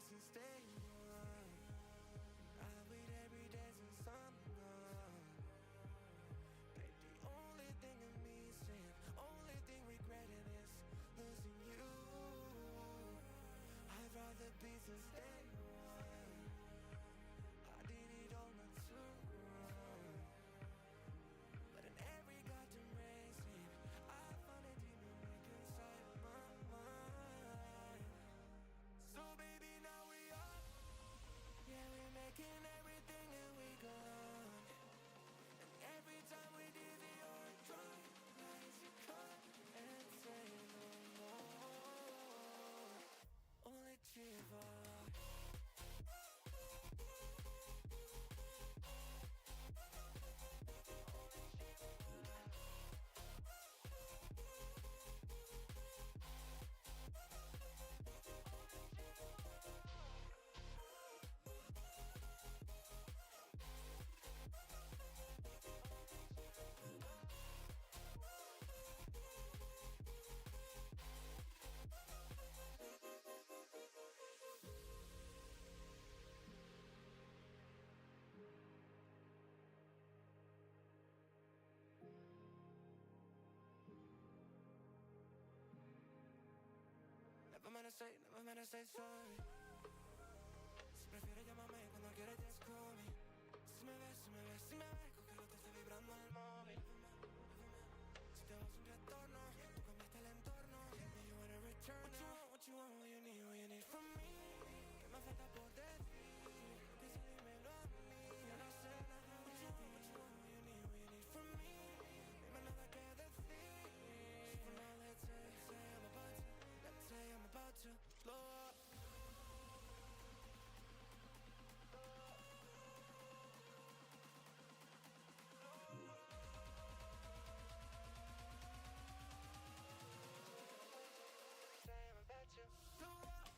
Since day one, I wait every day since I'm gone. Babe, the only thing in me is sin, only thing regretting is losing you. I'd rather be since day one. I did it all not too wrong, but in every goddamn race, I found a demon weak inside my mind. So baby, yeah, we're making everything that we got. And every time we did the old drunk nights, you come and say no more. Only Chiva. Never meant to say sorry. Si prefieres llamarme cuando quieras just call me. Si me ves, coge te esté vibrando el móvil. Si te vas un retorno, tú cambiaste el entorno. And you wanna return. What you want, what you need from me. Que me falta por decir, piensa dímelo a mí. Yo no sé nada de ti. What you want, what you need from me. No hay nada que decir. So now let's say I'm about to blow up. Say I'm about to blow up.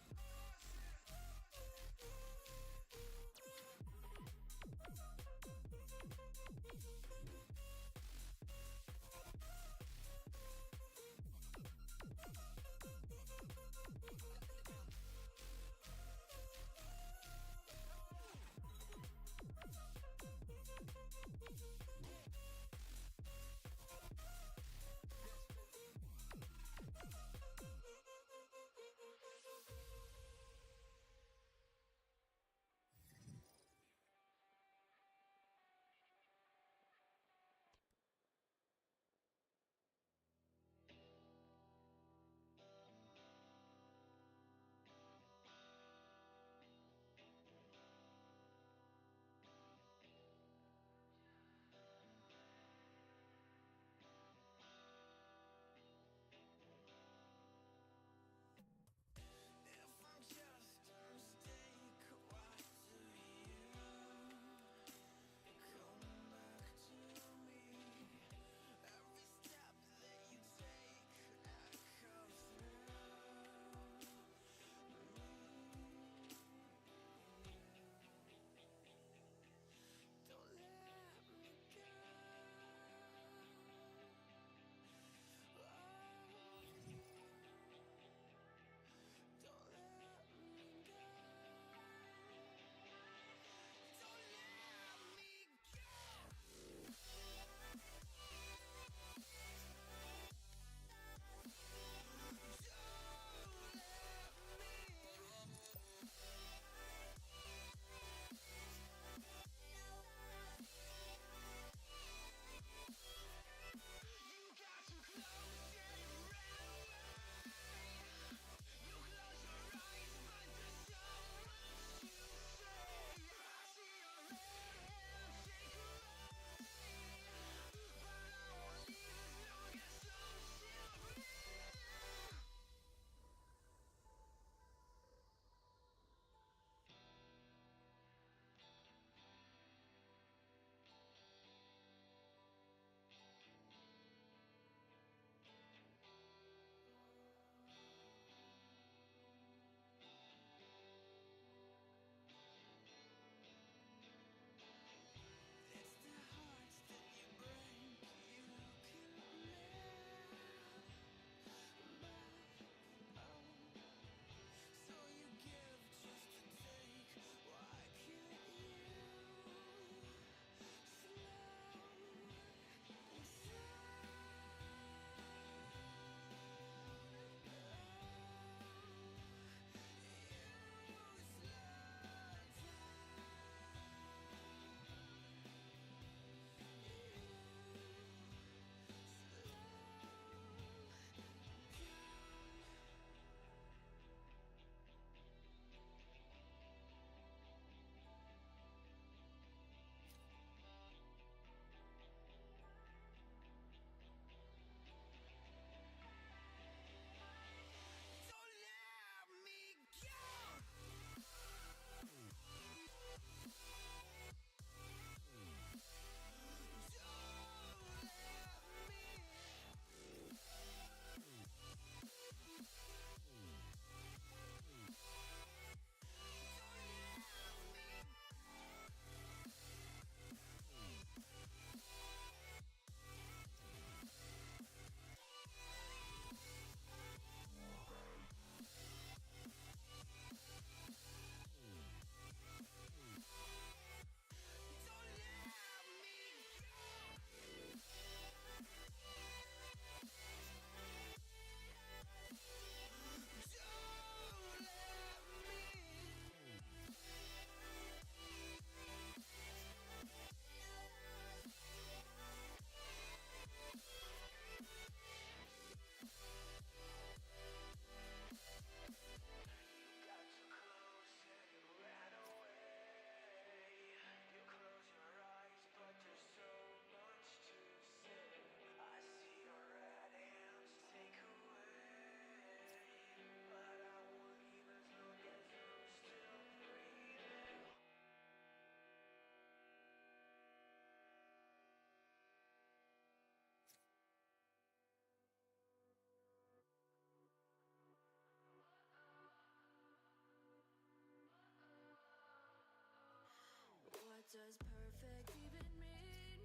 does perfect even mean?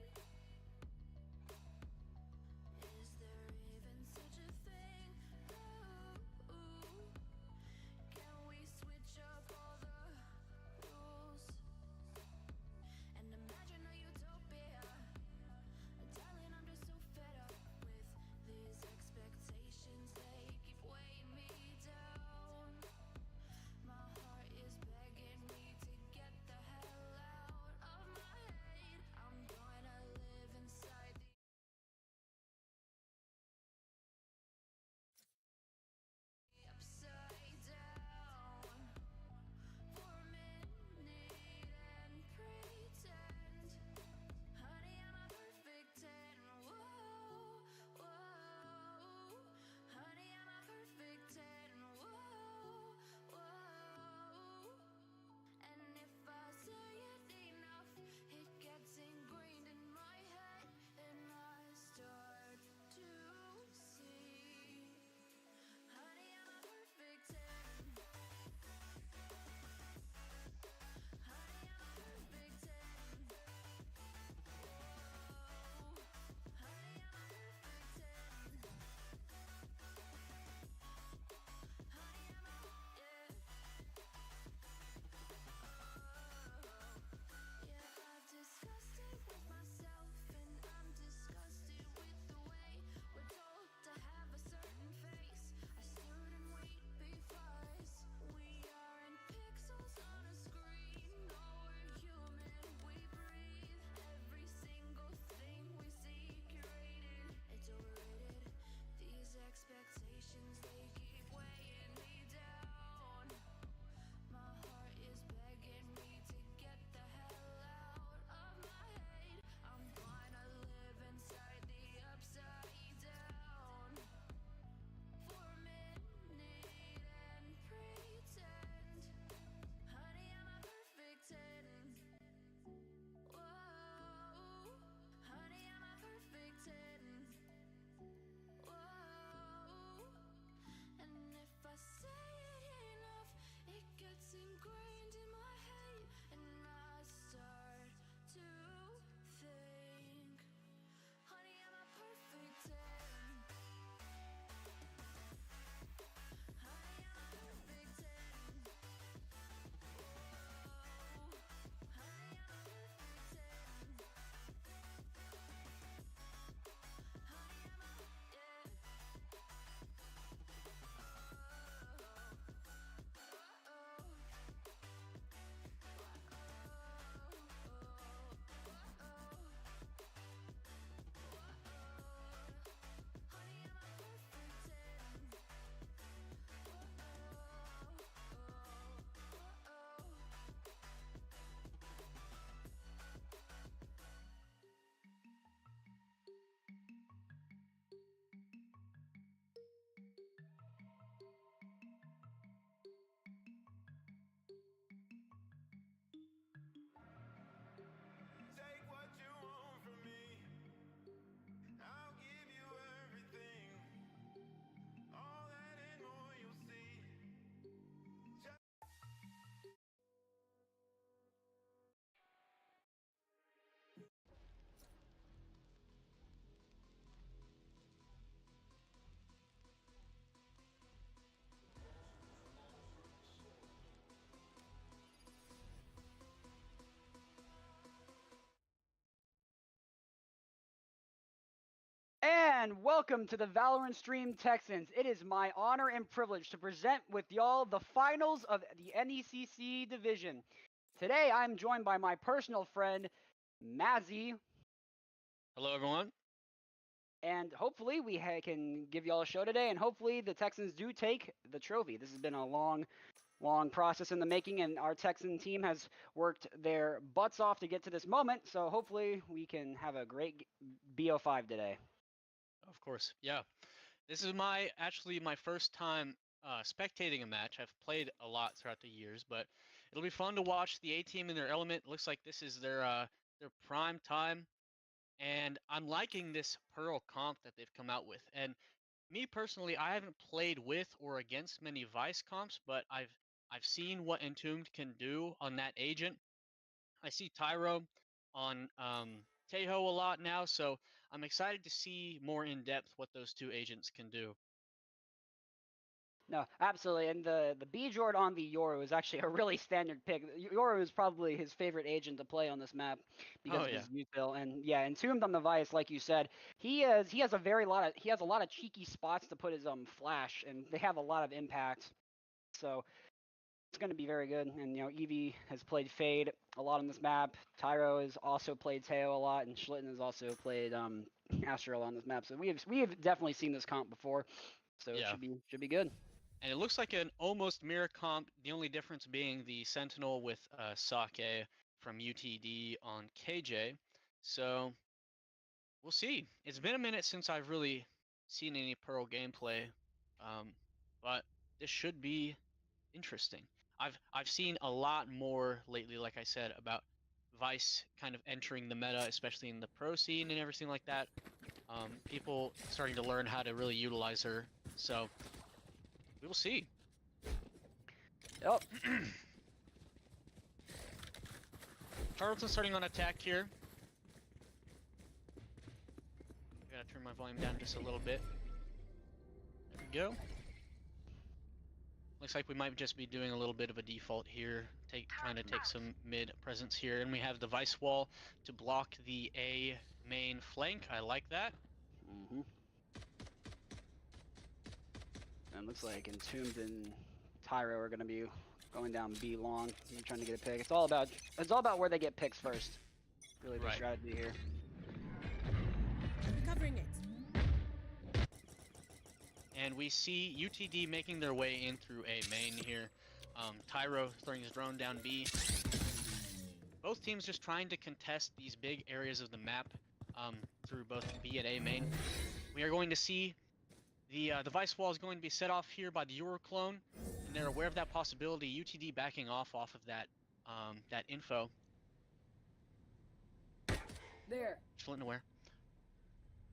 Is there even such a thing? Ooh, can we switch up all the rules and imagine a utopia? Darling, I'm just so fed up with these expectations. They keep weighing me down. My heart is begging me to get the hell out of my head. I'm gonna live inside the upside down for a minute and pretend, honey, I'm a perfect 10. Whoa, whoa, honey, I'm a perfect 10. Whoa, whoa, and if I say it enough, it gets ingrained in my head, and I start to see, honey, I'm a perfect 10. Honey, I'm a perfect 10. Whoa, honey, I'm a perfect 10. Honey, I'm a, yeah. Yeah, I've discussed it with myself, and I'm disgusted with the way we're told to have a certain face. I stood and wait because we aren't pixels on a screen. No, we're human, we breathe. Every single thing we see curated, it's overrated. These expectations, they keep weighing me down. My heart is begging me to get the hell out of my head. I'm gonna live inside the upside down for a minute and pretend, honey, I'm a perfect 10. Whoa, honey, I'm a perfect 10. Whoa, and if I say it enough, it gets ingrained in my head, and I start to think, honey, I'm a perfect 10. Honey, I'm a perfect 10. Whoa, honey, I'm a perfect 10. Honey, I'm a, yeah. Take what you want from me. I'll give you everything. All that and more you'll see. And welcome to the Valorant stream, Texans. It is my honor and privilege to present with y'all the finals of the NECC division. Today, I'm joined by my personal friend, Mazi, Hello, everyone. and hopefully we can give y'all a show today, and hopefully the Texans do take the trophy. This has been a long process in the making, and our Texan team has worked their butts off to get to this moment, so hopefully we can have a great BO5 today. Of course, yeah. This is actually my first time spectating a match. I've played a lot throughout the years, but it'll be fun to watch the A team in their element. Looks like this is their prime time, and I'm liking this Pearl comp that they've come out with. And me personally, I haven't played with or against many Vice comps, but I've seen what Entombed can do on that agent, I see Tyro on Tejo a lot now, so I'm excited to see more in depth what those two agents can do. No, absolutely. And the B Jord on the Yoru is actually a really standard pick. Yoru is probably his favorite agent to play on this map because of his util. And yeah, Entombed on the Vice, like you said, he has a lot of cheeky spots to put his flash, and they have a lot of impact. So it's going to be very good. And Eevee has played Fade a lot on this map. Tyro has also played Teo a lot, and Schlitten has also played Astral on this map. So we have definitely seen this comp before. So it should be good. And it looks like an almost mirror comp, the only difference being the Sentinel with Sake from UTD on KJ. So we'll see. It's been a minute since I've really seen any Pearl gameplay, but this should be interesting. I've seen a lot more lately, like I said, about Vice kind of entering the meta, especially in the pro scene and everything like that. People starting to learn how to really utilize her. So we will see. Yep. Tarleton starting on attack here. I gotta turn my volume down just a little bit. There we go. Looks like we might just be doing a little bit of a default here, trying to take some mid presence here, and we have the Vice wall to block the A main flank. I like that. Mm-hmm. And looks like Entombed and Tyro are going to be going down B long, trying to get a pick. It's all about where they get picks first. Really the strategy here. Covering it. And we see UTD making their way in through A main here. Tyro throwing his drone down B. Both teams just trying to contest these big areas of the map through both B and A main. We are going to see the Vice wall is going to be set off here by the Euro clone, and they're aware of that possibility. UTD backing off of that that info. There. Flint aware.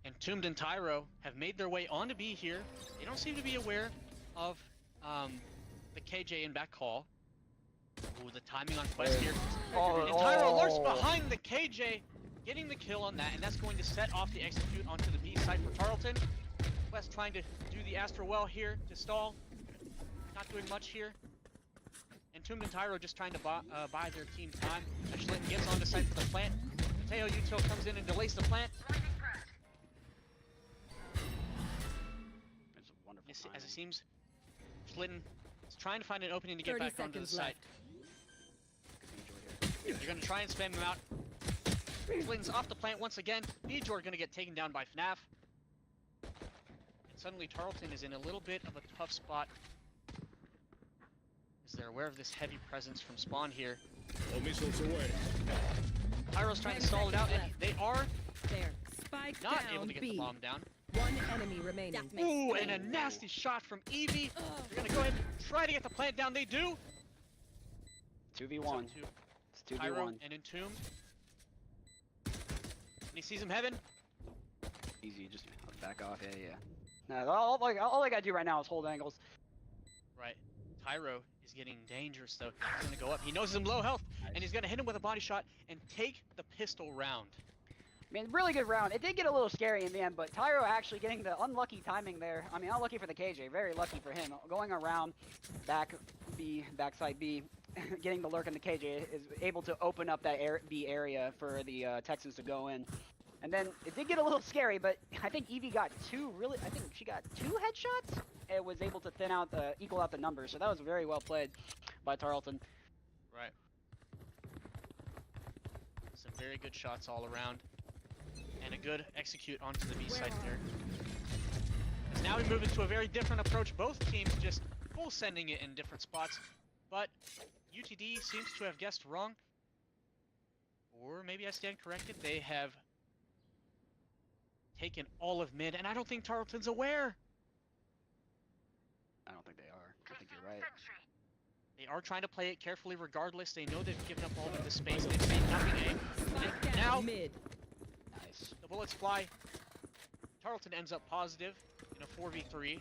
Entombed and Tyro have made their way onto B here. They don't seem to be aware of the KJ in back call. Ooh, the timing on Quest here. And Tyro lurks behind the KJ, getting the kill on that, and that's going to set off the execute onto the B site for Tarleton. Quest trying to do the Astro well here to stall. Not doing much here. Entombed and Tyro just trying to buy their team time. Schlitten gets onto site for the plant. Mateo Util comes in and delays the plant. As it seems, Schlitten is trying to find an opening to get back onto the site. They're going to try and spam him out. Schlitten's off the plant once again. Bijor going to get taken down by FNAF. And suddenly Tarleton is in a little bit of a tough spot, as they're aware of this heavy presence from spawn here. All missiles away. Pyro's trying to stall it out, and they are Spike not down able to get B. the bomb down. One enemy remaining. Ooh, and a nasty shot from Eevee. They're going to go ahead and try to get the plant down. They do. 2v1. It's 2v1. Tyro and Entombed. And he sees him heaven. Easy, just back off. Yeah. No, all I gotta do right now is hold angles. Right. Tyro is getting dangerous though. He's gonna go up. He knows he's in low health, and he's gonna hit him with a body shot and take the pistol round. I mean, really good round. It did get a little scary in the end, but Tyro actually getting the unlucky timing there. I mean, unlucky for the KJ, very lucky for him. Going around backside B, getting the lurk in the KJ is able to open up that B area for the Texans to go in. And then it did get a little scary, but I think Eevee got I think she got 2 headshots. It was able to equal out the numbers, so that was very well played by Tarleton. Right. Some very good shots all around. And a good execute onto the B side there. As now we move into a very different approach. Both teams just full sending it in different spots. But UTD seems to have guessed wrong. Or maybe I stand corrected. They have taken all of mid, and I don't think Tarleton's aware. I don't think they are. I think you're right. They are trying to play it carefully regardless. They know they've given up all of the space. They've made nothing. And now mid. Nice. The bullets fly. Tarleton ends up positive in a 4v3.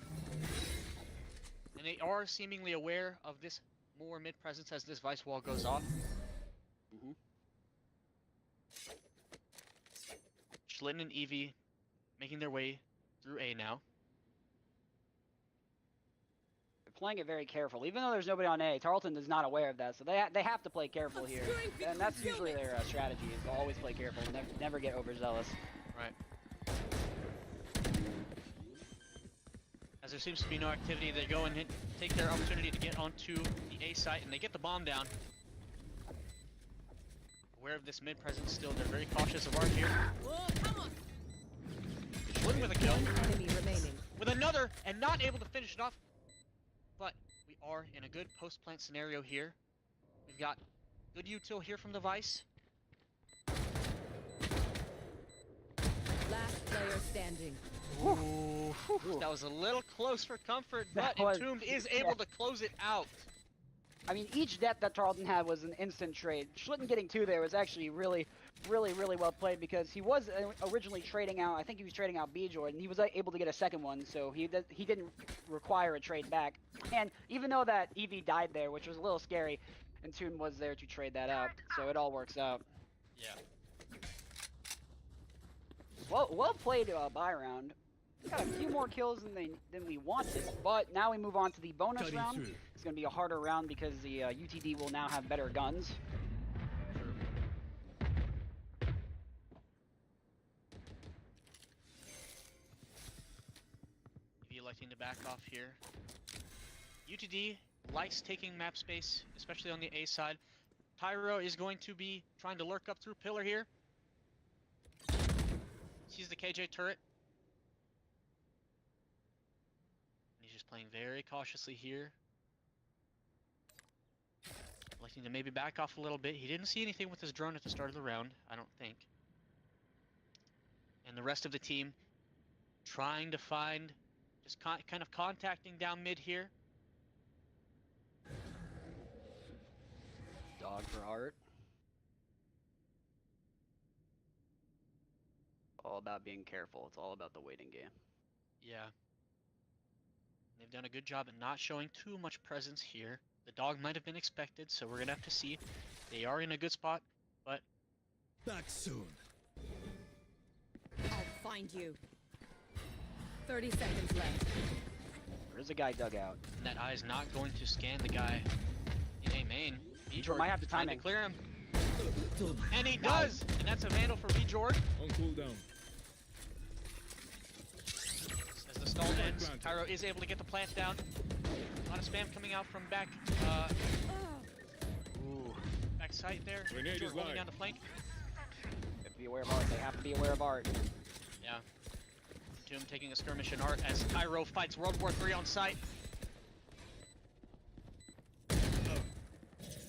And they are seemingly aware of this more mid presence as this Vice wall goes off. Schlitten and Evie making their way through A now. They're playing it very careful, even though there's nobody on A. Tarleton is not aware of that, so they have to play careful here, and that's usually their strategy is to always play careful, and never get overzealous. Right. As there seems to be no activity, they go and take their opportunity to get onto the A site, and they get the bomb down. Aware of this mid presence still, they're very cautious of Art here. Whoa, come on. Schlitten with a kill. One enemy remaining. With another, and not able to finish it off. But we are in a good post-plant scenario here. We've got good util here from the Vice. Last player standing. Ooh, that was a little close for comfort, but Entombed is able to close it out. I mean, each death that Tarleton had was an instant trade. Schlitten getting 2 there was actually really well played because he was originally trading out, I think he was trading out B-Joy, and he was able to get a second one, so he didn't require a trade back. And even though that Evie died there, which was a little scary, Entombed was there to trade that out, so it all works out. Yeah. Well played buy round. We got a few more kills than we wanted, but now we move on to the bonus round. It's going to be a harder round because the UTD will now have better guns. Be electing to back off here. UTD likes taking map space, especially on the A side. Tyro is going to be trying to lurk up through pillar here. Sees the KJ turret. He's just playing very cautiously here. Electing to maybe back off a little bit. He didn't see anything with his drone at the start of the round, I don't think. And the rest of the team trying to find, just kind of contacting down mid here. Dog for heart. All about being careful. It's all about the waiting game. Yeah. They've done a good job at not showing too much presence here. The dog might have been expected, so we're gonna have to see. They are in a good spot, but back soon. I'll find you. 30 seconds left. There's a guy dug out. that eye is not going to scan the guy in A main. V-Jord might have to time to it. clear him. And he does! And that's a Vandal for V-Jord. On cooldown. As the stall ends, Tyro is able to get the plant down. A lot of spam coming out from back back site there. Grenade V-Jord is holding live. down the flank. Have to be aware of art. They have to be aware of art. Yeah. Tomb taking a skirmish in art as Tyro fights World War III on site.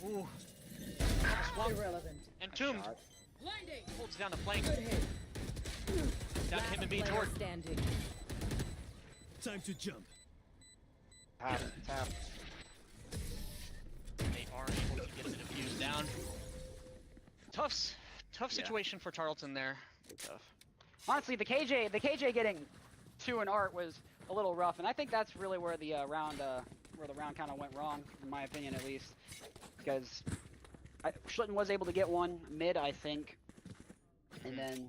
Ooh. Irrelevant. And Tomb Blinding. holds down the flank. Good hit. Down to him and Last B. player Jordan. standing. Time to jump. Tap, tap. They are able to get the defuse down. Tough situation for Tarleton there. Tough. Honestly, the KJ getting 2 in art was a little rough, and I think that's really where the round kind of went wrong, in my opinion at least, because Schlitten was able to get 1 mid, I think, and then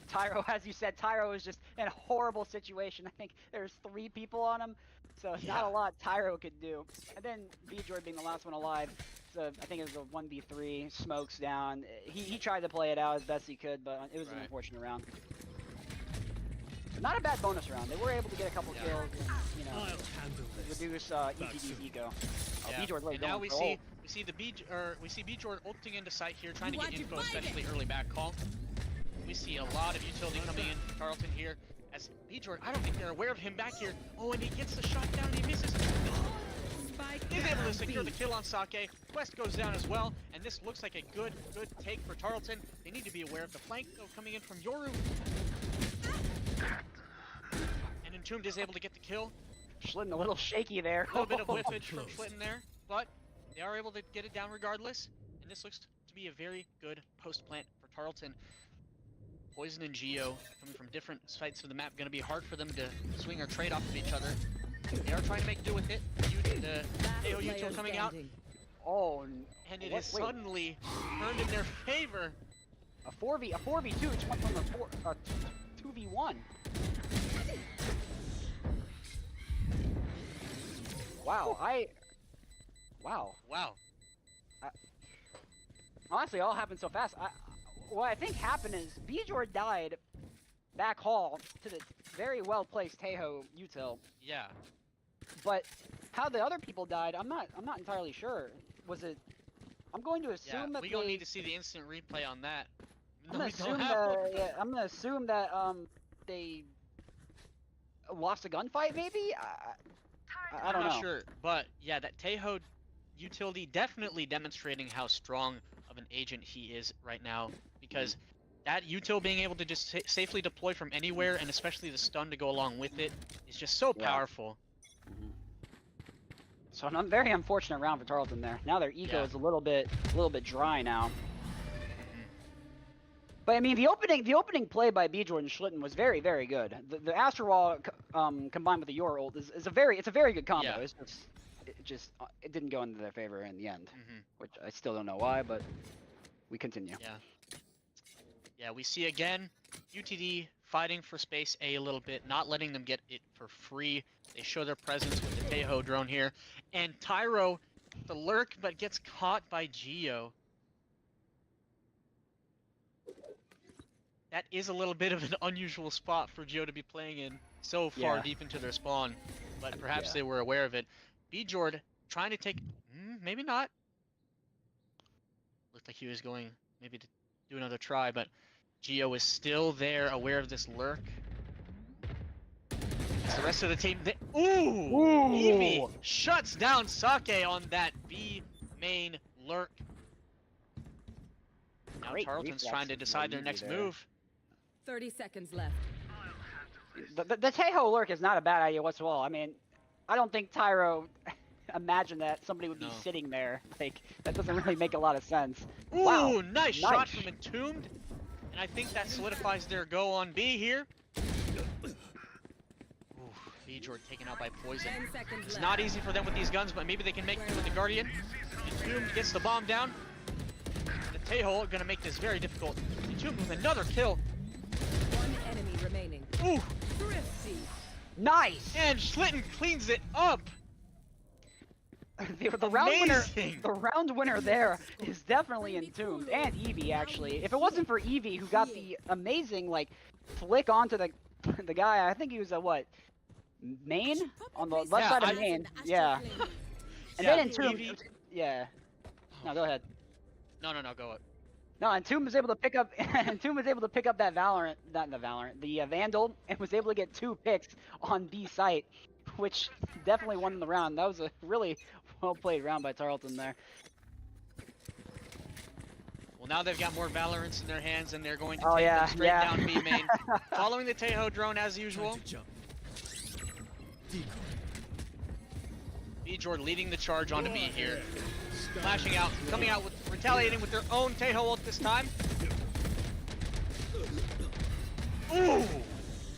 Tyro, as you said, Tyro is just in a horrible situation. I think there's 3 people on him, so it's not a lot Tyro could do. And then V-Jord being the last one alive, so I think it was a 1v3, smokes down. He tried to play it out as best he could, but it was an unfortunate round. But not a bad bonus round. They were able to get a couple kills and, you know, I'll handle this. reduce ETD's ego. Yeah. V-Jord really And now going we for see ult. we see B-Jord ulting into sight here, trying to You get want to info, find it. especially early back call. We see a lot of utility coming in from Tarleton here. As B-Jord, I don't think they're aware of him back here. Oh, and he gets the shot down and he misses. Spike He's able to down secure B. the kill on Sake. Quest goes down as well, and this looks like a good take for Tarleton. They need to be aware of the flank though coming in from Yoru. And Entombed is able to get the kill. Schlitten a little shaky there. A little bit of whiffage from Schlitten there, but they are able to get it down regardless. And this looks to be a very good post plant for Tarleton. Poison and Geo coming from different sides of the map, going to be hard for them to swing or trade off of each other. They are trying to make do with it. The Last AO player util coming out, standing. Oh, and it what? is Wait. suddenly turned in their favor. A 4v2 just went from a 2v1. Wow, wow. Wow. Honestly, it all happened so fast. What I think happened is Bjord died back hall to the very well placed Tejo util. Yeah. But how the other people died, I'm not entirely sure. Was it? I'm going to assume that we don't need to see the instant replay on that. I'm gonna assume that. Yeah, I'm gonna assume that they lost a gunfight, maybe. I don't know. I'm not sure, but yeah, that Tejo utility definitely demonstrating how strong of an agent he is right now, because that util being able to just safely deploy from anywhere, and especially the stun to go along with it, is just so powerful. So a very unfortunate round for Tarleton there. Now their eco is a little bit dry now. But I mean, the opening play by Bjord and Schlitten was very, very good. The Astro Wall combined with the Yor ult is a very good combo. Yeah. It's it didn't go into their favor in the end, which I still don't know why, but we continue. Yeah. Yeah, we see again UTD fighting for space A little bit, not letting them get it for free. They show their presence with the Tejo drone here, and Tyro, the lurk, but gets caught by Geo. That is a little bit of an unusual spot for Geo to be playing in so far deep into their spawn, but perhaps they were aware of it. Bjord trying to take, maybe not. Looked like he was going maybe to do another try, but Geo is still there, aware of this lurk. As the rest of the team, Eevee shuts down Sake on that B main lurk. Now Tarleton's trying to decide their next move. 30 seconds left. The Tejo lurk is not a bad idea whatsoever. I mean, I don't think Tyro imagined that somebody would be sitting there. Like, that doesn't really make a lot of sense. Ooh, wow, nice shot from Entombed. And I think that solidifies their go on B here. Bjord taken out by Poison. It's not easy for them with these guns, but maybe they can make it with the Guardian. Entombed gets the bomb down. The Tejo gonna make this very difficult. Entombed with another kill. One enemy remaining. Ooh! Thrifty. Nice! And Schlitten cleans it up! The round winner there is definitely Entombed, and Eevee actually. If it wasn't for Eevee, who got the amazing like flick onto the guy, I think he was a main on the left side of main. Yeah. And then Entombed. Yeah. No, go ahead. No, go ahead. No, Entombed was able to pick up. Entombed was able to pick up that the Vandal, and was able to get 2 picks on B site, which definitely won the round. That was a really well played round by Tarleton there. Well, now they've got more Valorants in their hands, and they're going to take them straight down B main, following the Tejo drone as usual. Bjord leading the charge onto B here. Flashing out, coming out with retaliating with their own Tejo ult this time. Ooh!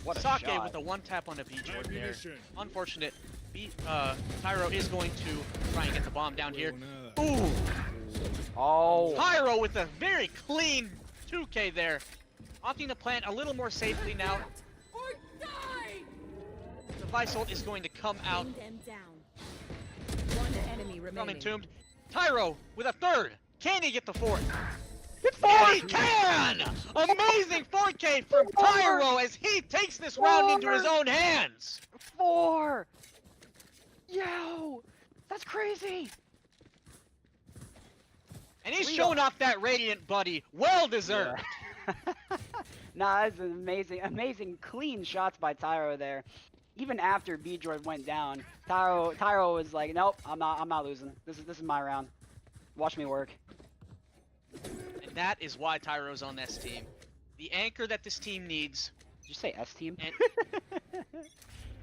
What a Sake shot. with a 1-tap on a Bjord there. Unfortunate. Tyro is going to try and get the bomb down here. Ooh! Oh! Tyro with a very clean 2K there. Opting to plant a little more safely now. The Vice ult is going to come out. One enemy remaining. From Entombed. Tyro with a 3rd. Can he get the 4th? Yes, he can! Amazing 4K from Tyro as he takes this round into his own hands. 4! Yo! That's crazy! And he's showing off that Radiant, buddy. Well deserved. Yeah. Nah, that's an amazing clean shots by Tyro there. Even after Bjord went down, Tyro was like, nope, I'm not losing. This is my round. Watch me work. And that is why Tyro's on this team. The anchor that this team needs. Did you say S team?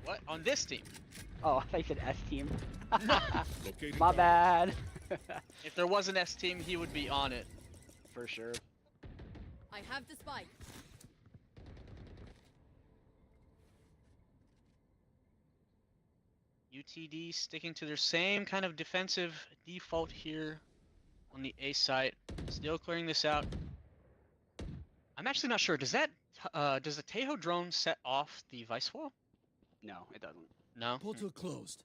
What? On this team? Oh, I thought you said S team. Locating My bad. If there was an S team, he would be on it. For sure. I have the spike. UTD sticking to their same kind of defensive default here on the A site. Still clearing this out. I'm actually not sure. Does that does the Tejo drone set off the Vice wall? No, it doesn't. No. Portal closed.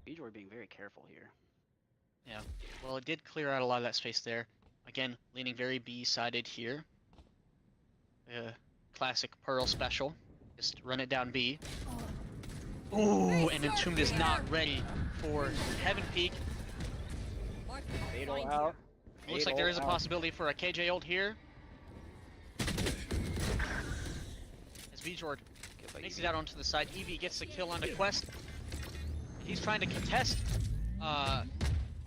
Bjorn being very careful here. Yeah. Well, it did clear out a lot of that space there. Again, leaning very B-sided here. Classic Pearl special. Just run it down B. Ooh, and Entombed is not ready for Heaven Peak. Fatal out. Looks like there is a possibility for a KJ ult here. As Vjord makes it out onto the side, Eevee gets the kill onto Quest. He's trying to contest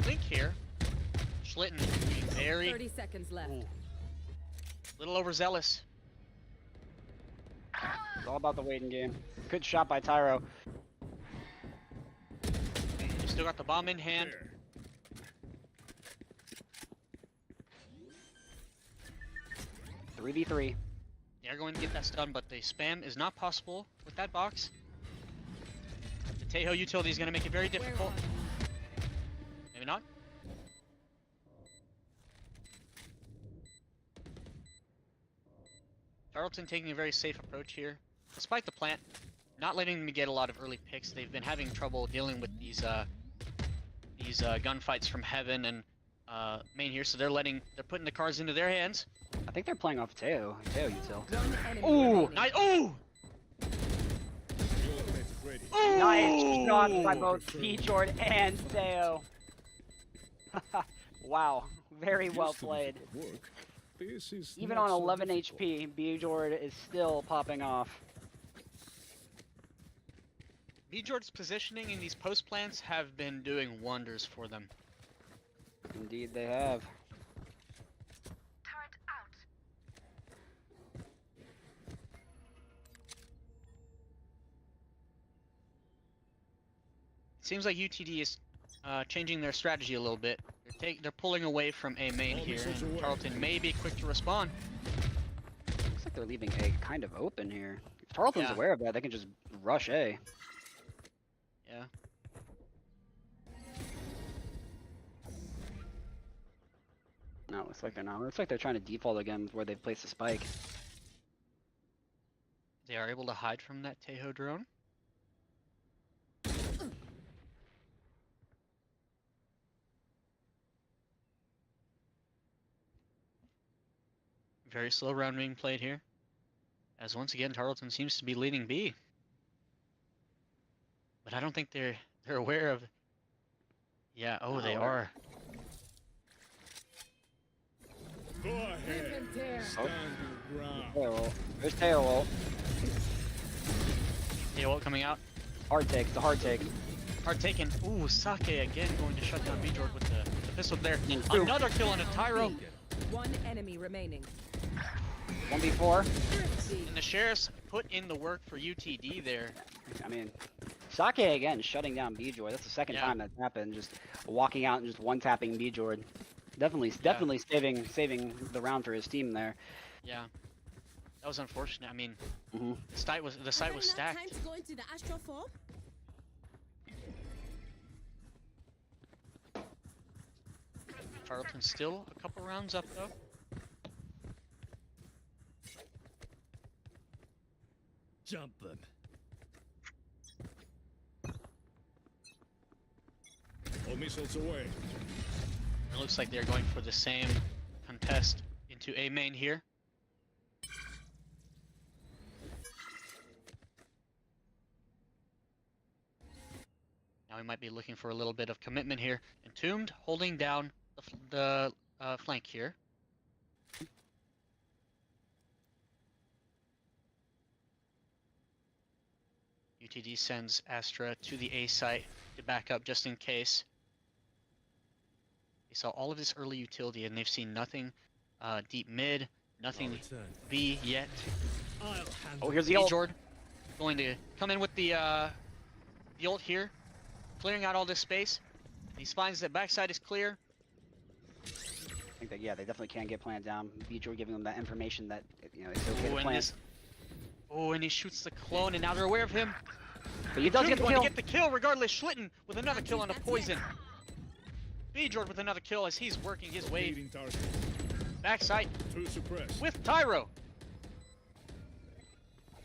Link here. Schlitten being very 30 seconds left. little overzealous. It's all about the waiting game. Good shot by Tyro. He's still got the bomb in hand. There. 3v3. They're going to get that stun, but the spam is not possible with that box. The Tejo utility is going to make it very difficult. Maybe not. Tarleton taking a very safe approach here. Despite the plant, not letting them get a lot of early picks. They've been having trouble dealing with these gunfights from Heaven and main here, so they're putting the cards into their hands. I think they're playing off Teo util. One enemy Ooh, remaining. nice! Ooh, The ultimate is ready. ooh! Nice shot by both Bjorn and Teo. Wow, very well Used to be played. for work. This is Even not on so 11 difficult. HP, Bjorn is still popping off. Vjord's positioning in these post plants have been doing wonders for them. Indeed, they have. Seems like UTD is changing their strategy a little bit. They're pulling away from A main All here, missiles and away. Tarleton may be quick to respond. Looks like they're leaving A kind of open here. If Tarleton's Yeah. aware of that, they can just rush A. Yeah. No, it looks like they're not. It looks like they're trying to default again with where they've placed the spike. They are able to hide from that Tejo drone. Very slow round being played here. As once again, Tarleton seems to be leading B. But I don't think they're aware of... Yeah, oh, they Oh, are. Go ahead. Stand your ground. Teo ult. There's Teo ult. Tejo coming out. Hard take. It's a hard take. Hard taken. Ooh, Sake again going to shut down Vjord with the pistol there. Ooh. Another kill on a Tyro. One enemy remaining. 1v4. And the Sheriffs put in the work for UTD there. I mean, Sake again shutting down Bjorn. That's the second Yeah. time that's happened. Just walking out and just one-tapping Bjorn. Definitely saving the round for his team there. Yeah. That was unfortunate. I mean, Mhm. the site was stacked. Time to go into the astral form. Tarleton still a couple rounds up though. Jump them. All missiles away. It looks like they're going for the same contest into A main here. Now we might be looking for a little bit of commitment here. Entombed holding down the flank here. UTD sends Astra to the A site to back up just in case. They saw all of this early utility and they've seen nothing deep mid, nothing Return. B yet. I'll handle Oh, here's the ult. Jord going to come in with the ult here, clearing out all this space. He finds that backside is clear. I think that, yeah, they definitely can get planned down. Bjorn giving them that information that, you know, it's okay Oh, to and plan. this. Oh, and he shoots the clone, and now they're aware of him. But he does get the going kill. to get the kill regardless. Schlitten with another kill on a poison. Bjord with another kill as he's working his way. Leading target. Backside Two suppressed. with Tyro.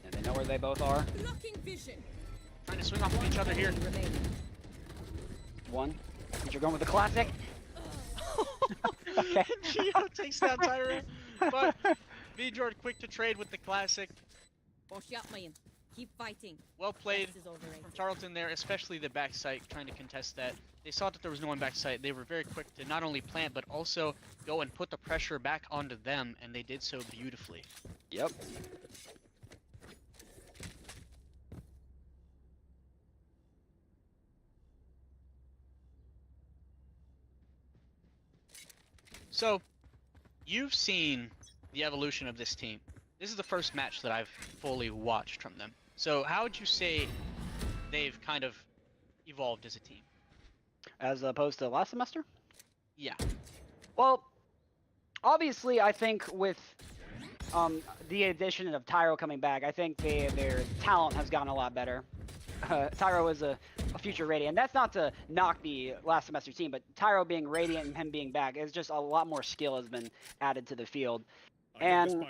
And they know where they both are. Blocking vision. Trying to swing off of each other here. Remaining. One. You're going with the classic. Okay. Gio takes down Tyro. But VJord quick to trade with the classic. Push up, man. Keep fighting. Well played This is overrated. from Tarleton there, especially the backside, trying to contest that. They saw that there was no one backside. They were very quick to not only plant, but also go and put the pressure back onto them, and they did so beautifully. Yep. So, you've seen the evolution of this team. This is the first match that I've fully watched from them. So, how would you say they've kind of evolved as a team? As opposed to last semester? Yeah. Well, obviously, I think with the addition of Tyro coming back, I think their talent has gotten a lot better. Tyro is a future Radiant. That's not to knock the last semester team, but Tyro being Radiant and him being back is just a lot more skill has been added to the field. And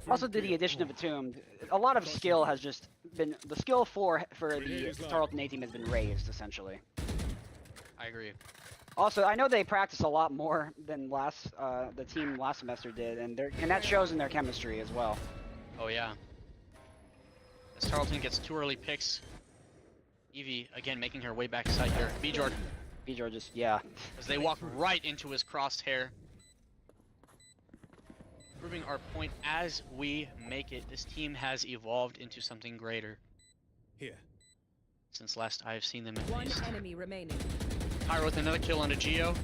also to the addition of Entombed, a lot of skill has just been, the skill for the Tarleton A team has been raised, essentially. I agree. Also, I know they practice a lot more than the team last semester did, and that shows in their chemistry as well. Oh, yeah. As Tarleton gets 2 early picks, Evie again making her way back side here. VJord, VJord just, yeah. as they walk right into his crosshair. Proving our point as we make it. This team has evolved into something greater. Here. Since last I've seen them at One least. enemy remaining. Pyro with another kill onto Geo.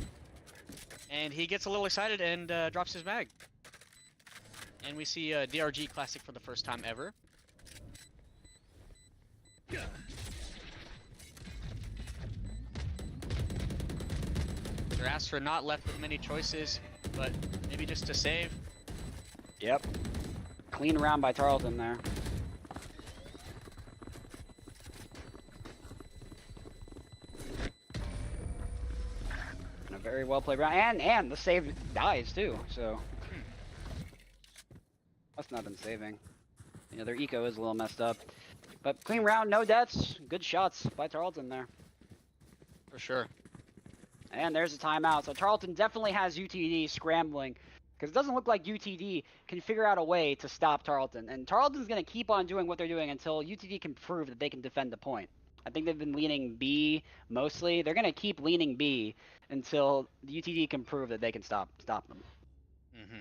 And he gets a little excited and drops his mag. And we see a DRG Classic for the first time ever. Their Astra not left with many choices, but maybe just to save. Yep. Clean round by Tarleton there. And a very well played round. And the save dies too, so. Must not have been saving. You know, their eco is a little messed up. But clean round, no deaths. Good shots by Tarleton there. For sure. And there's a timeout. So Tarleton definitely has UTD scrambling. Because it doesn't look like UTD can figure out a way to stop Tarleton. And Tarleton's going to keep on doing what they're doing until UTD can prove that they can defend the point. I think they've been leaning B mostly. They're going to keep leaning B until the UTD can prove that they can stop them. Mm-hmm.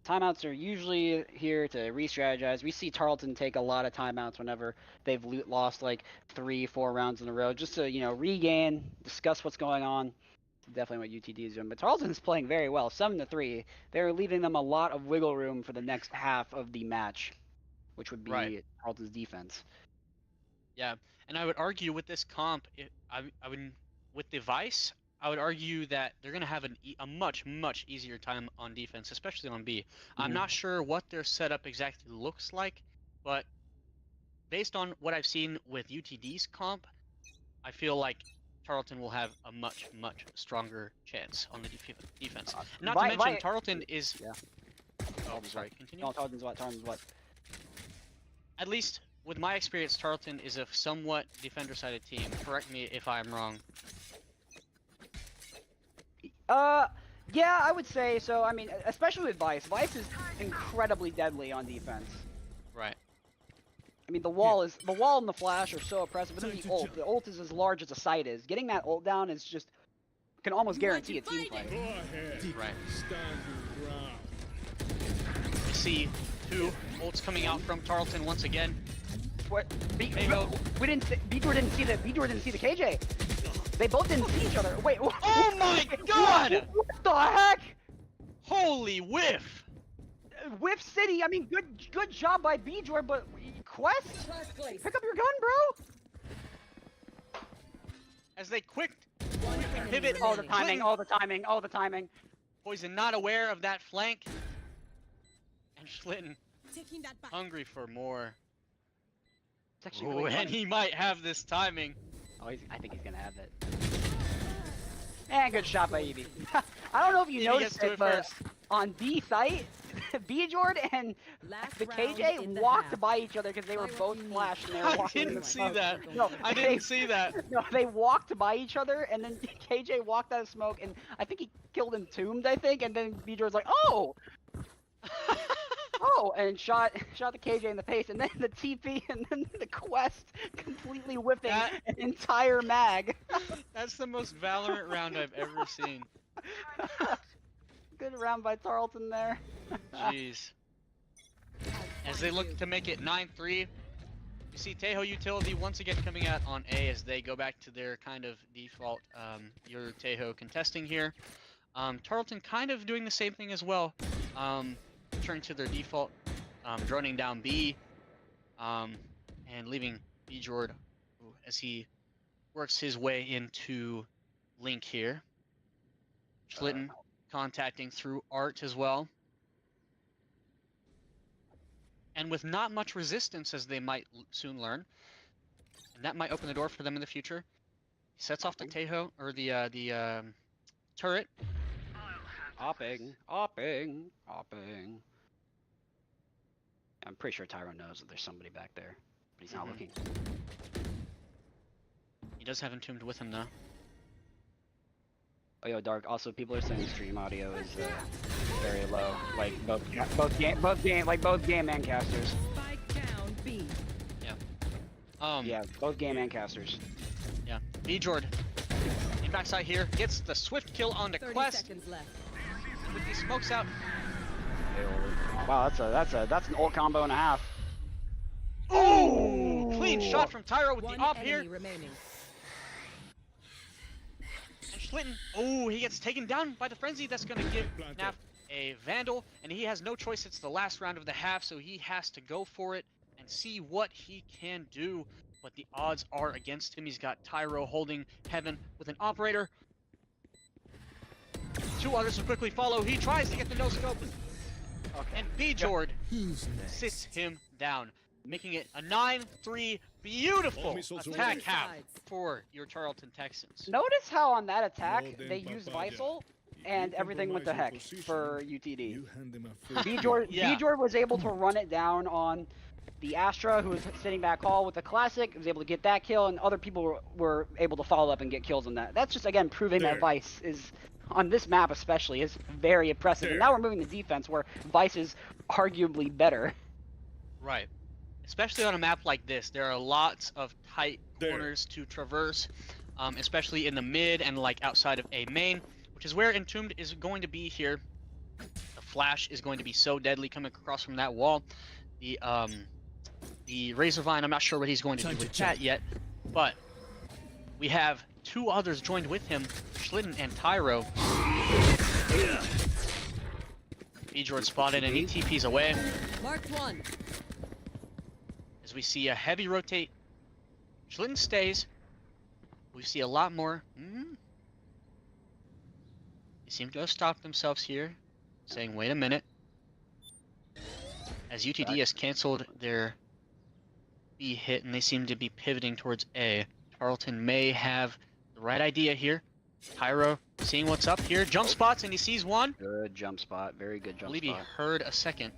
Timeouts are usually here to re-strategize. We see Tarleton take a lot of timeouts whenever they've lost like 3-4 rounds in a row, just to, you know, regain, discuss what's going on. Definitely what UTD is doing. But Tarleton's playing very well, 7-3. They're leaving them a lot of wiggle room for the next half of the match, which would be Tarleton's defense. Yeah, and I would argue with this comp, with Device, I would argue that they're going to have a much, much easier time on defense, especially on B. I'm not sure what their setup exactly looks like, but based on what I've seen with UTD's comp, I feel like Tarleton will have a much, much stronger chance on the defense. Not to mention, Tarleton is... Yeah. Oh, sorry, continue. No, Tarleton's what? At least, with my experience, Tarleton is a somewhat defender-sided team. Correct me if I'm wrong. Yeah, I would say so. I mean, especially with Vice. Vice is incredibly deadly on defense. Right. I mean, the wall and the flash are so oppressive, but then the ult is as large as the site is. Getting that ult down is just, can almost guarantee a team fight. Go ahead. Right. Stand your ground. We see 2 ults coming out from Tarleton once again. What? Vitor didn't see the KJ. They both didn't see each other. Wait. Oh my god! What the heck? Holy whiff! Whiff City. I mean, good job by VJord, but Quest, pick up your gun, bro. As they quick pivot. All the timing. Poison not aware of that flank. And Schlitten hungry for more. It's actually really and he might have this timing. Oh, I think he's gonna have it. And good shot by Evie. I don't know if you Evie gets noticed to it, it but first. on B site, Bjord and Last the round KJ in the walked half. by each other because they were Try what both you need. flashed and they were I walking in didn't the see smoke. that. No, I they- didn't see that. No, they walked by each other, and then KJ walked out of smoke, and I think he killed Entombed, I think, and then Bjord's like, oh, and shot the KJ in the face, and then the TP, and then the Quest completely whipping That- an entire mag. That's the most Valorant round I've ever seen. Good round by Tarleton there. Jeez. As they look to make it 9-3, you see Tejo Utility once again coming out on A as they go back to their kind of default your Tejo contesting here. Tarleton kind of doing the same thing as well. Returning to their default, droning down B, and leaving Bjord as he works his way into Link here. Schlitten contacting through Art as well. And with not much resistance, as they might soon learn, and that might open the door for them in the future. He sets off the Tejo, or the turret. Opping. I'm pretty sure Tyro knows that there's somebody back there, but he's not looking. He does have Entombed with him though. Oh, yo, Dark. Also, people are saying stream audio is very low. Like both game and casters. Spike down B. Yeah, both game and casters. Yeah. Bjord in backside here gets the swift kill on the 30 Quest seconds left. with these smokes out. Wow, that's an ult combo and a half. Oh! Clean shot from Tyro with One the op enemy here. remaining. And Schlitten, oh, he gets taken down by the Frenzy. That's going to give Planted. Naf a Vandal, and he has no choice. It's the last round of the half, so he has to go for it and see what he can do. But the odds are against him. He's got Tyro holding Heaven with an Operator. Two others will quickly follow. He tries to get the no-scope, and Bjord Who's next? sits him down, making it a 9-3 beautiful All missiles attack away. half for your Tarleton Texans. Notice how on that attack Well then, they used Papaya, Visal if and you everything went to compromise heck your for position, UTD. You hand them a free Bjord, Yeah. Bjord was able to run it down on the Astra, who was sitting back hall with the Classic. Was able to get that kill, and other people were able to follow up and get kills on that. That's just, again, proving that There. Vice is, on this map especially, is very impressive. And There. now we're moving to defense, where Vice is arguably better. Right. Especially on a map like this, there are lots of tight There. corners to traverse, especially in the mid and like outside of A main, which is where Entombed is going to be here. The flash is going to be so deadly coming across from that wall. The Razorvine, I'm not sure what he's going to do Time to with that check. yet, but we have two others joined with him, Schlitten and Tyro. Bjord spotted and he TPs away. Marked one. As we see a heavy rotate. Schlitten stays. We see a lot more. They seem to have stopped themselves here, saying, wait a minute. As UTD has canceled their B hit and they seem to be pivoting towards A. Tarleton may have the right idea here. Tyro seeing what's up here. Jump spots and he sees one. Good jump spot. Very good I jump believe he spot. heard a second.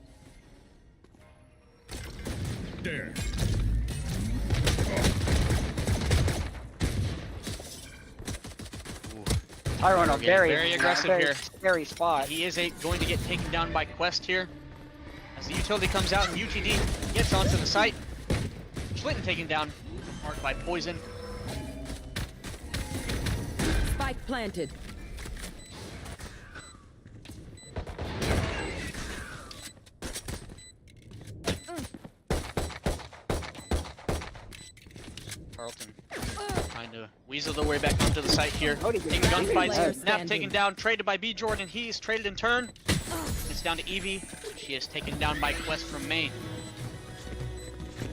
There. Tyro in a Getting very, very aggressive very here. scary spot. He is going to get taken down by Quest here. As the utility comes out and UTD gets onto the site. Schlitten taken down, marked by Poison. Spike planted. Tarleton trying to weasel their way back onto the site here. Cody Taking gets gunfights. player Nap standing. taken down, traded by Bjord, and he's traded in turn. It's down to Evie. She is taken down by Quest from main.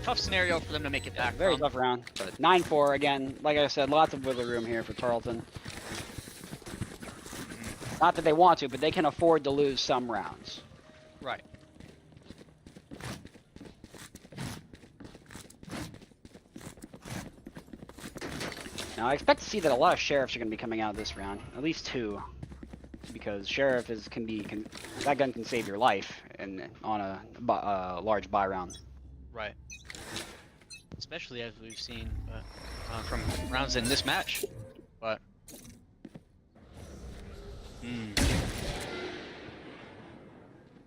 Tough scenario for them to make it back Very from. tough round. But 9-4 again. Like I said, lots of wiggle room here for Tarleton. Not that they want to, but they can afford to lose some rounds. Right. Now I expect to see that a lot of sheriffs are going to be coming out this round, at least 2, because sheriff that gun can save your life on a large buy round. Right. Especially as we've seen from rounds in this match. But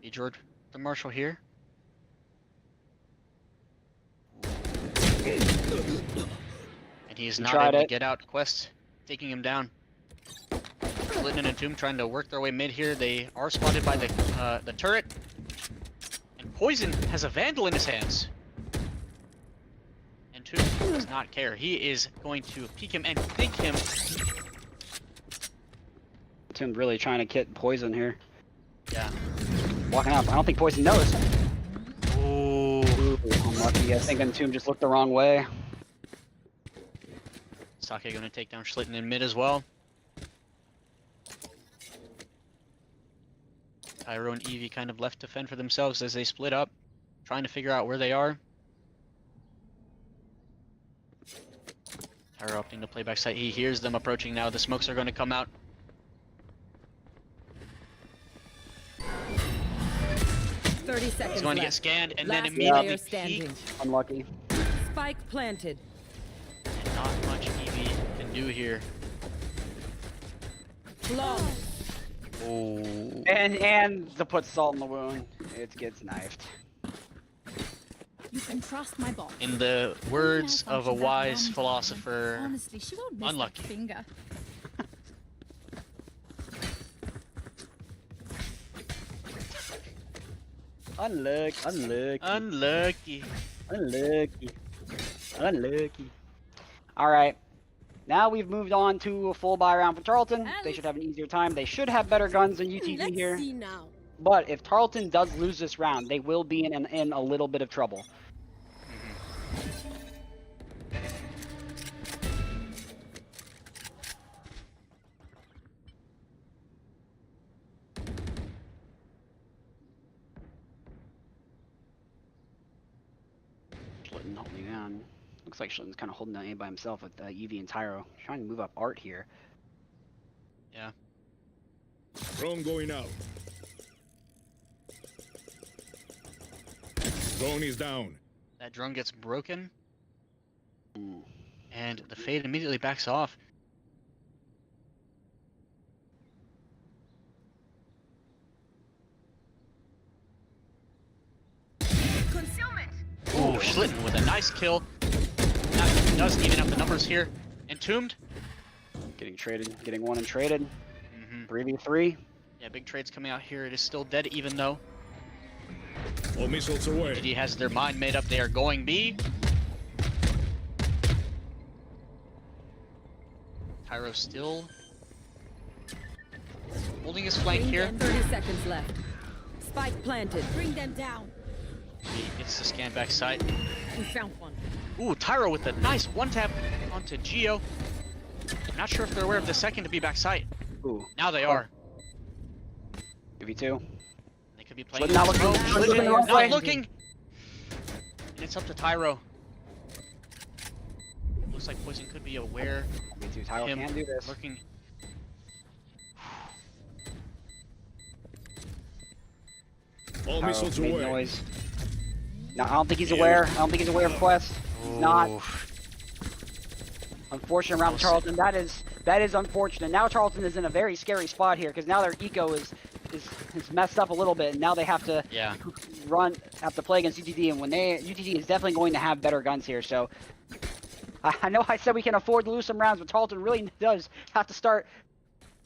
Hey George, the Marshal here. And he is not able to get out. Quest taking him down. Clinton and Tomb trying to work their way mid here. They are spotted by the turret. And Poison has a Vandal in his hands. And Tomb does not care. He is going to peek him and think him. Tomb really trying to get Poison here. Yeah. Walking up. I don't think Poison knows. Ooh. Unlucky. I think Tomb just looked the wrong way. Sake going to take down Schlitten in mid as well. Tyro and Eevee kind of left to fend for themselves as they split up, trying to figure out where they are. Tyro opting to play backside. He hears them approaching now. The smokes are going to come out. 30 seconds He's going to get left. scanned and Last then immediately player standing. peeked. Unlucky. Spike planted. And not much Eevee can do here. Long. Oh. And to put salt in the wound, it gets knifed. You can trust my boss. In the words of a wise Wrong, philosopher, honestly, she won't miss unlucky. that finger. Unlucky. Unlucky. Unlucky. Alright. Now we've moved on to a full buy round for Tarleton. They should have an easier time. They should have better guns than UTD Let's here. see now. But if Tarleton does lose this round, they will be in a little bit of trouble. Schlitten holding down. Looks like Schlitten's kind of holding down A by himself with Eevee and Tyro. Trying to move up Art here. Yeah. Drone going out. Drone is down. That drone gets broken, Mm. and the Fade immediately backs off. Concealment. Ooh, Schlitten with a nice kill. That does even up the numbers here. Entombed. Getting traded, getting one and traded. Mm-hmm. 3v3. Yeah, big trades coming out here. It is still dead even though. All missiles away. UTD has their mind made up. They are going B. Tyro still holding his flank Bring here. them 30 seconds left. Spike planted. Bring them down. He gets the scan back side. We found one. Ooh, Tyro with a nice one tap onto Geo. Not sure if they're aware of the second to be back side. Ooh. Now they are. 3v2. They could be playing. Schlitten not looking. Oh, Schlitten Schlitten looking the wrong not way. looking. And it's up to Tyro. Looks like Poison could be aware. 3v2. Tyro Him can do this. lurking. All Tyro missiles made away. noise. No, I don't think he's aware. I don't think he's aware of Quest. He's not. Oof. Unfortunate round for Tarleton. That is unfortunate. Now Tarleton is in a very scary spot here because now their eco is messed up a little bit, and now they have to Yeah. have to play against UTD, and UTD is definitely going to have better guns here. So I know I said we can afford to lose some rounds, but Tarleton really does have to start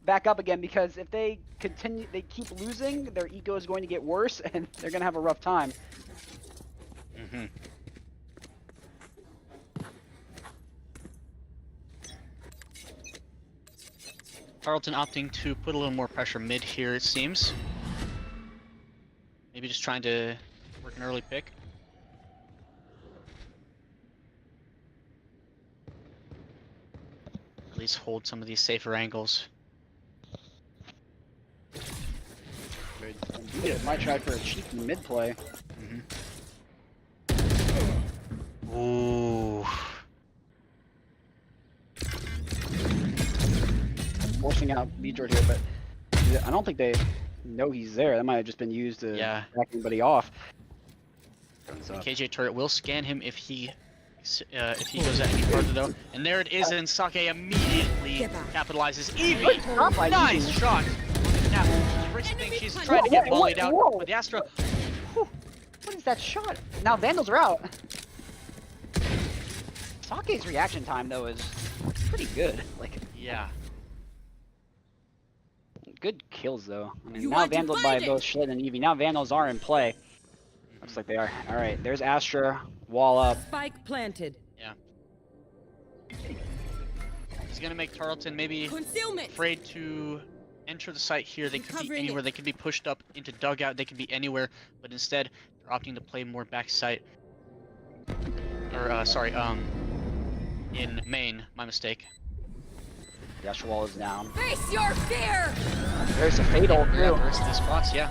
back up again because if they keep losing, their eco is going to get worse, and they're going to have a rough time. Mm-hmm. Tarleton opting to put a little more pressure mid here, it seems. Maybe just trying to work an early pick. At least hold some of these safer angles. Might try for a cheeky mid play. Ooh. forcing out Vjord here, but I don't think they know he's there. That might have just been used to back anybody off. The KJ turret will scan him if he goes any further though. And there it is, and Sake immediately capitalizes. Evie, nice shot. Now, Rich thinks she's trying to get volleyed out, but the Astra. What is that shot? Now Vandals are out. Sake's reaction time though is pretty good. Like, yeah. Good kills though. I mean, now Vandals by both Schlitt and Evie. Now Vandals are in play. Looks like they are. All right, there's Astra. Wall up. Spike planted. Yeah. He's gonna make Tarleton maybe afraid to enter the site here. They could be anywhere. They could be pushed up into dugout. They could be anywhere. But instead, they're opting to play more back site. Or sorry, in main. My mistake. The Astra wall is down. Face your fear! There's a fatal too. The rest of the spots, yeah.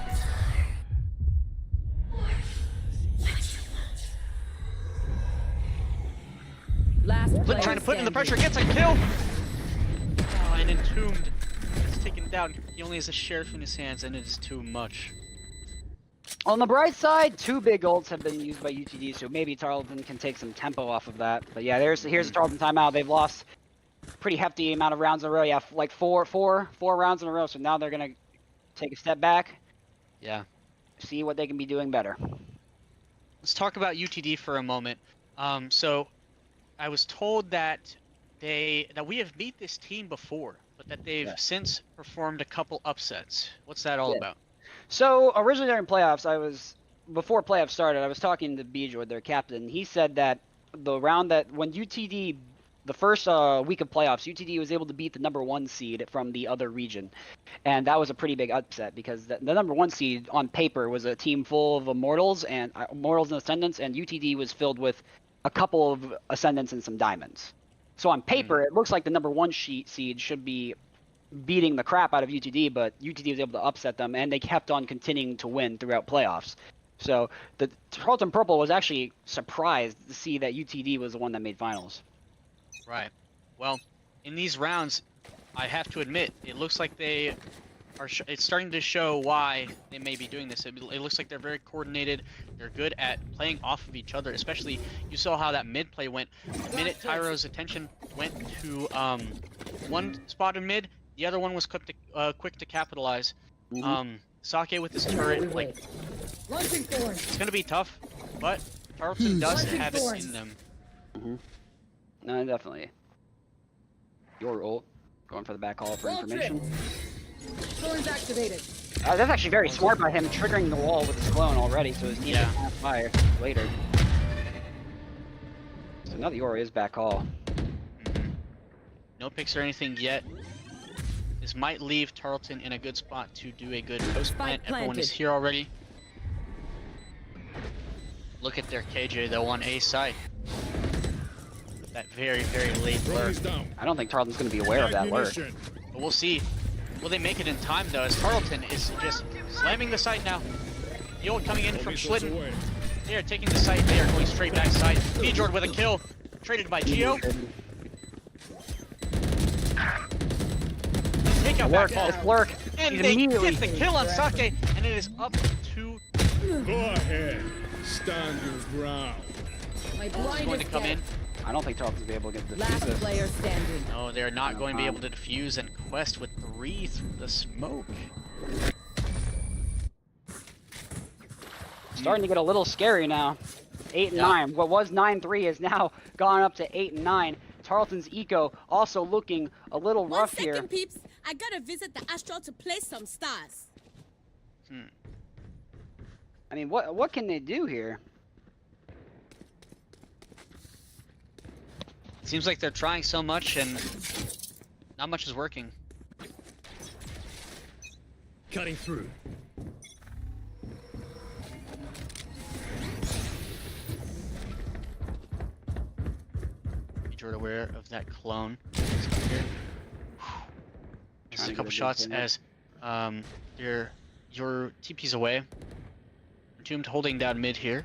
Last trying to put in the pressure, gets a kill! Oh, and Entombed is taken down. He only has a sheriff in his hands, and it is too much. On the bright side, 2 big ults have been used by UTD, so maybe Tarleton can take some tempo off of that. But yeah, here's a Tarleton timeout. They've lost pretty hefty amount of rounds in a row. Yeah, like four rounds in a row. So now they're gonna take a step back. Yeah. See what they can be doing better. Let's talk about UTD for a moment. So I was told that we have beat this team before, but that they've since performed a couple upsets. What's that all about? So originally during playoffs, before playoffs started, I was talking to Vjord, their captain. He said that the round that when UTD, the first week of playoffs, UTD was able to beat the #1 seed from the other region, and that was a pretty big upset because the #1 seed on paper was a team full of Immortals and Ascendants, and UTD was filled with a couple of Ascendants and some Diamonds. So on paper, it looks like the #1 seed should be beating the crap out of UTD, but UTD was able to upset them, and they kept on continuing to win throughout playoffs. So the Tarleton Purple was actually surprised to see that UTD was the one that made finals. Right. Well, in these rounds, I have to admit, it looks like they are. It's starting to show why they may be doing this. It looks like they're very coordinated. They're good at playing off of each other. Especially, you saw how that mid play went. The minute Tyro's attention went to one spot in mid, the other one was quick to capitalize. Sake with his turret, like, it's gonna be tough, but Tarleton does have it in them. No, definitely. Your ult, going for the back hall for information. Thorns activated. That's actually very smart by him triggering the wall with his clone already, so his team can have fire later. So now the Aura is back hall. No picks or anything yet. This might leave Tarleton in a good spot to do a good post plant. Everyone is here already. Look at their KJ though on A side. That very, very late lurk. I don't think Tarleton's going to be aware of that lurk. But we'll see. Will they make it in time though, as Tarleton is just slamming the site now. The ult coming in from Schlitten. They are taking the site. They are going straight back side. Vjord with a kill. Traded by Geo. Take out back ball. Lurk. And they get the kill on Sake, and it is up to... Go ahead. Stand your ground. My He's blind going to come in. I don't think Tarleton's going to be able to get the Last player standing. No, they're not going to be able to defuse, and Quest with 3 through the smoke. Starting to get a little scary now. 8 and 9. What was 9-3 has now gone up to 8 and 9. Tarleton's eco also looking a little rough here. 1 second, peeps. I gotta visit the Astral to play some stars. I mean, what can they do here? Seems like they're trying so much, and not much is working. Cutting through. You're aware of that clone. Just a couple shots as your TP's away. Entombed holding down mid here,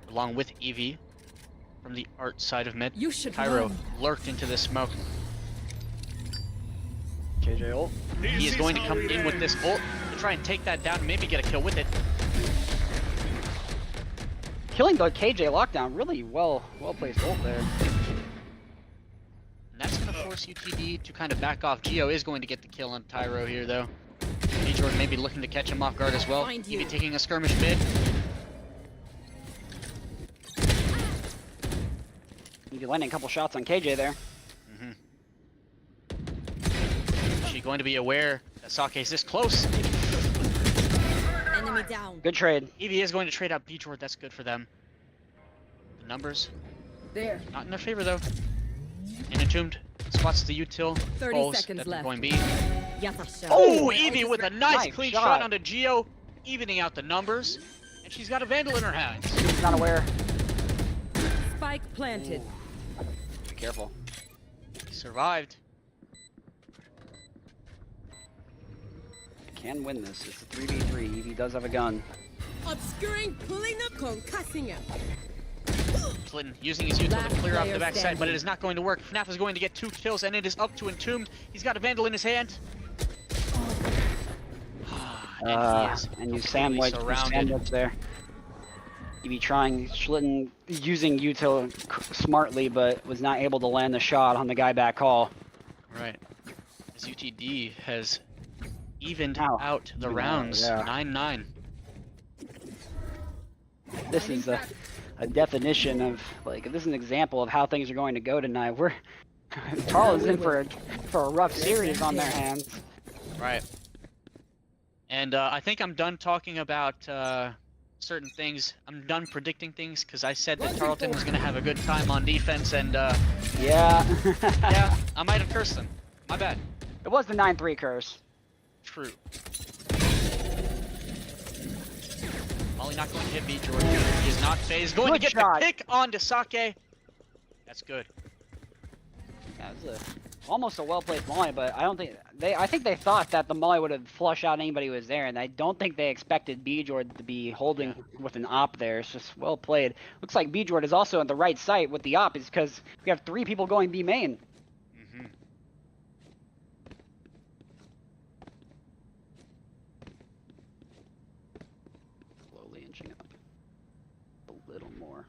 along with Evie from the art side of mid. You should Cairo lurked into the smoke. KJ ult. He is going to come in with this ult to try and take that down and maybe get a kill with it. Killing the KJ lockdown, really well placed ult there. And that's going to force UTD to kind of back off. Geo is going to get the kill on Tyro here, though. Jordan maybe looking to catch him off guard as well. Maybe taking a skirmish mid. Maybe landing a couple shots on KJ there. Is she going to be aware that Sake is this close? Enemy down. Good trade. Evie is going to trade out B-Jord. That's good for them. The numbers, There. not in their favor, though. And Entombed spots the util. 30 seconds left. Going B. Yatasha. Oh, Evie with a nice clean shot. shot onto Geo, evening out the numbers. And she's got a Vandal in her hands. He's not aware. Spike planted. Be careful. He survived. Can win this. It's a 3v3. Evie does have a gun. Obscuring, pulling up, concussing him. Clinton using his util Last to clear off the player backside, but standing. it is not going to work. FNAF is going to get 2 kills, and it is up to Entombed. He's got a Vandal in his hand. And you sandwich there. Evie trying, Schlitten using util smartly, but was not able to land the shot on the guy back call. Right. As UTD has evened Ow. out the Yeah, rounds, yeah. 9-9. This is a definition of, like, this is an example of how things are going to go tonight. Tarleton's in for a rough series on their hands. Right. And I think I'm done talking about certain things. I'm done predicting things because I said that Tarleton was going to have a good time on defense, and Yeah. yeah, I might have cursed them. My bad. It was the 9-3 curse. True. Molly not going to hit B, Jordan. He is not phased. Going Good to get shot. the pick onto Sake. That's good. Yeah, it was almost a well-played Molly, but I think they thought that the Molly would have flushed out anybody who was there, and I don't think they expected B-Jord to be holding with an op there. It's just well played. Looks like B-Jord is also at the right site with the op, is because we have 3 people going B main. Slowly inching up a little more.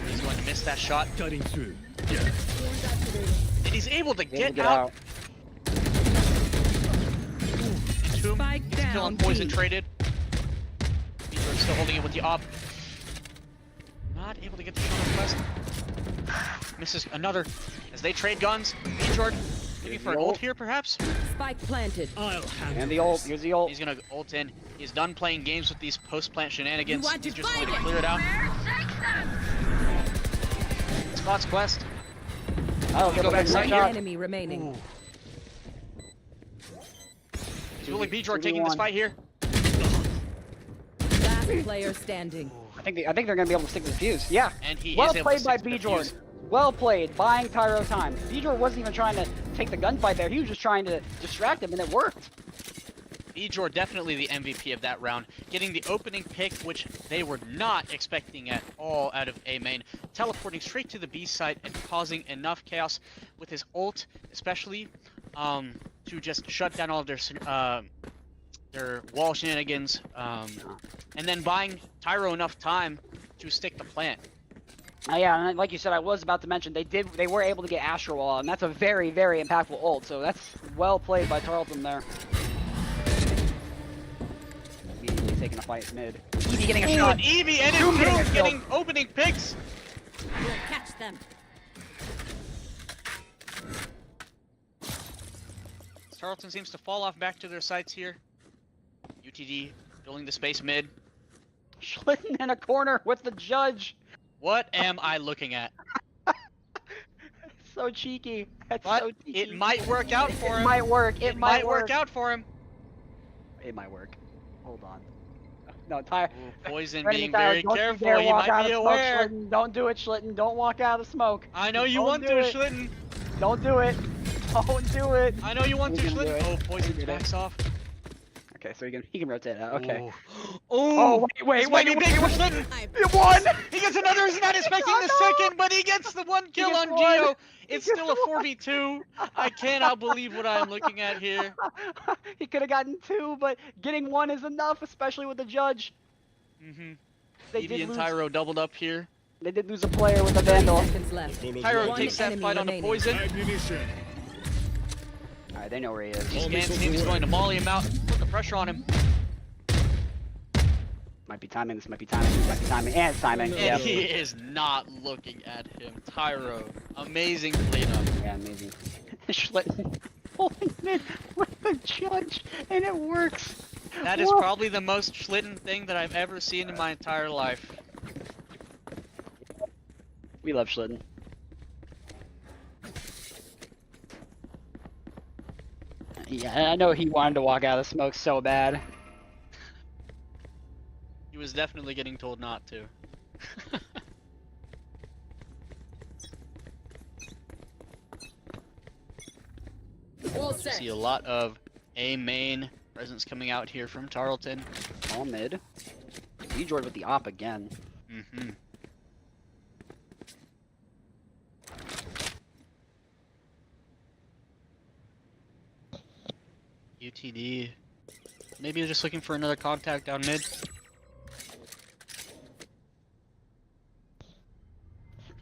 He's going to miss that shot. Cutting through. And he's able to Able to get out. Entomb Spike gets a kill on down, Poison B. traded. B-Jord still holding it with the op. Not able to get the shot on Quest. Misses another as they trade guns. B-Jord maybe for an ult here perhaps. Spike planted. I'll handle And the ult. Here's the ult. He's gonna ult in. He's done playing games with these post-plant shenanigans. You want He's to just going to fight it? clear it out. Spots Quest. Oh, Go back side shot. here. Enemy remaining. It's really B-Jord taking this 2v1. fight here. Last player standing. I think they're gonna be able to stick to the fuse. Yeah. And he Well is able played to by stick to the B-Jord. fuse. Well played, buying Tyro time. B-Jord wasn't even trying to take the gunfight there. He was just trying to distract him, and it worked. B-Jord definitely the MVP of that round, getting the opening pick, which they were not expecting at all out of A main, teleporting straight to the B site and causing enough chaos with his ult, especially to just shut down all of their wall shenanigans, and then buying Tyro enough time to stick the plant. Yeah, and like you said, I was about to mention they were able to get Astro Wall, and that's a very, very impactful ult. So that's well played by Tarleton there. Immediately taking a fight mid. Evie getting a shot. And Evie and Entombed getting a Entombed kill. getting opening picks. We'll catch them. Tarleton seems to fall off back to their sites here. UTD filling the space mid. Schlitten in a corner with the judge. What am I looking at? So cheeky. That's But so cheeky. it might work out for him. It might work. It might work out for him. It might work. Hold on. No, Tyro. Poison Friendly being Tyro, very don't you careful. dare He walk out might of be smoke, aware. Schlitten. Don't do it, Schlitten. Don't walk out of the smoke. I know you Don't want do to, it. Schlitten. Don't do it. Don't do it. I know you want to, He's gonna Schlitten. do it. Oh, Poison He did it. backs off. Okay, so he can rotate out. Okay. Ooh. Oh, This wait, might be big for Slitten. You won! He gets another. He's not expecting the second, but he gets the one kill gets on one. Geo. He It's gets still a one. 4v2. I cannot believe what I am looking at here. He could have gotten 2, but getting 1 is enough, especially with the judge. They Evie did and lose. Tyro doubled up here. They did lose a player with a 30 vandal. seconds left. Tyro One takes that enemy fight onto remaining. Poison. Ammunition. Alright, they know where he is. He scans him. He's going to molly him out. Put the pressure on him. Might be timing. This might be timing. This might be timing. And it's timing. And Yeah. he is not looking at him. Tyro, amazing cleanup. Yeah, amazing. Schlitten pulling mid with the judge, and it works. That is Whoa. probably the most Schlitten thing that I've ever seen in my entire life. We love Schlitten. Yeah, I know he wanted to walk out of the smoke so bad. He was definitely getting told not to. All set. See a lot of A main presence coming out here from Tarleton. All mid. Joyed with the op again. UTD. Maybe they're just looking for another contact down mid.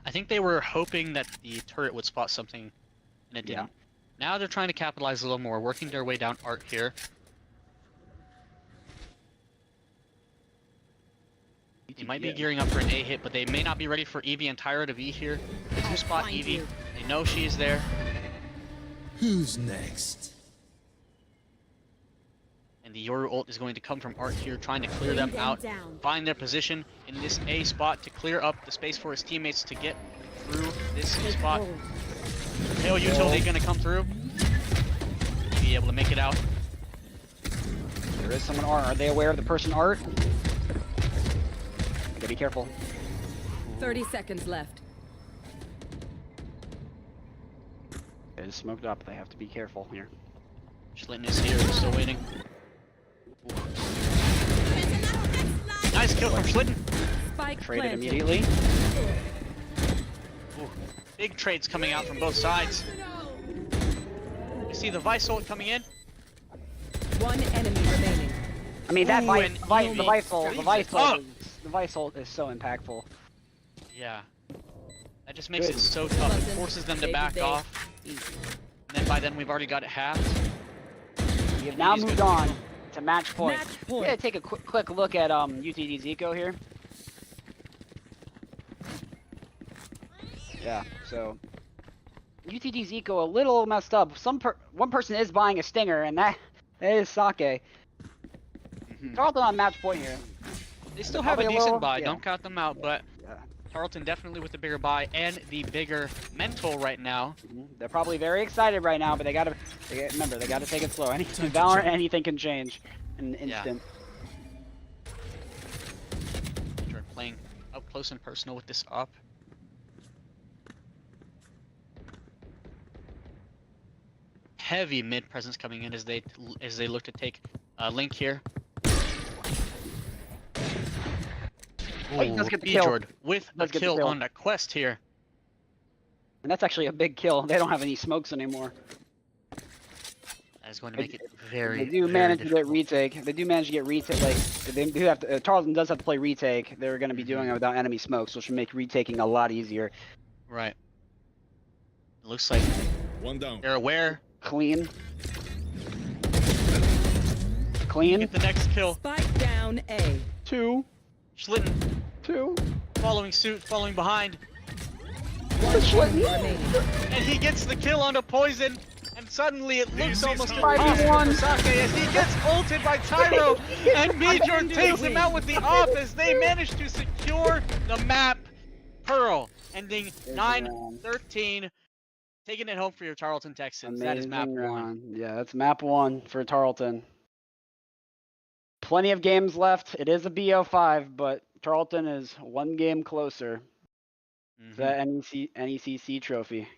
I think they were hoping that the turret would spot something, and it didn't. Yeah. Now they're trying to capitalize a little more, working their way down Art here. They might be gearing up for an A hit, but they may not be ready for Evie and Tyro to be here. They do spot find Evie. you. They know she is there. Who's next? And the Yoru ult is going to come from Art here, trying to clear them Bring out, down. find their position in this A spot to clear up the space for his teammates to get through this spot. Hold. Tail utility gonna come through. Be able to make it out. There is someone Art. Are they aware of the person Art? Gotta be careful. 30 seconds left. It is smoked up. They have to be careful here. Schlitten is here, still waiting. Nice kill from Schlitten. Spike Traded planted. immediately. Ooh, big trades coming out from both sides. You see the Vice ult coming in. One enemy remaining. I mean that Ooh, Vice, and the Vice, Evie the Vice ult, the freezes Vice ult, up. the Vice ult is so impactful. Yeah. That just makes it Good. so tough. It Listen, forces them to baby, back baby. off. And then by then we've already got it halved. We have now Evie's moved good. on to match point. Match We're point. gonna take a quick look at UTD's eco here. Yeah, so UTD's eco a little messed up. One person is buying a stinger, and that is Sake. Tarleton on match point here. They still have a Probably a decent little- buy, yeah. don't count them out, but Yeah. Tarleton definitely with the bigger buy and the bigger mental right now. They're probably very excited right now, but remember they gotta take it slow. Anything Valorant, anything can change in an Yeah. instant. They're playing up close and personal with this up. Heavy mid presence coming in as they look to take Link here. Oh, he does get the kill. Bjord with a Does get the kill kill. on a quest here. And that's actually a big kill. They don't have any smokes anymore. That is going to make it very, They do very manage to get difficult. retake. They do manage to get retake. Like they do have to. Tarleton does have to play retake. They're going to be doing it without enemy smokes, which will make retaking a lot easier. Right. It looks like One down. they're aware. Clean. Get Clean. the next kill. Spike down A. 2. Schlitten 2. following suit, following behind. One enemy remaining. And he gets the kill onto Poison. And suddenly it looks This is almost how it impossible is. for Sake as he gets ulted by Tyro. And Bjorn takes him out with the op as they manage to secure the map. Pearl ending There's 9-13. Taking it home for your Tarleton Texans. That is map Amazing 1. round. Yeah, that's map 1 for Tarleton. Plenty of games left. It is a BO5, but Tarleton is one game closer to that NECC trophy.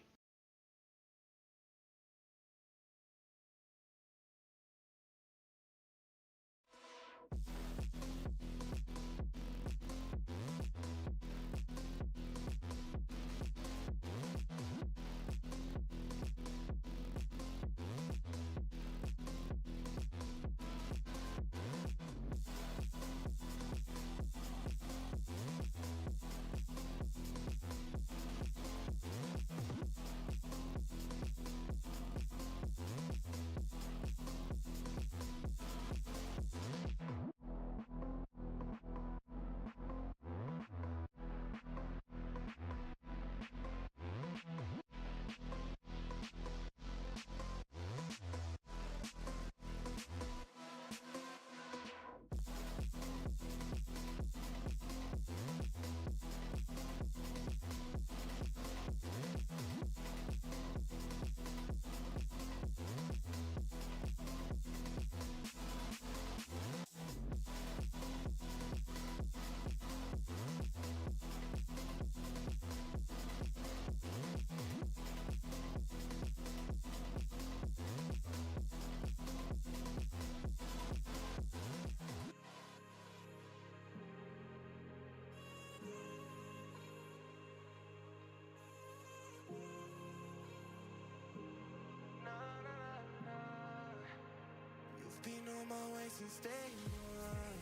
on my way since day one.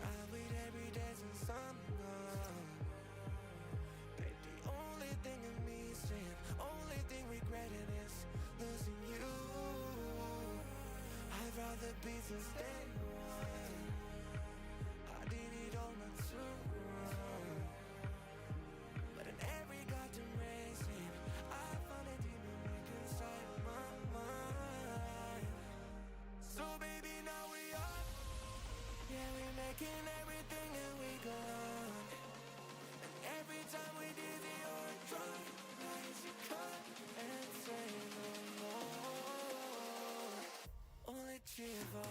I wait every day since I'm gone. Babe, the only thing in me saying, only thing regretting is losing you. I'd rather be since day one. I did it all not too wrong. But in every goddamn racing, I found a demon weak inside my mind. So baby, now we are. Yeah, we're making everything and we gone. And every time we did the or drunk nights, you cut and say no more. Only Chiva.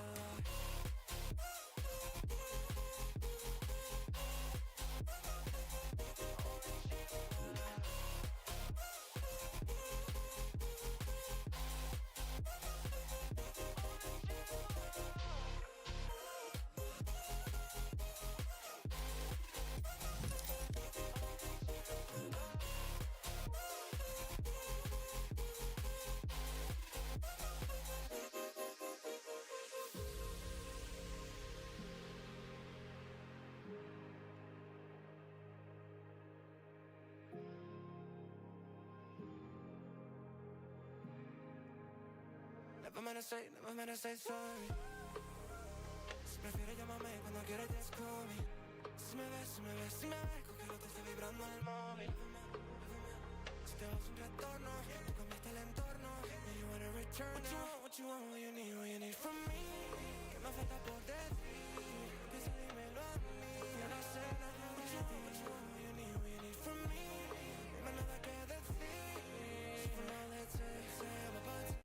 Never meant to say sorry. Si prefieres llámame cuando quieras just call me. Si me ves, con que no te esté vibrando el móvil. Si te vas un retorno, tú cambiaste el entorno. Yeah, you wanna return now. What you want, what you need from me. Que me falta por decir. Empieza dímelo a mí. Yo no sé nada de ti. What you want, what you need from me. No hay nada que decir. So now let's say about it.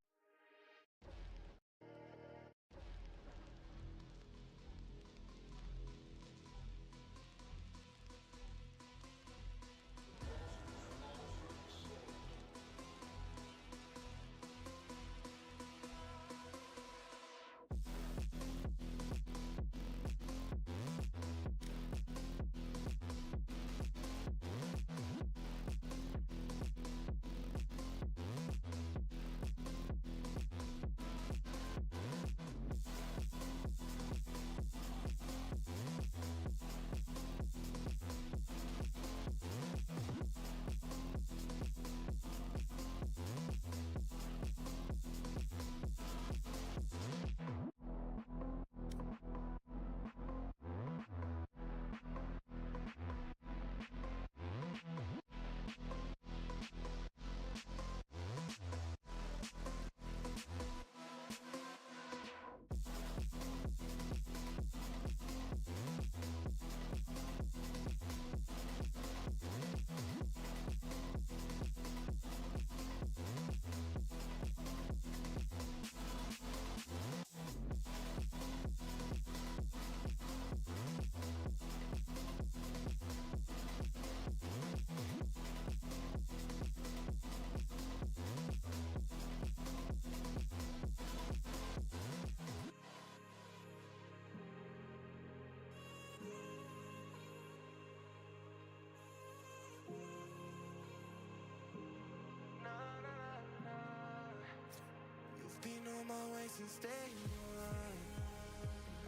Been on my way since day one.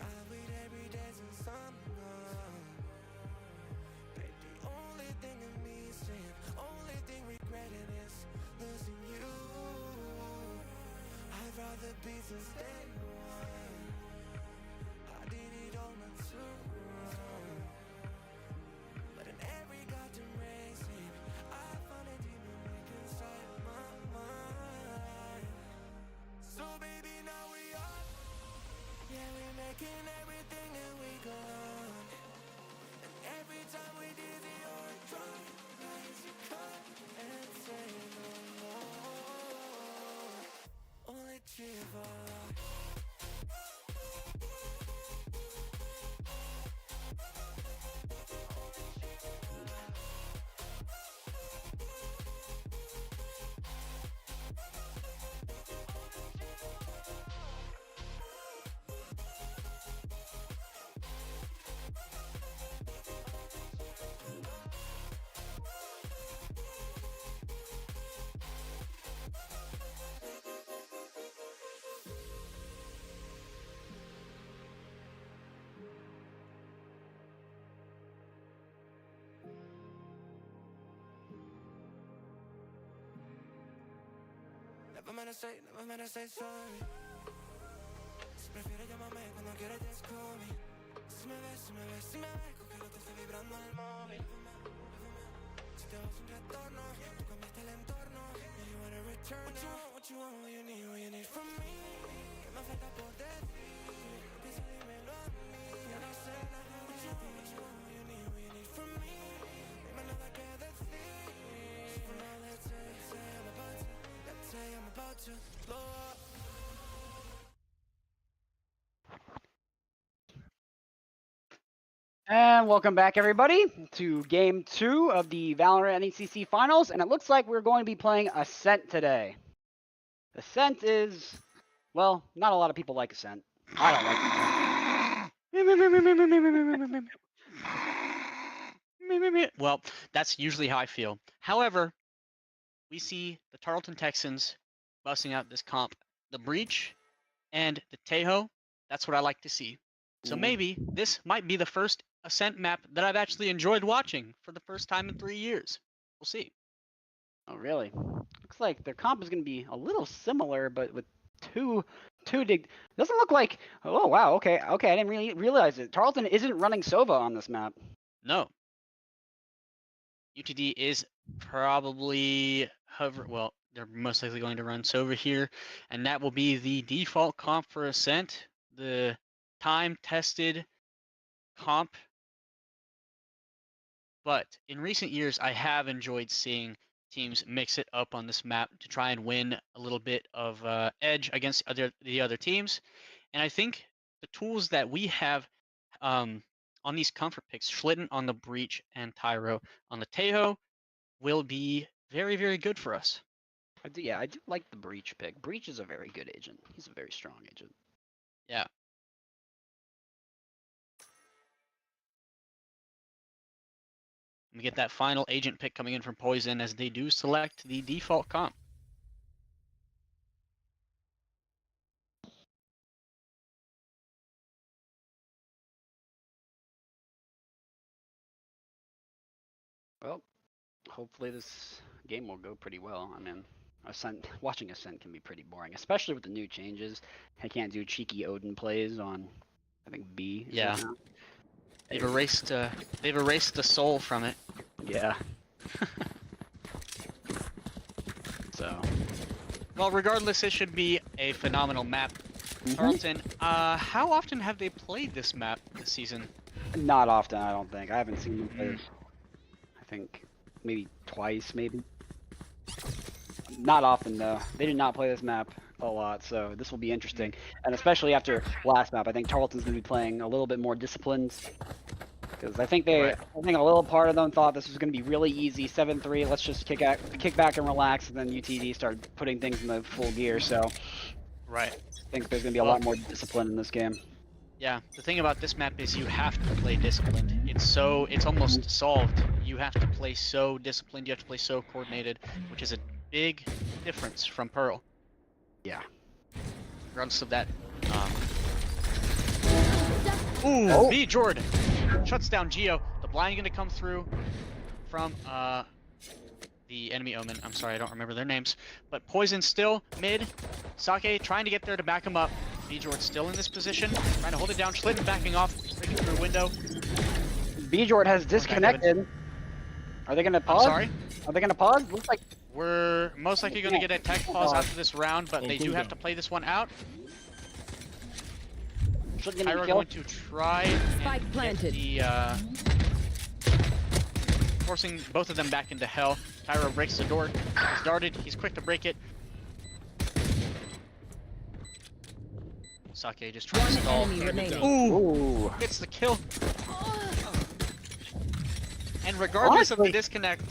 I wait every day since I'm gone. Babe, the only thing in me saying, only thing regretting is losing you. I'd rather be since day one. I did it all not too wrong. But in every goddamn racing, I found a demon weak inside my mind. So baby, now we are. Yeah, we're making everything and we gone. And every time we did the or drunk nights, you cut and say no more. Only Chiva. never meant to say sorry. Si prefieres llamarme cuando quieres just call me. Si me ves, coquero te está vibrando el móvil. Si te vas un retorno, tú cambiaste el entorno. Yeah, you wanna return. What you want, what you need from me. Que me falta por decir. Empieza dímelo a mí. Yo no sé nada. What you want, what you need from me. Dime nada que decir. So now let's say I'm about to blow up. And welcome back, everybody, to Game 2 of the Valorant NECC Finals. And it looks like we're going to be playing Ascent today. Ascent is, well, not a lot of people like Ascent. I don't like Ascent. Well, that's usually how I feel. However, we see the Tarleton Texans busting out this comp, the Breach and the Tejo. That's what I like to see. So maybe this might be the first Ascent map that I've actually enjoyed watching for the first time in 3 years. We'll see. Oh, really? Looks like their comp is going to be a little similar, but with two dig. Doesn't look like. Oh wow. Okay. I didn't really realize it. Tarleton isn't running Sova on this map. No. UTD is probably well, they're most likely going to run Sova here, and that will be the default comp for Ascent, the time-tested comp. But in recent years, I have enjoyed seeing teams mix it up on this map to try and win a little bit of edge against the other teams. And I think the tools that we have on these comfort picks, Schlitten on the Breach and Tyro on the Tejo, will be very, very good for us. I do like the Breach pick. Breach is a very good agent. He's a very strong agent. Yeah. We get that final agent pick coming in from Poison as they do select the default comp. Well, hopefully this game will go pretty well. I mean, watching Ascent can be pretty boring, especially with the new changes. I can't do cheeky Odin plays on, I think B. Yeah. They've erased the soul from it. Yeah. So. Well, regardless, it should be a phenomenal map. Tarleton, how often have they played this map this season? Not often, I don't think. I haven't seen them play. I think maybe twice, maybe. Not often though. They did not play this map a lot, so this will be interesting. And especially after last map, I think Tarleton's gonna be playing a little bit more disciplined. Because I think a little part of them thought this was gonna be really easy, 7-3. Let's just kick back and relax, and then UTD started putting things in the full gear. So, right. I think there's gonna be a lot more discipline in this game. Yeah, the thing about this map is you have to play disciplined. It's almost solved. You have to play so disciplined. You have to play so coordinated, which is a big difference from Pearl. Yeah. Regardless of that. Ooh, B Jordan shuts down Geo. The blind gonna come through from the enemy Omen. I'm sorry, I don't remember their names. But Poison still mid. Sake trying to get there to back him up. B Jordan still in this position, trying to hold it down. Schlitten backing off, breaking through a window. B Jordan has disconnected. Are they gonna pause? I'm sorry? Are they gonna pause? Looks like we're most likely going to get a tech pause after this round, but they do have to play this one out. Tyro going to try and get the, forcing both of them back into hell. Tyro breaks the door. He's darted. He's quick to break it. Sake just trying to stall. Ooh! Gets the kill. And regardless of the disconnect,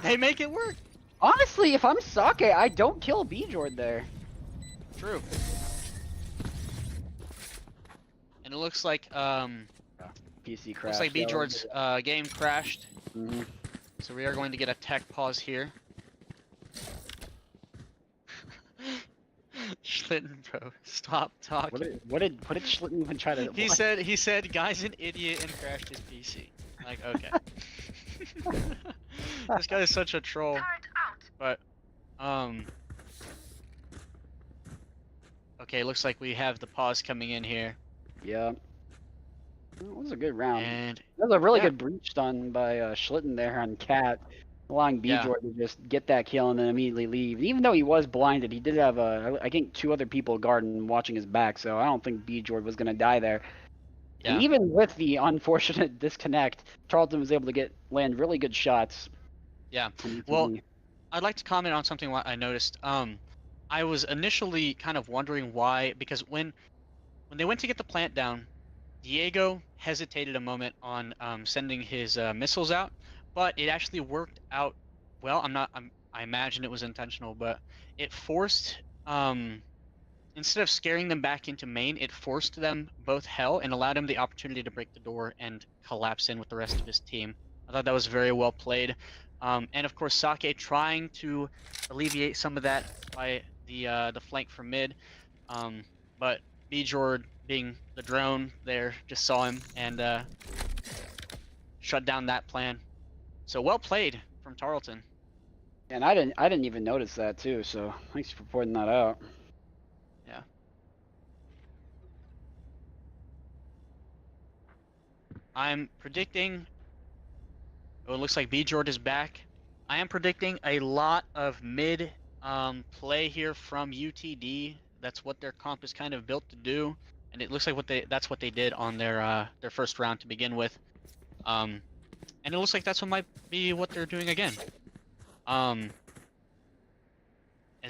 they make it work. Honestly, if I'm Sake, I don't kill B-Jord there. True. And it looks like PC crashed. Looks like B-Jord's game crashed. So we are going to get a tech pause here. Schlitten, bro, stop talking. What did Schlitten even try to? He said, guy's an idiot and crashed his PC. Like, okay. This guy is such a troll. But Okay, looks like we have the pause coming in here. Yeah. That was a good round. And That was a really yeah. good breach done by Schlitten there on Cat, allowing Yeah. Bjord to just get that kill and then immediately leave. Even though he was blinded, he did have I think 2 other people guarding watching his back, so I don't think Bjord was going to die there. Yeah. And even with the unfortunate disconnect, Tarleton was able to land really good shots. Yeah. from Well, UTD. I'd like to comment on something I noticed. I was initially kind of wondering why, because when they went to get the plant down, Diego hesitated a moment on sending his missiles out, but it actually worked out well. I imagine it was intentional, but it forced instead of scaring them back into main, it forced them both hell and allowed him the opportunity to break the door and collapse in with the rest of his team. I thought that was very well played. And of course, Sake trying to alleviate some of that by the flank from mid. But Bjord, being the drone there, just saw him and shut down that plan. So well played from Tarleton. And I didn't even notice that too, so thanks for pointing that out. Yeah. I'm predicting. Oh, it looks like Bjord is back. I am predicting a lot of mid play here from UTD. That's what their comp is kind of built to do, and it looks like that's what they did on their first round to begin with. And it looks like that's what might be what they're doing again. As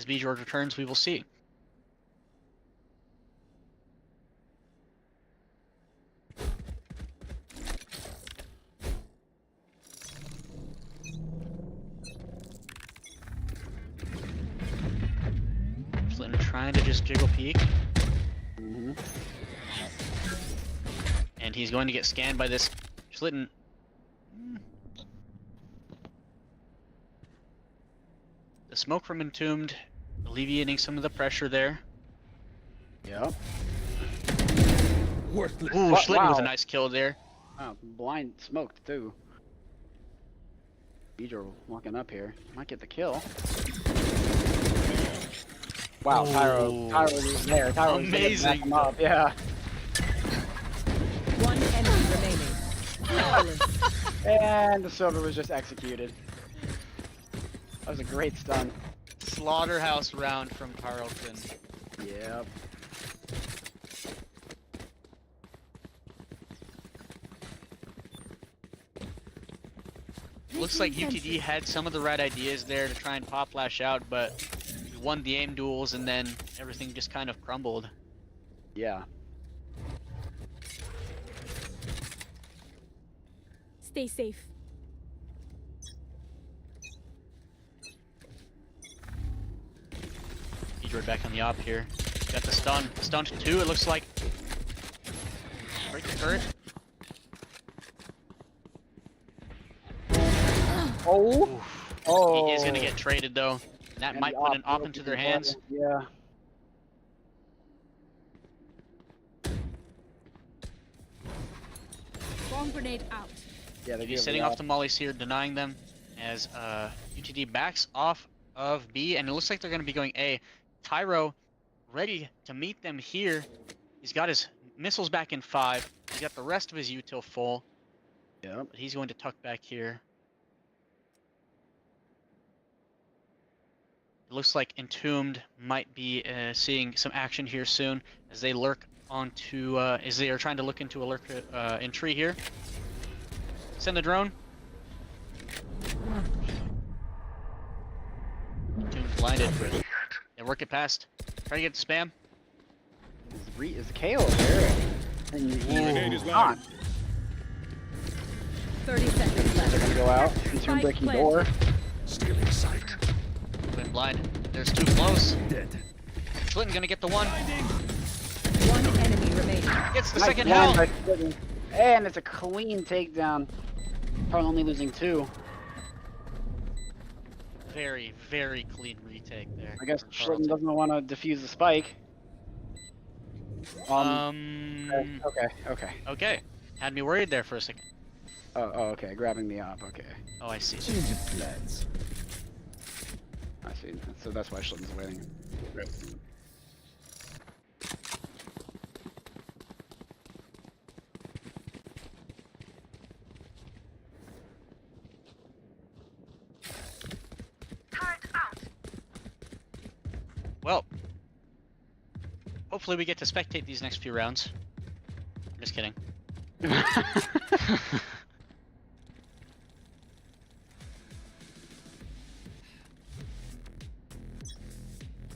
Bjord returns, we will see. Flynn trying to just jiggle peek. Mm-hmm. And he's going to get scanned by this Schlitten. The smoke from Entombed alleviating some of the pressure there. Yep. Worthless. Ooh, Wow. Schlitten with a nice kill there. Wow, blind smoked too. Bjord walking up here. Might get the kill. Wow, Tyro was there. Tyro was there to back him up. Yeah. One enemy remaining. Flawless. And the silver was just executed. That was a great stun. Slaughterhouse round from Tarleton. Yep. Looks like UTD had some of the right ideas there to try and pop flash out, but we won the aim duels and then everything just kind of crumbled. Yeah. Stay safe. Bjord back on the op here. Got the stun. Stun to 2, it looks like. Break the turret. Oh. Oof. Oh. He is gonna get traded though. And that And might the put an op op into their hands. Yeah. Bomb grenade out. Yeah, they He's do setting have off the mollies here, denying them as UTD backs off of B, and it looks like they're going to be going A. Tyro ready to meet them here. He's got his missiles back in 5. He's got the rest of his util full. Yep. But he's going to tuck back here. It looks like Entombed might be seeing some action here soon as they lurk onto, as they are trying to look into a lurk in tree here. Send the drone. Entombed blinded. Yeah, work it past. Try to get the spam. Is KO there? And Grenade is on. live. 30 seconds They're left. gonna go out. Entomb Spike breaking planted. door. Stealing sight. Been blind. There's 2 close. Dead. Schlitten gonna get the 1. One enemy remaining. Gets the Nice second blind hell. by Schlitten. And it's a clean takedown. Probably only losing 2. Very, very clean retake there. I guess from Schlitten Tarleton. doesn't want to defuse the spike. Okay. Okay. Had me worried there for a second. Oh, okay. Grabbing the op. Okay. Oh, I see. Change of plans. I see. So that's why Schlitten's waiting. Well, hopefully we get to spectate these next few rounds. I'm just kidding. A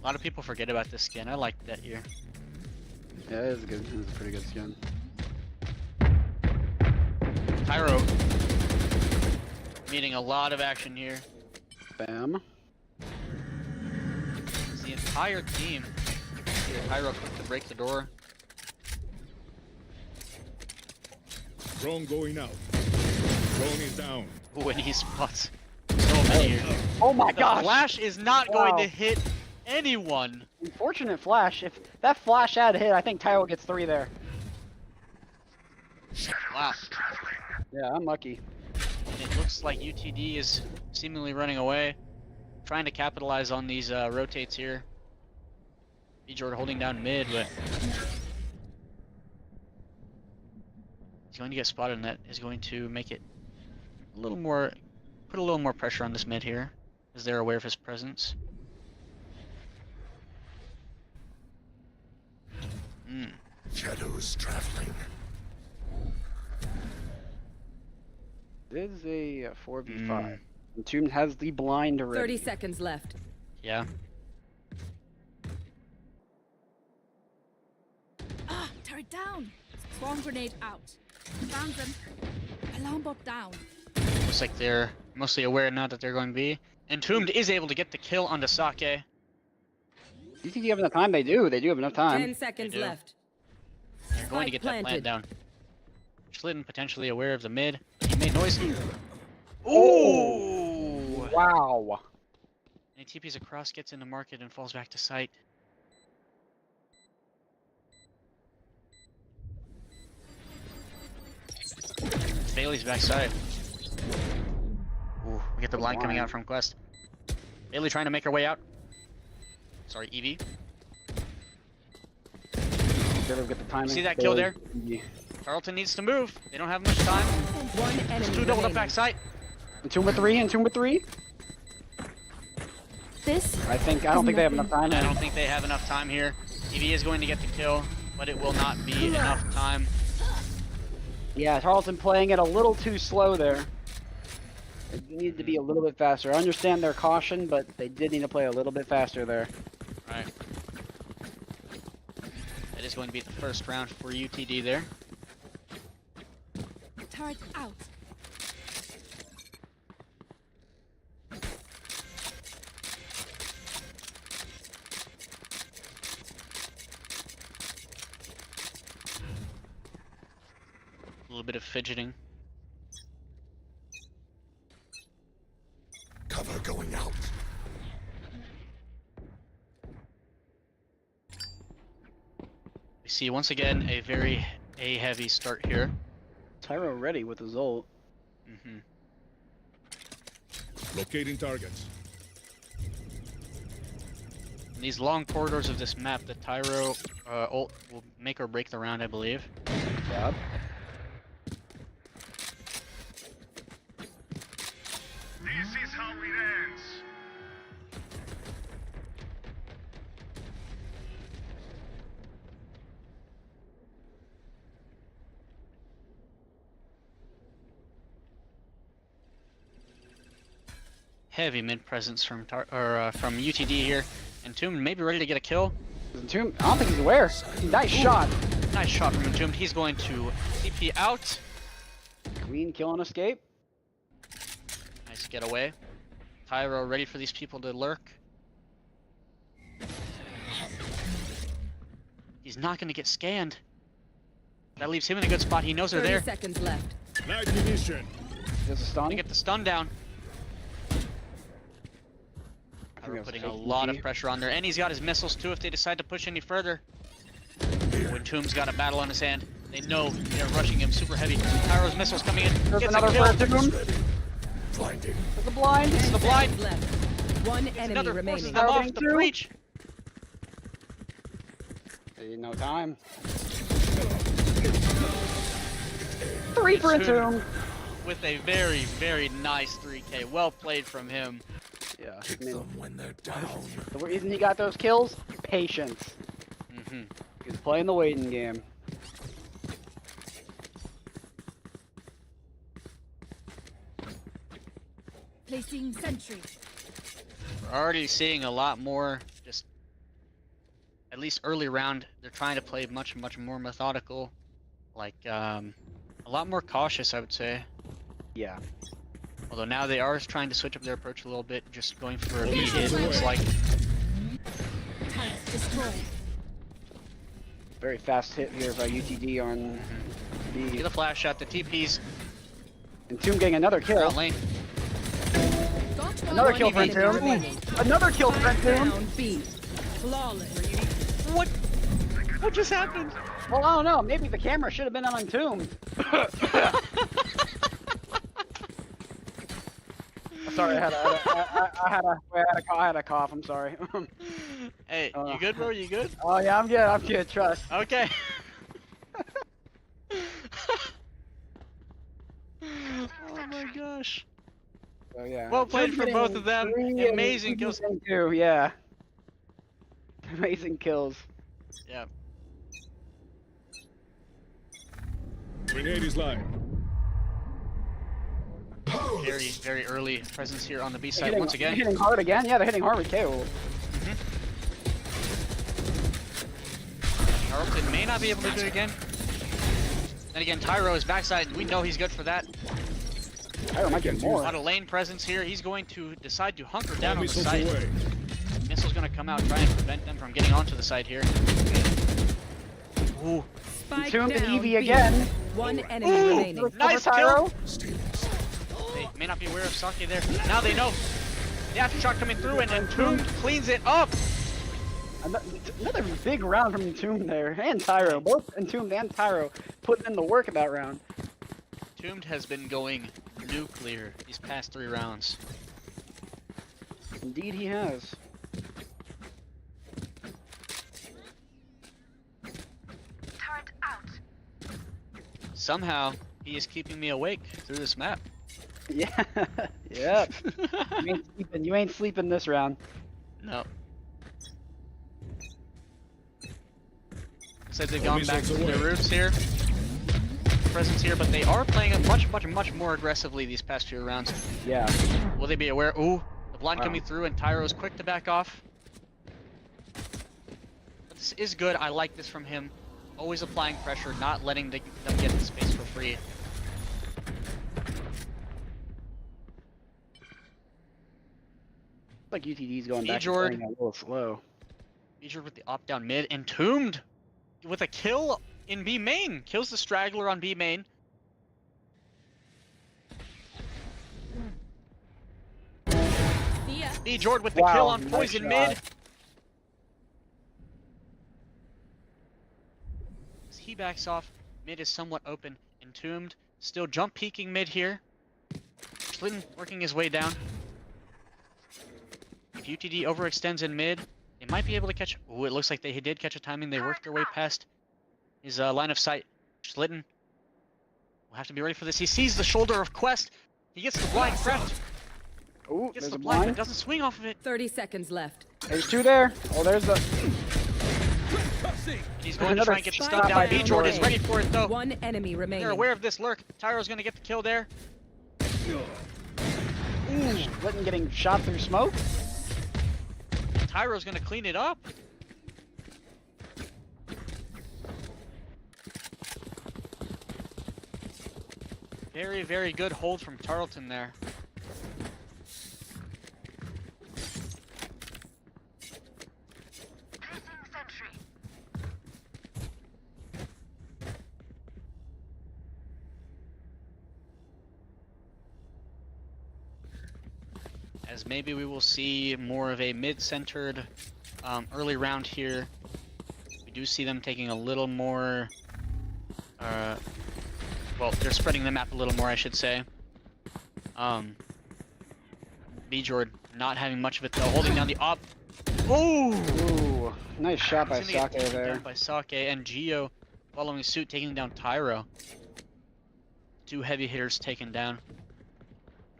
lot of people forget about this skin. I like that here. Yeah, it is good. It's a pretty good skin. Tyro meeting a lot of action here. Bam. It's the entire team. See the Tyro quick to break the door. Drone going out. Drone is down. Ooh, and he spots so many here. Oh my The gosh! flash is not going to hit anyone. Unfortunate flash. If that flash had hit, I think Tyro gets 3 there. Wow. Yeah, I'm lucky. It looks like UTD is seemingly running away. Trying to capitalize on these rotates here. Bjord holding down mid, but he's going to get spotted, and that is going to make it a little more, put a little more pressure on this mid here, as they're aware of his presence. Shadows traveling. This is a 4v5. Entombed has the blind already. 30 seconds left. Yeah. Ah, turret down. Swarm grenade out. Found them. Alarm bot down. Looks like they're mostly aware now that they're going to be. Entombed is able to get the kill onto Sake. Do you think you have enough time? They do. They do have enough time. 10 seconds do. left. They're going to get that plant planted. down. Slidden potentially aware of the mid. He made noise. Ooh! Wow. And he TPs across, gets into market, and falls back to site. Bailey's backside. Ooh, we get the blind coming out from Quest. Bailey trying to make her way out. Sorry, Evie. Better get the timing. See that kill there? Yeah. Tarleton needs to move. They don't have much time. One There's enemy two doubled up remaining. backside. Entombed with 3. Entombed with 3. This I don't think they have enough time. I don't think they have enough time here. Evie is going to get the kill, but it will not be enough time. Yeah, Tarleton playing it a little too slow there. They need to be a little bit faster. I understand their caution, but they did need to play a little bit faster there. Right. That is going to be the first round for UTD there. turret out. A little bit of fidgeting. Cover going out. We see once again a very A-heavy start here. Tyro ready with his ult. Locating targets. In these long corridors of this map, the Tyro ult will make or break the round, I believe. Yep. This is how it ends. Heavy mid presence from from UTD here. Entombed maybe ready to get a kill. Entombed, I don't think he's aware. Nice shot. Nice shot from Entombed. He's going to TP out. Queen kill and escape. Nice getaway. Tyro ready for these people to lurk. He's not going to get scanned. That leaves him in a good spot. He knows they're 30 there. seconds left. Light munition. There's a stun. They get the stun down. Tyro putting a lot of pressure on there. And he's got his missiles too if they decide to push any further. When Tomb's got a battle on his hand, they know they're rushing him super heavy. Tyro's missiles coming in. There's Gets another a kill. for Entombed. Blinding. There's a blind. This is the blind. Seconds left. One enemy Another forces remaining. them off Targeting the two. breach. Ain't no time. 3 for Entombed. With a very, very nice 3K. Well played from him. Yeah. Kick I mean, them when they're down. the reason he got those kills, patience. Mm-hmm. He's playing the waiting game. Placing sentry. We're already seeing a lot more, just at least early round, they're trying to play much more methodical, like a lot more cautious, I would say. Yeah. Although now they are trying to switch up their approach a little bit, just going for a B Missiles hit, looks away. like. Turret destroyed. Very fast hit here by UTD on Get B. the flash shot, the TP's And Tomb getting another kill. out lane. Got one Another kill for enemy Tomb. remaining. Another kill for Spike Tomb. down B. Flawless. What just happened? Well, I don't know. Maybe the camera should have been on Tomb. Sorry, I had a cough. I'm sorry. Hey, you good, bro? You good? Oh yeah, I'm good. I'm good. Trust. Okay. Oh my gosh. So yeah. Well played Tomb for both of them. getting 3 and Amazing UTD kills. getting 2, yeah. Amazing kills. Yeah. Grenade is live. Very early presence here on the B They're side hitting, once again. they're hitting hard again. Yeah, they're hitting hard with KO. Tarleton may not be able to do it again. Then again, Tyro is backside. We know he's good for that. I might get A more. lot of lane presence here. He's going to decide to hunker down All on the missiles side. away. Missile's going to come out, try and prevent them from getting onto the side here. Ooh, Spike Tomb and down Eevee B. again. One enemy remaining. nice Tyro. kill. They may not be aware of Sake there. Now they know. The aftershock coming through and Tomb cleans it up. Another big round from Tomb there, and Tyro. Both Entombed and Tyro putting in the work of that round. Tombed has been going nuclear these past 3 rounds. Indeed he has. Somehow, he is keeping me awake through this map. Yeah. Yep. You ain't sleeping this round. No. Looks like they've gone back to their roots here. Presence here, but they are playing it much more aggressively these past few rounds. Yeah. Will they be aware? Ooh, the blind Wow. coming through and Tyro's quick to back off. But this is good. I like this from him. Always applying pressure, not letting them get the space for free. Like UTD's going back and Vjord. playing a little slow. Major with the opt down mid, and Tombed with a kill in B main. Kills the straggler on B main. See ya. Vjord with the Wow, kill on nice poison shot. mid. As he backs off, mid is somewhat open. Entombed, still jump peeking mid here. Slitten working his way down. If UTD overextends in mid, they might be able to catch. Ooh, it looks like they did catch a timing. They worked their way past his line of sight. Slitten will have to be ready for this. He sees the shoulder of Quest. He gets the blind craft. Ooh, Gets there's the a blind, but blind. doesn't swing off of it. 30 seconds left. There's 2 there. Oh, there's the. He's going to Another try and get the shot stun down. by Vjord is Vjord. ready for it though. One enemy remaining. They're aware of this lurk. Tyro's going to get the kill there. Ooh, Slitten getting shot through smoke. Tyro's going to clean it up. Very good hold from Tarleton there. As maybe we will see more of a mid-centered early round here. We do see them taking a little more, well, they're spreading the map a little more, I should say. Vjord not having much of it though, holding down the op. Oh! Ooh, nice shot by He's gonna get Sake taken there. down by Sake, and Geo following suit, taking down Tyro. 2 heavy hitters taken down.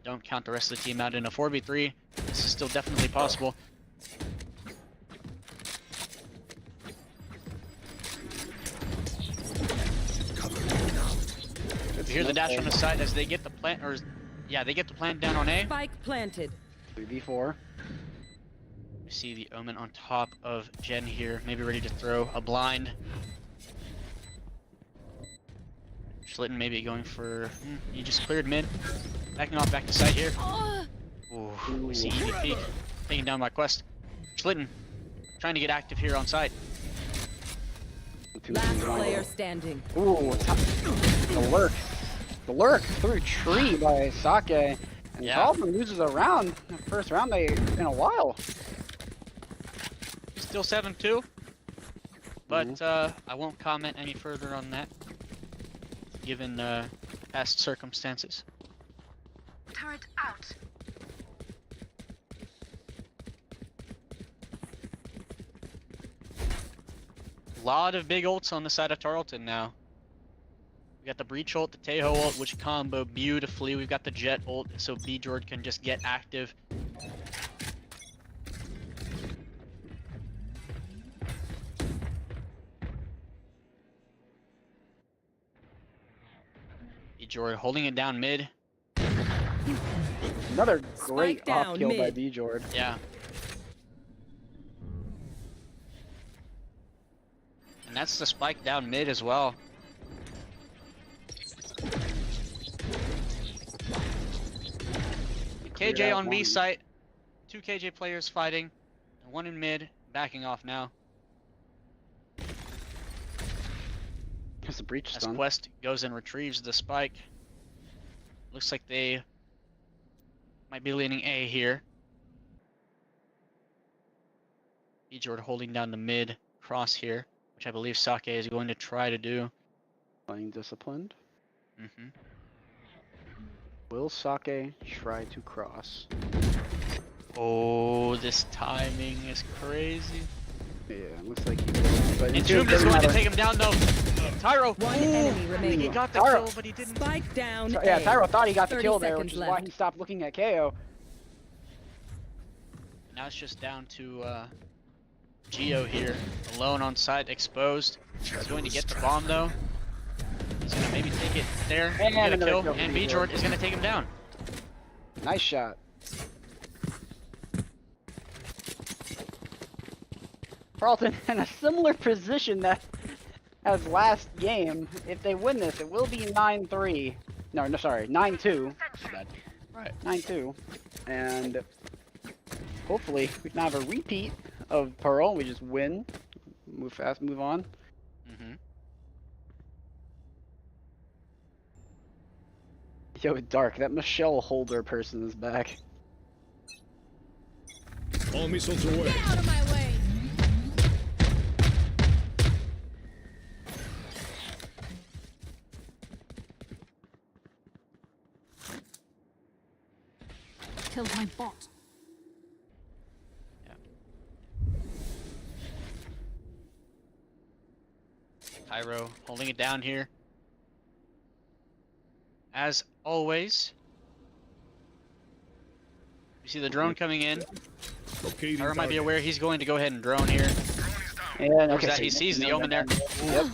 don't count the rest of the team out in a 4v3. This is still definitely possible. You hear the dash on the side as they get the plant, or yeah, they get the plant down on A. Spike planted. 3v4. You see the Omen on top of Jen here, maybe ready to throw a blind. Schlitten maybe going for, he just cleared mid. Backing off back to side here. Ooh, we see Evie peek, taken down by Quest. Schlitten trying to get active here on side. Last player standing. Ooh, the lurk. The lurk through tree by Sake. And Yeah. Tarleton loses a round, the first round in a while. Still 7-2, but I won't comment any further on that, given past circumstances. Turret out. A lot of big ults on the side of Tarleton now. We got the Breach ult, the Teho ult, which combo beautifully. We've got the Jet ult, so B-Jord can just get active. B-Jord holding it down mid. Another great Spike down off kill by mid. B-Jord. Yeah. And that's the spike down mid as well. KJ on B site. 2 KJ players fighting. And 1 in mid, backing off now. There's the breach As stun. Quest goes and retrieves the spike. Looks like they might be leaning A here. B-Jord holding down the mid cross here, which I believe Sake is going to try to do. Playing disciplined. Mm-hmm. Will Sake try to cross? Oh, this timing is crazy. Yeah, it looks like he will. But Entombed is going to take him down though. Tyro! One Ooh, enemy he remaining. got the Tyro. kill, but he didn't. Spike down. Yeah, A. Tyro thought he got the 30 kill there, seconds which is why left. he stopped looking at KO. Now it's just down to Geo here, alone on site, exposed. He's going to get the bomb though. He's going to maybe take it there, And get a another kill, kill for and B-Jord. B-Jord is going to take him down. Nice shot. Tarleton in a similar position that as last game. If they win this, it will be 9-3. No, sorry, 9-2. Right. 9-2. And hopefully we can have a repeat of Pearl. We just win, move fast, move on. Mm-hmm. Yo, Dark, that Michelle Holder person is back. All missiles away. Get out of my way. Killed my bot. Tyro holding it down here. As always. You see the drone coming in. Locating Tyro might be target. aware he's going to go ahead and drone here. And Okay, so he sees the Omen there. Yep.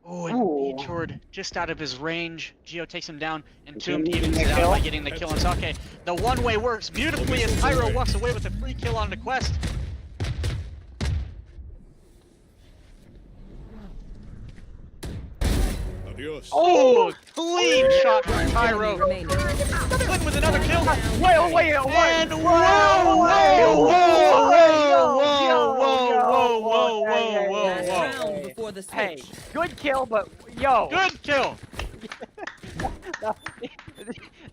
Oh, Ooh. and B-Jord just out of his range. Geo takes him down, and Entombed Tomb getting evens the it out kill. by getting the kill on Sake. The one-way works beautifully as Tyro walks away with a free kill on the Quest. Adios. Oh, clean shot from Tyro. Remaining. Flynn with another kill. Wait. And whoa, Last whoa. round before the Hey, switch. good kill, but yo, Good kill.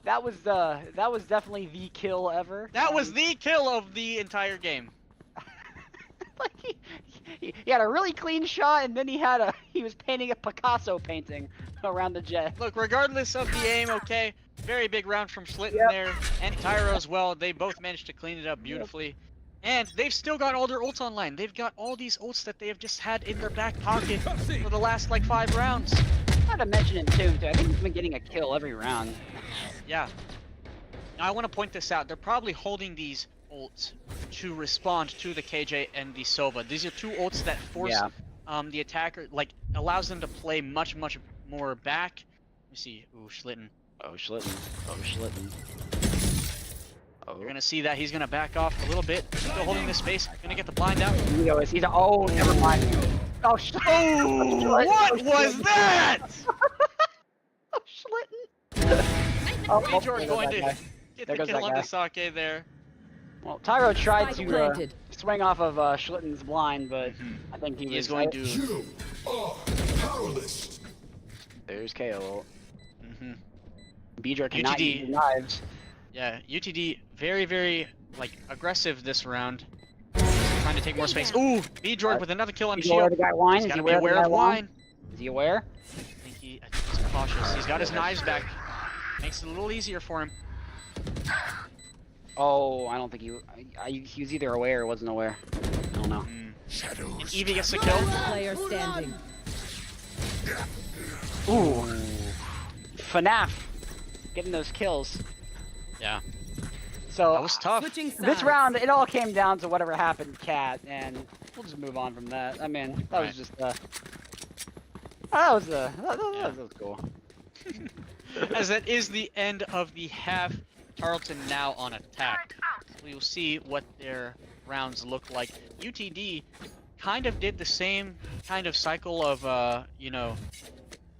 that was definitely the kill ever. That was the kill of the entire game. Like he had a really clean shot, and then he was painting a Picasso painting around the jet. Look, regardless of the aim, okay, very big round from Schlitten Yep. there, and Tyro as well. They both managed to clean it up beautifully. And they've still got all their ults online. They've got all these ults that they have just had in their back pocket for the last, like, 5 rounds. Not to mention it too. I think he's been getting a kill every round. Yeah. Now I want to point this out. They're probably holding these ults to respond to the KJ and the Sova. These are two ults that force the attacker, like allows them to play much more back. Let me see. Ooh, Schlitten. Oh, Schlitten. Oh, Schlitten. Oh. You're gonna see that he's gonna back off a little bit. Still holding the space. Gonna get the blind out. Oh, never mind. Oh, Oh, what was that? Oh, Schlitten. Oh, Jordan going to get the kill on the sake there. Well, Tyro tried Spike to planted. swing off of Schlitten's blind, but I think he was going to. You are powerless. There's KO. Beedra cannot UTD. use knives. Yeah, UTD very like aggressive this round. Trying to take more space. Ooh, B-Jord with another kill on the Is he aware shield. of the guy wine? He's Is gotta he be aware of wine. Is he aware? I think he's cautious. He's got his knives back. Makes it a little easier for him. Oh, I don't think he was either aware or wasn't aware. I don't know. And Eevee gets the kill. Player standing. Ooh. FNAF getting those kills. Yeah. So That was tough. Switching sides. this round, it all came down to whatever happened, Cat, and we'll just move on from that. I mean, that was just that was cool. As that is the end of the half. Tarleton now on attack. We will see what their rounds look like. UTD kind of did the same kind of cycle of, you know,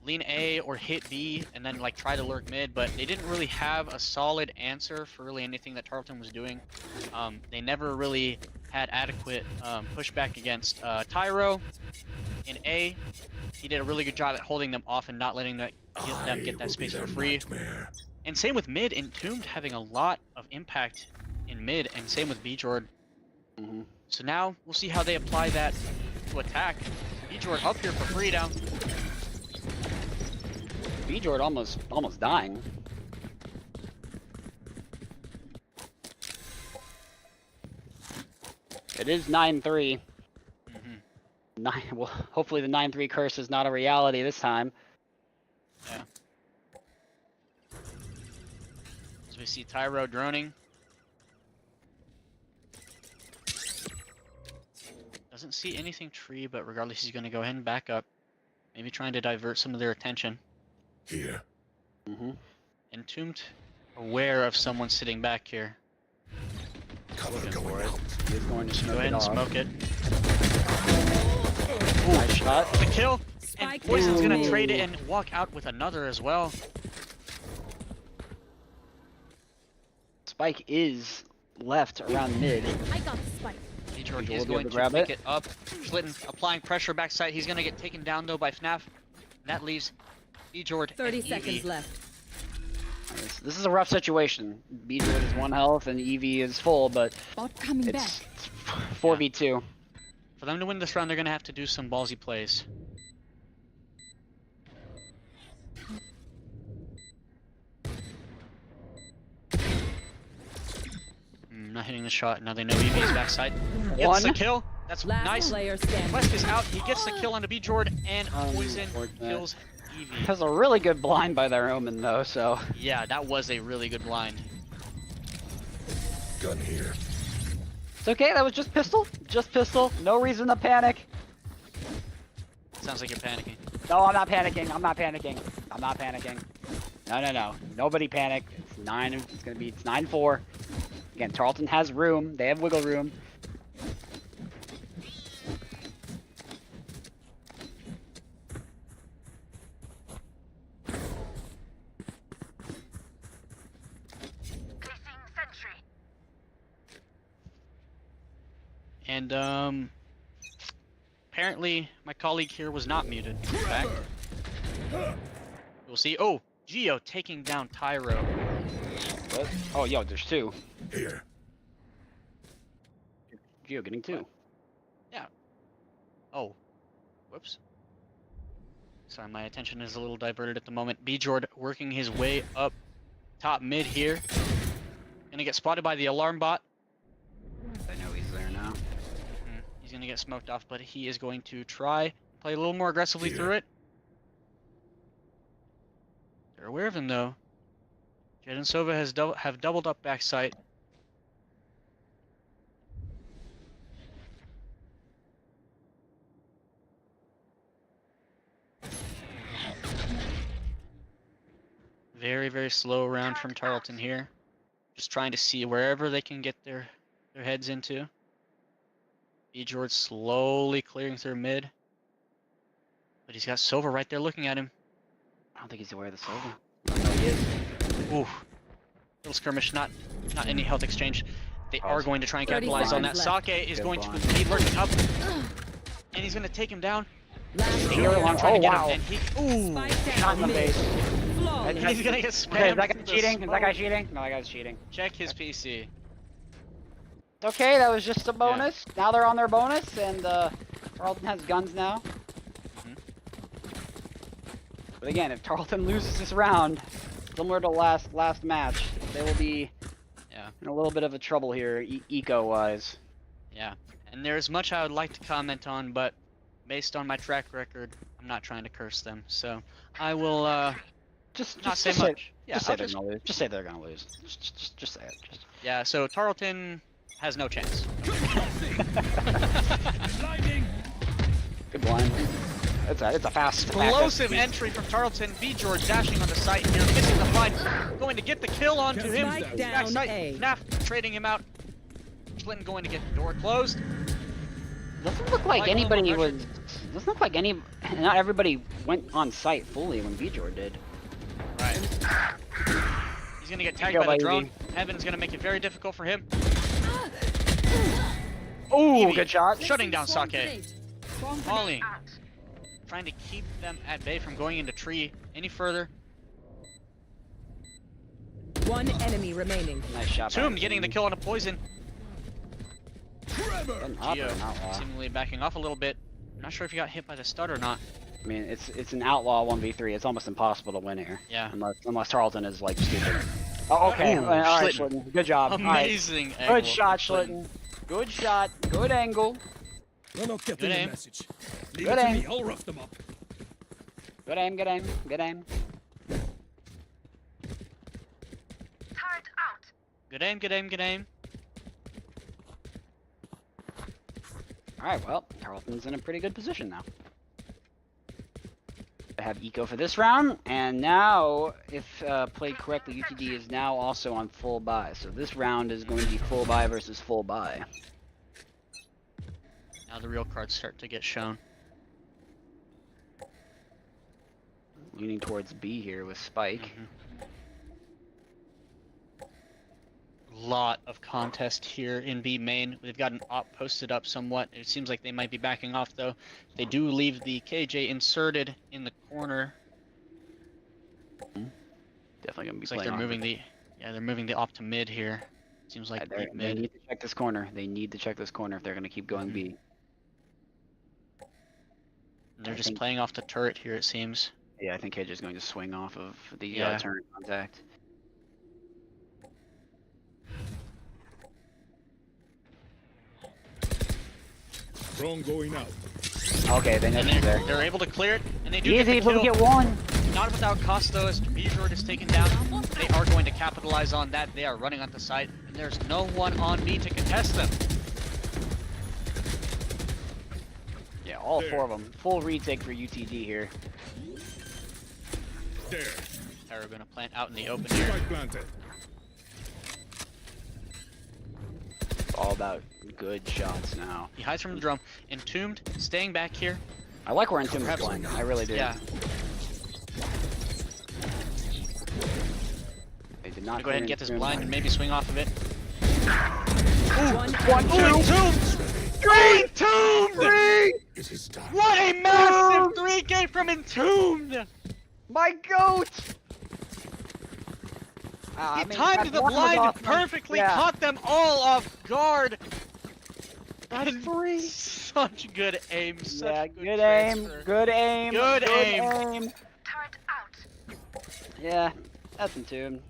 lean A or hit B and then like try to lurk mid, but they didn't really have a solid answer for really anything that Tarleton was doing. They never really had adequate pushback against Tyro in A. He did a really good job at holding them off and not letting them get that space for free. And same with mid, Entombed having a lot of impact in mid, and same with B-Jord. So now we'll see how they apply that to attack. B-Jord up here for free down. B-Jord almost dying. It is 9-3. Well, hopefully the 9-3 curse is not a reality this time. Yeah. As we see Tyro droning. Doesn't see anything tree, but regardless he's going to go ahead and back up. Maybe trying to divert some of their attention. Here. Entombed, aware of someone sitting back here. Color going out. He's going to Go ahead and smoke it. Nice shot. The kill! And Spike Poison's down. gonna trade it and walk out with another as well. Spike is left around mid. I got the spike. B-Jord Will is be able going to to grab pick it. it up. Schlitten applying pressure backside. He's gonna get taken down though by FNAF. And that leaves B-Jord 30 and seconds Eevee. left. This is a rough situation. B-Jord is 1 health and Eevee is full, but Bot coming back. it's 4v2. For them to win this round, they're gonna have to do some ballsy plays. Not hitting the shot. Now they know Eevee's backside. Gets the kill. That's Last nice. player standing. Quest is out. He gets the kill onto B-Jord, and Poison Unfortunate. kills Eevee. That's a really good blind by their Omen though, so. Yeah, that was a really good blind. Gun here. It's okay, that was just pistol. Just pistol. No reason to panic. Sounds like you're panicking. No, I'm not panicking. I'm not panicking. I'm not panicking. No. Nobody panic. It's 9. It's 9-4. Again, Tarleton has room. They have wiggle room. And apparently my colleague here was not muted. In fact, we'll see. Oh, Geo taking down Tyro. What? Oh, yo, there's 2. Here. Geo getting 2. Yeah. Oh, whoops. Sorry, my attention is a little diverted at the moment. B-Jord working his way up top mid here. Gonna get spotted by the alarm bot. I know he's there now. He's gonna get smoked off, but he is going to try play a little more aggressively through it. They're aware of him though. Jet and Sova have doubled up backside. Very, very slow round from Tarleton here. Just trying to see wherever they can get their heads into. George slowly clearing through mid. But he's got Sova right there looking at him. I don't think he's aware of the Sova. No, he is. Ooh. Little skirmish, not any health exchange. They Oh, are going to try and capitalize on that. seconds Sake is Good going blind. to be lurking up. And he's going to take him down. Last Here we player want- Trying to oh, get wow. him, and he, ooh, Spike Shot in the down face. mid. Flawless. and he's going to get spammed. Okay, is that guy through the cheating? Is that guy smoke. cheating? No, that guy's cheating. Check his PC. It's okay, that was just a bonus. Now they're on their bonus, and Tarleton has guns now. Mhm. But again, if Tarleton loses this round, similar to last match, they will be Yeah. in a little bit of a trouble here, eco-wise. Yeah. And there's much I would like to comment on, but based on my track record, I'm not trying to curse them. So I will Just not say say much. Yeah, Just say I'll they're just- gonna lose. Just say they're gonna lose. Just say it. Just... yeah, so Tarleton has no chance. Good blind. It's a fast. Explosive entry from Tarleton. George dashing on the site here, missing the blind. Going to get the kill onto him. Spike down Backside. A. Naf trading him out. Clinton going to get the door closed. Doesn't look like Like anybody Loma was. Doesn't look like any. Not everybody went on site fully when Vjord did. Right. He's gonna get tagged Go, by the baby. drone. Heaven's gonna make it very difficult for him. Oh, Evie good shot. Shutting down Swarm Sake. grenade. Swarm grenade Falling. out. Trying to keep them at bay from going into tree any further. One enemy remaining. Nice shot. Tomb back. getting the kill on a poison. An up or Geo an outlaw. seemingly backing off a little bit. Not sure if he got hit by the stud or not. I mean, it's an outlaw 1v3. It's almost impossible to win here. Yeah. Unless Tarleton is like stupid. Oh, okay. Ooh, All right, Schlitten. Schlitten. Good job. All right. Amazing angle Good shot, from Schlitten. Good shot. Good angle. They're not getting Good the aim. message. Leave Good it to aim. me. I'll rough them up. Good aim. Good aim. Good aim. Good aim, good aim, good aim. All right. Well, Tarleton's in a pretty good position now. I have eco for this round, and now, if played correctly, UTD is now also on full buy. So this round is going to be full buy versus full buy. Now the real cards start to get shown. Leaning towards B here with Spike. Lot of contest here in B main. They've got an op posted up somewhat. It seems like they might be backing off though. They do leave the KJ inserted in the corner. Definitely gonna be Looks like playing. they're off moving the they're moving the op to mid here. Seems like They deep mid. need to check this corner. They need to check this corner if they're gonna keep going B. And they're I just think- playing off the turret here it seems. Yeah, I think KJ is going to swing off of the Yeah. turn contact. Drone going out. Okay, they know And she's there. they're able to clear it, and they do get Easy, the we kill. get one. Not without cost though, as Vjord is taken down. They are going to capitalize on that. They are running onto site, and there's no one on B to contest them. Yeah, all four of them. Full retake for UTD here. There. Terra gonna plant out in the open here. Strike planted. It's all about good shots now. He hides from the drum. Entombed, staying back here. I like where Entombed is Perhaps- playing. I really do. Yeah, They did not gonna go ahead and get this Entombed. blind and maybe swing off of it. One Green Entombed! It is done. What a massive 3K from Entombed! My goat! He timed the blind perfectly, caught them all off guard. That is such good aim, such Yeah, good good aim, transfer. good aim, Good aim. Turret out. Yeah, that's Entombed.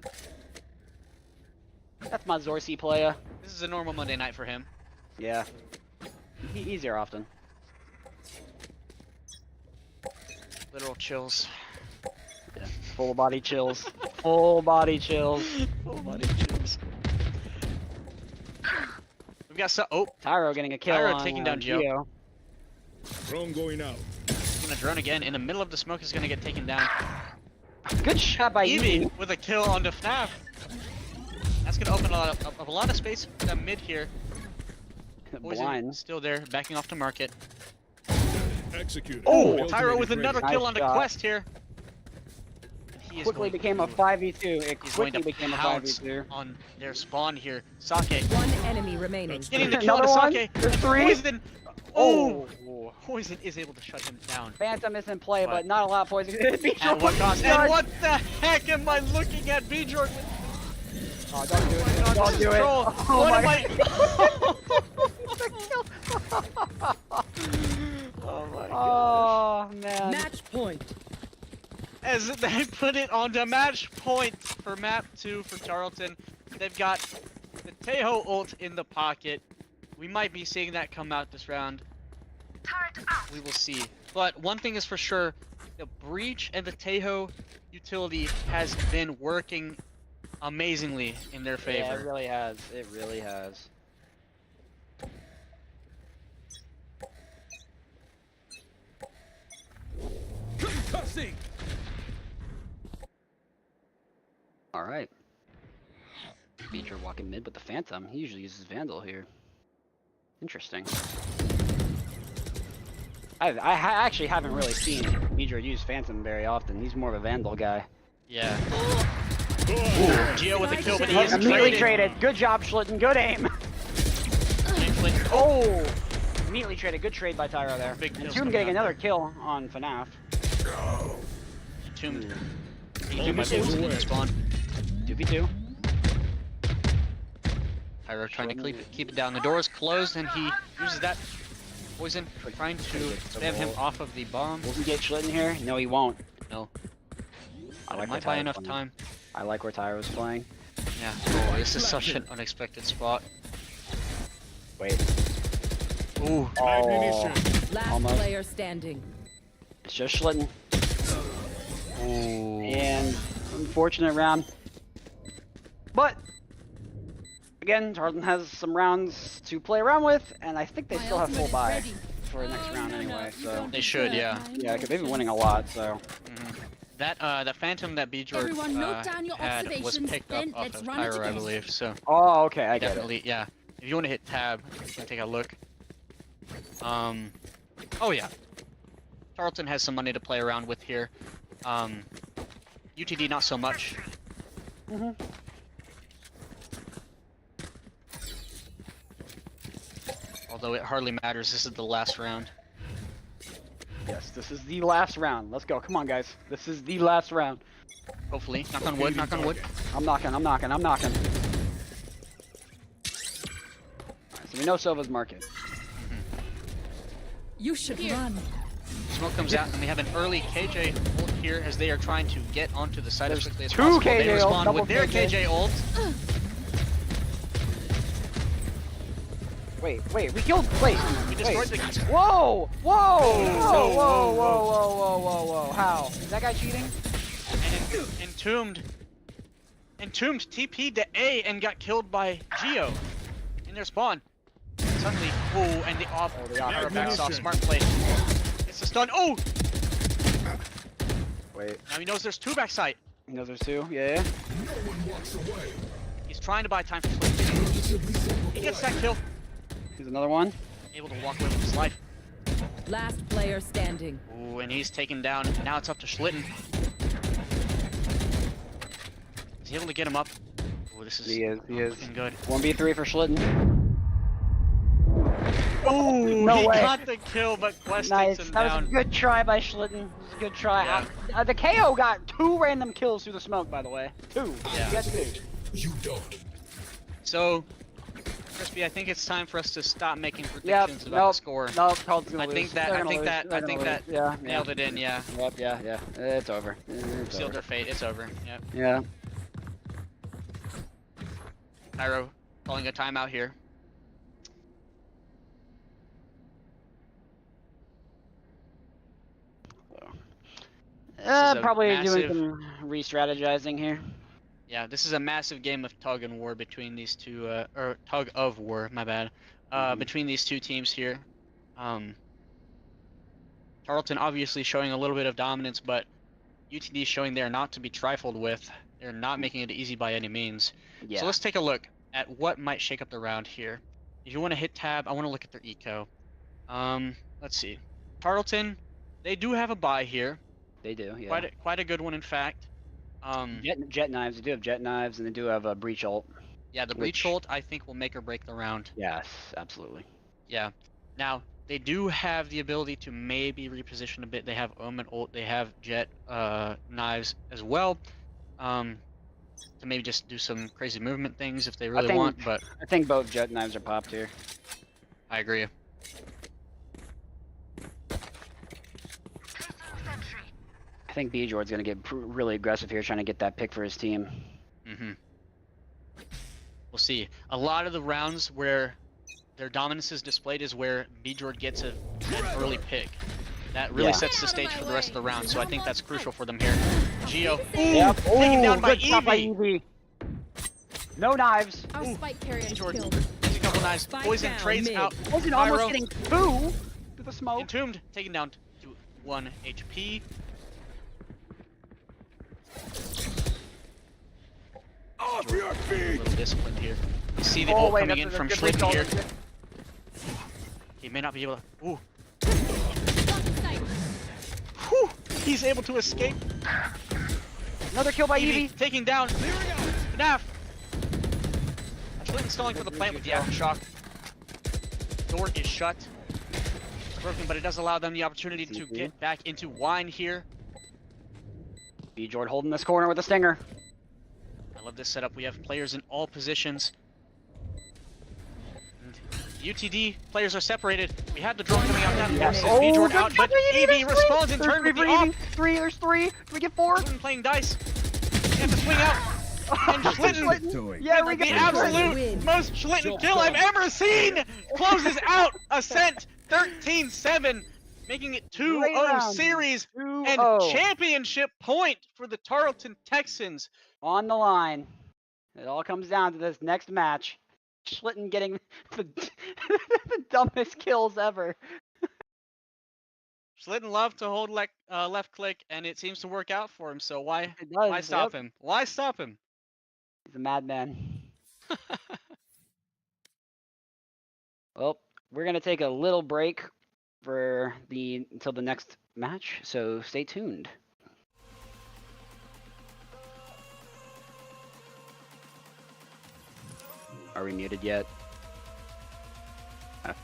That's my Zorcy player. This is a normal Monday night for him. Yeah. He's here often. Literal chills. Yeah. Full body chills. Full body chills. Full body chills. We've got Tyro getting a kill Tyro on taking down Gio. Drone going out. He's gonna drone again in the middle of the smoke. Is gonna get taken down. Good shot by Evie Evie. with a kill on the FNAF. That's gonna open a lot of space for the mid here. Poison Blind. still there, backing off to market. Execute. Oh, Ultimate Tyro is with ready. another Nice kill on the shot. quest here. He is Quickly going became a to- 5v2. It He's going quickly to became a pounce 5v2. on their spawn here. Sake One enemy remaining. getting the kill on Another one? Sake. There's and 3. Poison. Oh, Oh. Poison is able to shut him down. Phantom is in play, But- but not a lot of poison. At what cost? And what the heck am I looking at? VJorg with Oh, don't do it. God, Don't this do is it. troll. Oh What my am I? Oh my gosh. Oh man. Match point. As they put it on the match point for map 2 for Tarleton. They've got the Tejo ult in the pocket. We might be seeing that come out this round. We will see. But one thing is for sure, the Breach and the Tejo utility has been working amazingly in their favor. Yeah, it really has. It really has. Concussing. All right. Beecher walking mid with the Phantom. He usually uses Vandal here. Interesting. I actually haven't really seen Beecher use Phantom very often. He's more of a Vandal guy. Yeah. Go Ooh, ahead. Gio with a kill, but he is Immediately traded. traded. Good job, Schlitten. Good aim. Oh! Immediately traded. Good trade by Tyro there. Big And kills Tomb coming getting out another kill on FNAF. Tomb. All He might be able to missiles get the away. spawn. 2v2. Tyro trying to keep it down. The door is closed, and he uses that poison, trying to stab him off of the bomb. Will he get Schlitten here? No, he won't. No. I But like it might where buy Tyro's enough playing. time. I like where Tyro's playing. Yeah. Oh, this is such an unexpected spot. Wait. Ooh. Ammunition. Last Almost. player standing. It's just Schlitten. Ooh. And unfortunate round. But again, Tarleton has some rounds to play around with, and I think they still have full buy for next round anyway. So They should, yeah. yeah, because they've been winning a lot. So That the Phantom that Bjork Everyone note down your had was observations, picked then up off let's of run it Tyro, I again. believe. So oh, okay, I get it. definitely, yeah. If you want to hit tab, you can take a look. Oh yeah. Tarleton has some money to play around with here. UTD not so much. Although it hardly matters, this is the last round. Yes, this is the last round. Let's go. Come on, guys. This is the last round. Hopefully. Knock on wood, knock on wood. I'm knocking. I'm knocking. I'm knocking. Alright, so we know Silva's market. You should run. Smoke comes out, and we have an early KJ ult here as they are trying to get onto the site as There's quickly as two possible. They KJ ult, respond double with their KJ. KJ ult. Wait, we killed. Wait, We destroyed wait. the... Whoa! Whoa! Whoa! whoa, Whoa! whoa, Whoa! Whoa! Whoa! How? Is that guy cheating? And Entombed TP'd to A and got killed by Geo in their spawn. Suddenly, ooh, and the off the off- Tyro backs off. Smart play. It's a stun. Oh! Wait. Now he knows there's two backside. He knows there's two. Yeah. He's trying to buy time for Slick. He gets that kill. Here's another one. Able to walk away with his life. Last player standing. Ooh, and he's taken down. Now it's up to Schlitten. Is he able to get him up? Ooh, this is He is. looking good. 1v3 for Schlitten. Ooh, No he way. got the kill, but Quest Nice. takes him That was down. a good try by Schlitten. It was a good try. Yeah. The KO got 2 random kills through the smoke, by the way. 2. Yeah. He got 2. You don't. So, Crispy, I think it's time for us to stop making Yep. predictions about the score. Nope. Tarleton's gonna I lose. think that- They're I gonna think lose. that- They're I think gonna that lose. Yeah. Nailed it in, yeah. Yep. Yeah. It's over. It's Sealed over. their fate. It's over. Yep. Yeah. Tyro calling a timeout here. is a Probably massive- doing some re-strategizing here. Yeah, this is a massive game of tug and war between these two, or tug of war, my bad, between these two teams here. Tarleton obviously showing a little bit of dominance, but UTD showing they're not to be trifled with. They're not making it easy by any means. Yeah. So let's take a look at what might shake up the round here. If you want to hit tab, I want to look at their eco. Let's see. Tarleton, they do have a buy here. They do, yeah. Quite a good one, in fact. Jet knives. They do have jet knives, and they do have a breach ult. Yeah, the breach ult I think will make or break the round. Yes, absolutely. Yeah. Now they do have the ability to maybe reposition a bit. They have Omen ult. They have jet knives as well. To maybe just do some crazy movement things if they really want. But I think both jet knives are popped here. I agree. I think B-Jord's gonna get really aggressive here, trying to get that pick for his team. We'll see. A lot of the rounds where their dominance is displayed is where B-Jord gets an early pick. That really sets the stage for the rest of the round, so I think that's crucial for them here. Geo, taken down by Evie. No knives. Our spike carrier is B-Jord killed. takes a couple knives. Spike Poison down trades mid. out. Poison almost Pyro. getting 2 to the smoke. Entombed, taken down to 1 HP. Off your A feet! little disciplined here. You see the ult coming in from Schlitten here. He may not be able to. Ooh. Whew. He's able to escape. Another kill by Evie. Taking down FNAF. Schlitten stalling for the plant with the aftershock. Door is shut. Broken, but it does allow them the opportunity to get back into wine here. B-Jord holding this corner with a stinger. I love this setup. We have players in all positions. And UTD players are separated. We had the drone coming out down Yes. forces B-Jord out, but Evie responds in turn with the off. There's three. Do we get 4? Schlitten playing dice. They have to swing out. And Schlitten, Yeah, we the get absolute most Schlitten kill I've ever seen, closes out Ascent 13-7, making it 2-0 series and championship point for the Tarleton Texans. On the line. It all comes down to this next match. Schlitten getting the dumbest kills ever. Schlitten loved to hold left click, and it seems to work out for him, so why does, stop him? Why stop him? He's a madman. Well, we're gonna take a little break for until the next match, so stay tuned. Are we muted yet? Okay.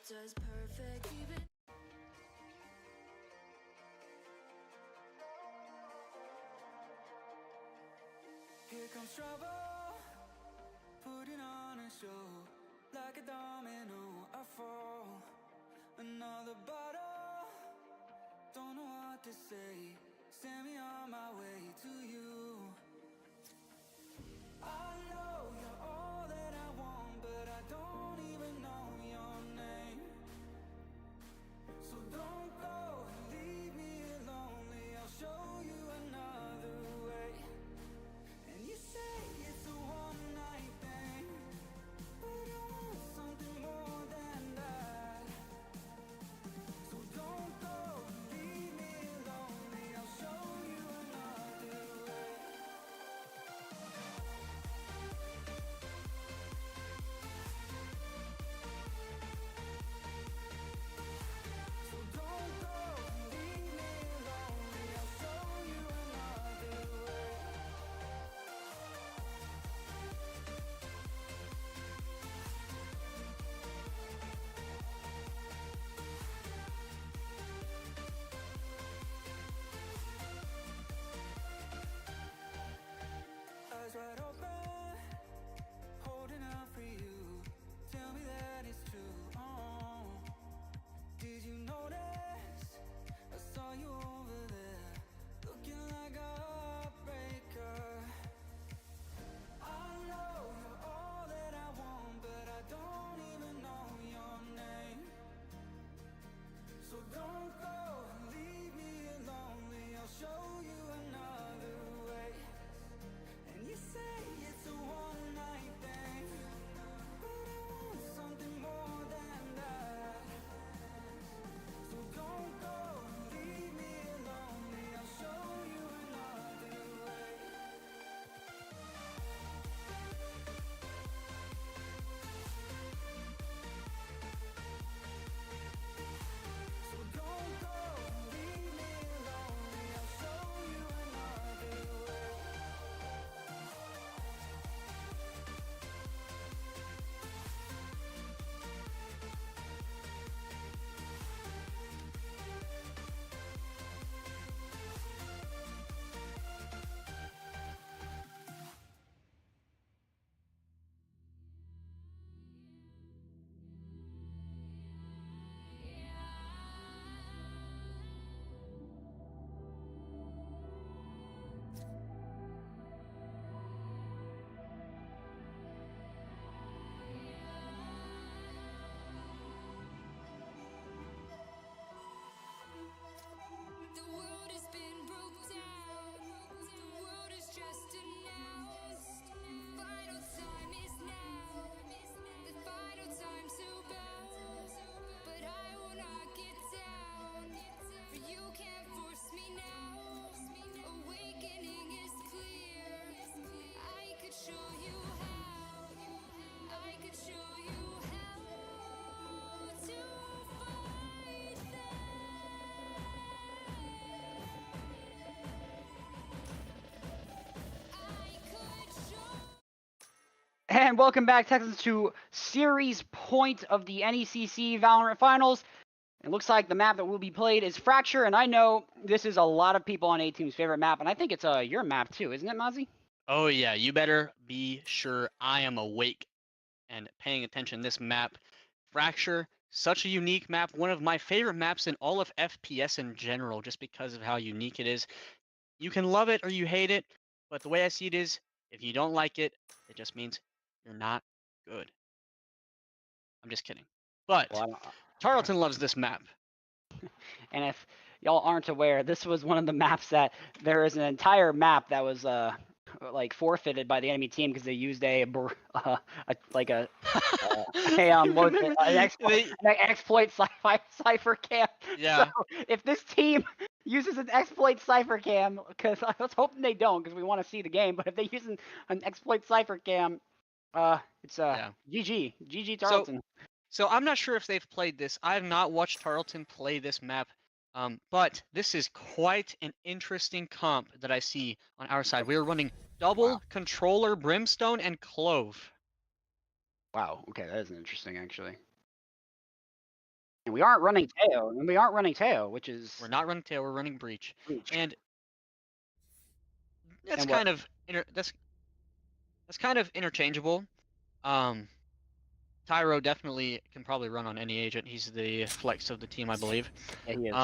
does perfect even? Here comes trouble, putting on a show. Like a domino, I fall. Another bottle, don't know what to say. Send me on my way to you. I know you're all that I want, but I don't even know your name. So don't go and leave me lonely. I'll show you another way. And you say it's a one-night thing, but I want something more than that. So don't go and leave me lonely. I'll show you another way. So don't go and leave me lonely. I'll show you another way. Eyes wide open, holding out for you. Tell me that it's true. Oh, did you notice? I saw you over there, looking like a heartbreaker. I know you're all that I want, but I don't even know your name. So don't go and leave me lonely. I'll show you another way. And you say it's a one-night thing, but I want something more than that. So don't go and leave me lonely. I'll show you another way. So don't go and leave me lonely. I'll show you another way. The world has been broke down. The world is just announced. Final time is now. The final time to bow. But I will not get down. For you can't force me now. Awakening is clear. I could show you how. I could show you how to fight them. And welcome back, Texans, to series point of the NECC Valorant Finals. It looks like the map that will be played is Fracture, and I know this is a lot of people on A-Team's favorite map, and I think it's your map too, isn't it, Mazi? Oh yeah, you better be sure I am awake and paying attention. This map, Fracture, such a unique map, one of my favorite maps in all of FPS in general, just because of how unique it is. You can love it or you hate it, but the way I see it is, if you don't like it, it just means you're not good. I'm just kidding. But Well, Tarleton loves this map. and if y'all aren't aware, this was one of the maps that there is an entire map that was like forfeited by the enemy team because they used an exploit cipher cam. Yeah. So if this team uses an exploit cipher cam, because I was hoping they don't, because we want to see the game, but if they use an exploit cipher cam, it's GG Tarleton. So I'm not sure if they've played this. I have not watched Tarleton play this map. But this is quite an interesting comp that I see on our side. We are running double controller, Brimstone, and Clove. Wow. Okay, that is interesting, actually. And we aren't running Teo, which is We're not running tail, we're running breach. breach. And that's And what? kind of that's kind of interchangeable. Tyro definitely can probably run on any agent. He's the flex of the team, I believe. Yeah, he is.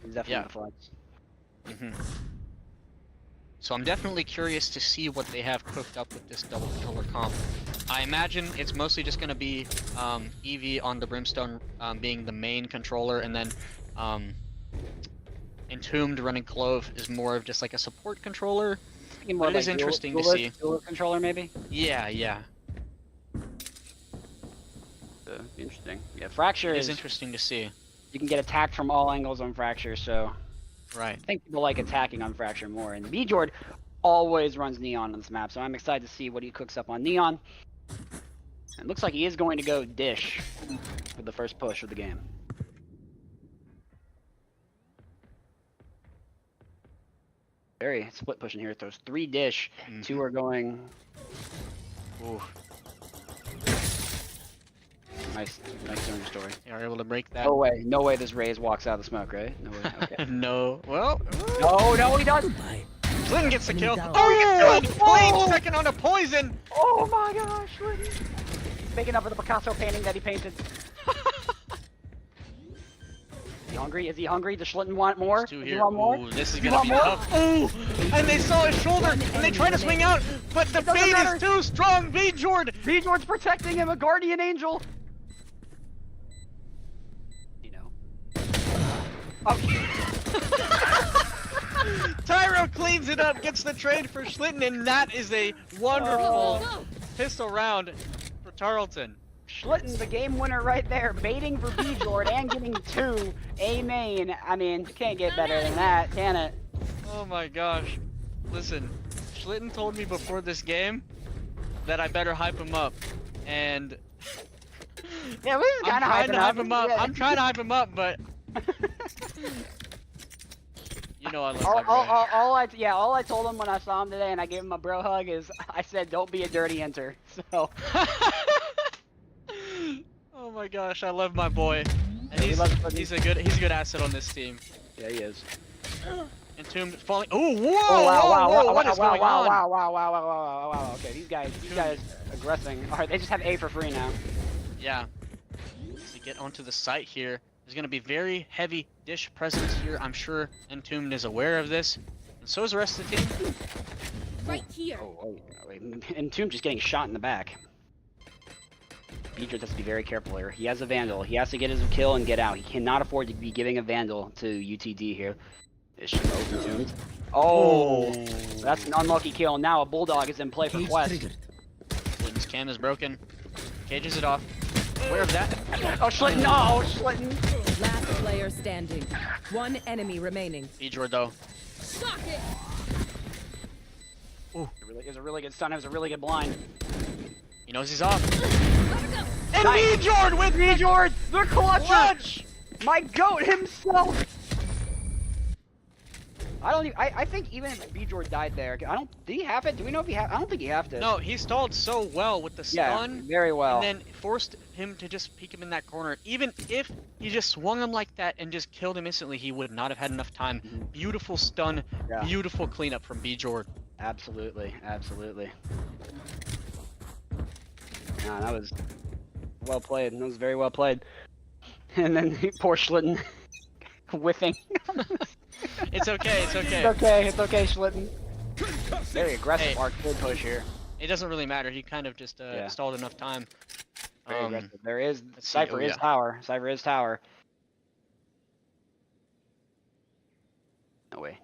He's definitely yeah. the flex. So I'm definitely curious to see what they have cooked up with this double controller comp. I imagine it's mostly just going to be Eevee on the Brimstone being the main controller, and then Entombed running Clove is more of just like a support controller. But it is interesting to see. Dual controller, maybe? Yeah, yeah. Interesting. Yeah, Fracture is interesting to see. You can get attacked from all angles on Fracture, so right. I think people like attacking on Fracture more. And Bjord always runs Neon on this map, so I'm excited to see what he cooks up on Neon. It looks like he is going to go Dish for the first push of the game. Very split pushing here. It throws 3 Dish, 2 are going. Ooh. Nice turn story. You are able to break that. No way this Raze walks out of the smoke, right? No way, okay. No, well. No, he doesn't! Slitten gets the kill. Oh, he killed! Second on a poison! Oh my gosh, Slitten! Making up for the Picasso painting that he painted. Is he hungry? Is he hungry? Does Schlitten want more? Does he want more? Ooh, this is gonna be tough. Ooh! And they saw his shoulder, and they try to swing out, but the bait is too strong! Bjord! Bjord's protecting him, a guardian angel! Tyro cleans it up, gets the trade for Schlitten, and that is a wonderful pistol round for Tarleton. Schlitten, the game winner right there, baiting for Bjord and getting 2 A main. I mean, you can't get better than that, can it? Oh my gosh. Listen, Schlitten told me before this game that I better hype him up, and yeah, we kind of hype him up. I'm trying to hype him up, but you know I love that guy. All I told him when I saw him today and I gave him a bro hug is I said don't be a dirty enter. So oh my gosh, I love my boy. And he's a good asset on this team. Yeah, he is. Entombed falling. Oh, whoa! Wow, what is going on? Wow. Okay, these guys aggressing. Alright, they just have A for free now. Yeah. To get onto the site here. There's going to be very heavy Dish presence here. I'm sure Entombed is aware of this. And so is the rest of the team. Right here. Wait. Entombed just getting shot in the back. Bjord has to be very careful here. He has a Vandal. He has to get his kill and get out. He cannot afford to be giving a Vandal to UTD here. Entombed. Oh, that's an unlucky kill. Now a Bulldog is in play for Quest. Schlitten's cam is broken. Cages it off. Where of that? Oh, Schlitten! No, Schlitten! Last player standing. 1 enemy remaining. Bjord though. Suck it. Ooh, it was a really good stun. It was a really good blind. He knows he's off. And nice. Bjord with Bjord, the clutch! My goat himself. I think even if Bjord died there, did he have it? Do we know if he I don't think he have to. No, he stalled so well with the stun. Yeah, very well. And then forced him to just peek him in that corner. Even if he just swung him like that and just killed him instantly, he would not have had enough time. Beautiful stun, beautiful cleanup from Bjord. Absolutely. Nah, that was well played. That was very well played. And then poor Schlitten whiffing. It's okay. It's okay, Schlitten. Very aggressive arcade push here. It doesn't really matter. He kind of just stalled enough time. Very aggressive. There is Cypher is tower. Cypher is tower.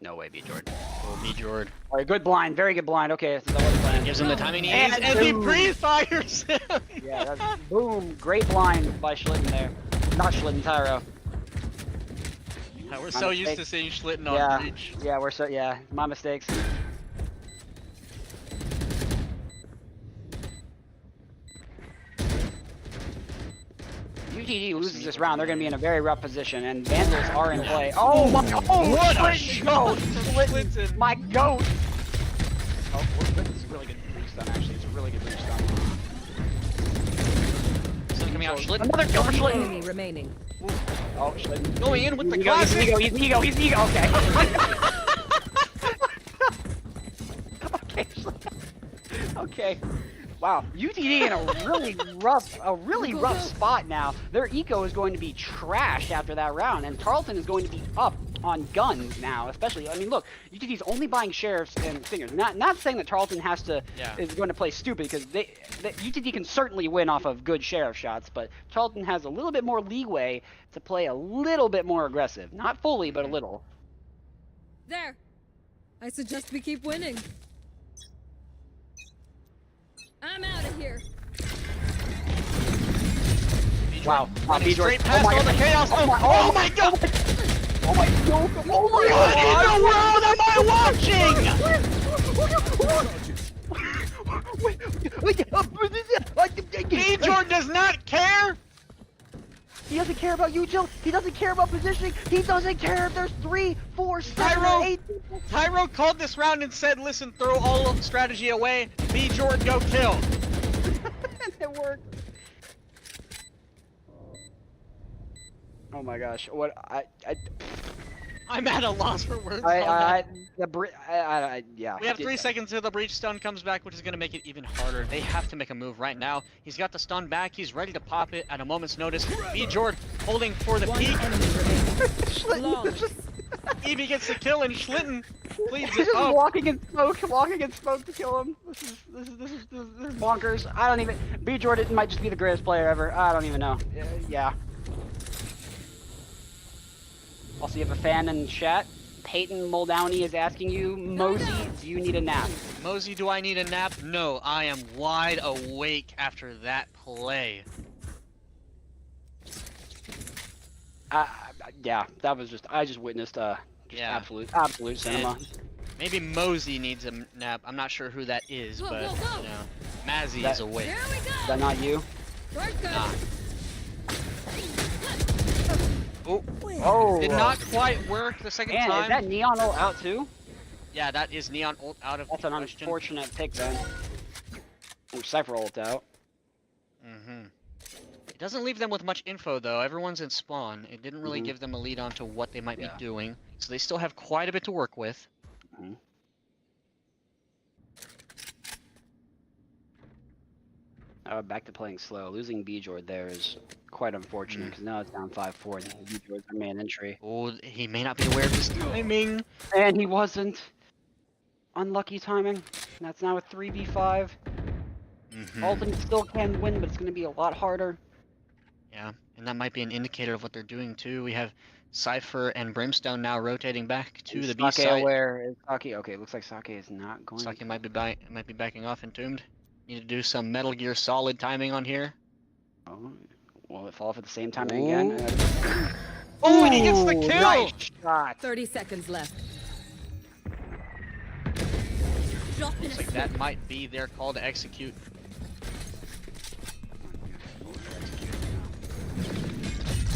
No way, Bjord. Oh, Bjord. Alright, good blind. Very good blind. Okay, so that was blind. Gives him the timing he needs, and he pre-fires him! Yeah, that's, boom. Great blind by Schlitten there. Not Schlitten, Tyro. Yeah, we're so used to seeing Schlitten on breach. Yeah, my mistakes. UTD loses this round, they're going to be in a very rough position, and Vandals are in play. Oh my god! What a shot! Schlitten, my goat! Oh, this is a really good breach stun, actually. It's a really good breach stun. He's gonna come coming out. Schlitten. Another kill for One Schlitten. enemy remaining. Oh, Schlitten. Going in with the He's classic. ego. He's ego. Okay. Okay. Schlitten. Okay. Wow, UTD in a really rough spot now. Their eco is going to be trashed after that round, and Tarleton is going to be up on guns now, especially. I mean, look, UTD's only buying sheriffs and stingers. Not saying that Tarleton is going to play stupid, because UTD can certainly win off of good sheriff shots, but Tarleton has a little bit more leeway to play a little bit more aggressive. Not fully, but a little. There. I suggest we keep winning. I'm out of here. Wow. Running straight past my all the God. chaos. Oh my God. Oh my God. Oh my What God. in the world am I watching? Jordan does not care. He doesn't care about util. He doesn't care about positioning. He doesn't care if there's 3, 4, 7, or 8 people. Tyro called this round and said, listen, throw all of the strategy away. B. Jordan, go kill. And it worked. Oh my gosh. What I'm at a loss for words. yeah. We have 3 seconds till the breach stun comes back, which is going to make it even harder. They have to make a move right now. He's got the stun back. He's ready to pop it at a moment's notice. B. Jordan holding for the One peak. enemy remaining. Flawless. Evie gets the kill and Schlitten cleans He's it just up. walking in smoke to kill him. This is bonkers. I don't even. B. Jordan might just be the greatest player ever. I don't even know. Yeah. Also, you have a fan in chat. Peyton Muldowney is asking you, Mosey, do you need a nap? Mosey, do I need a nap? No, I am wide awake after that play. Yeah, that was just. I just witnessed absolute cinema. And maybe Mosey needs a nap. I'm not sure who that is, Go, but go, go. you know, Mazi is awake. Here we Is go. that not you? Work good. Nah. Oh. Did not quite work the second And time. is that Neon ult out too? Yeah, that is Neon ult out of That's the an question. unfortunate pick then. Ooh, Cypher ult out. It doesn't leave them with much info though. Everyone's in spawn. It didn't really give them a lead on to what they might be doing. So they still have quite a bit to work with. Back to playing slow. Losing B-Jord there is quite unfortunate, because now it's down 5-4 and B-Jord's our main entry. Oh, he may not be aware of his timing. And he wasn't. Unlucky timing. That's now a 3v5. Alton still can win, but it's going to be a lot harder. Yeah, and that might be an indicator of what they're doing too. We have Cypher and Brimstone now rotating back to the B Sake side. aware. Is Sake? Okay, looks like Sake is not going. Sake might be backing off Entombed. Need to do some Metal Gear Solid timing on here. Oh, will it fall off at the same time again? Oh, and he gets the kill! Nice shot. 30 seconds left. Drop in Looks a like that might be their call to execute.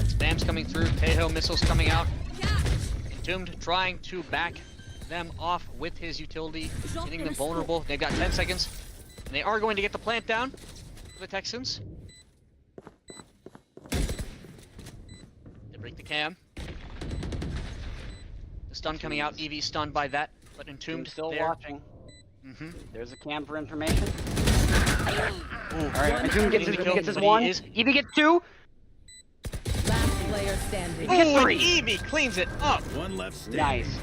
Spam's coming through, Tejo missiles coming out. Entombed trying to back them off with his utility, getting them vulnerable. They've got 10 seconds, and they are going to get the plant down for the Texans. They break the cam. The stun coming out, Eevee stunned by that, but Entombed Still there. watching. There's a cam for information. Alright, Entombed Entombed gets his one. Eevee gets two. Last player standing. Oh, Get and three. Eevee cleans it up. One left standing. Nice.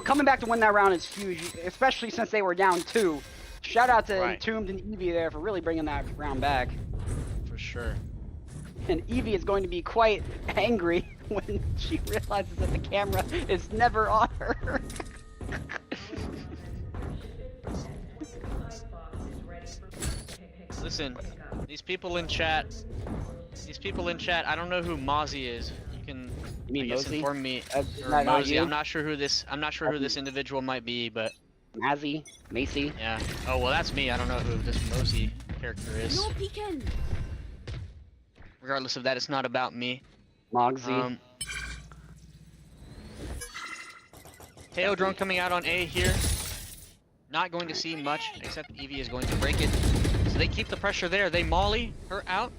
Coming back to win that round is huge, especially since they were down 2. Shout out to Entombed and Eevee there for really bringing that round back. For sure. And Eevee is going to be quite angry when she realizes that the camera is never on her. Listen, these people in chat, I don't know who Mazi is. You can mean I guess Mosey? inform me. Or Not Mosey. you? I'm not sure who this individual might be, but Mazi, Macy. yeah. Oh well, that's me. I don't know who this Mosey character is. No peeking. Regardless of that, it's not about me. Mogsy. Teo drone coming out on A here. Not going to see much, except Eevee is going to break it. So they keep the pressure there. They molly her out.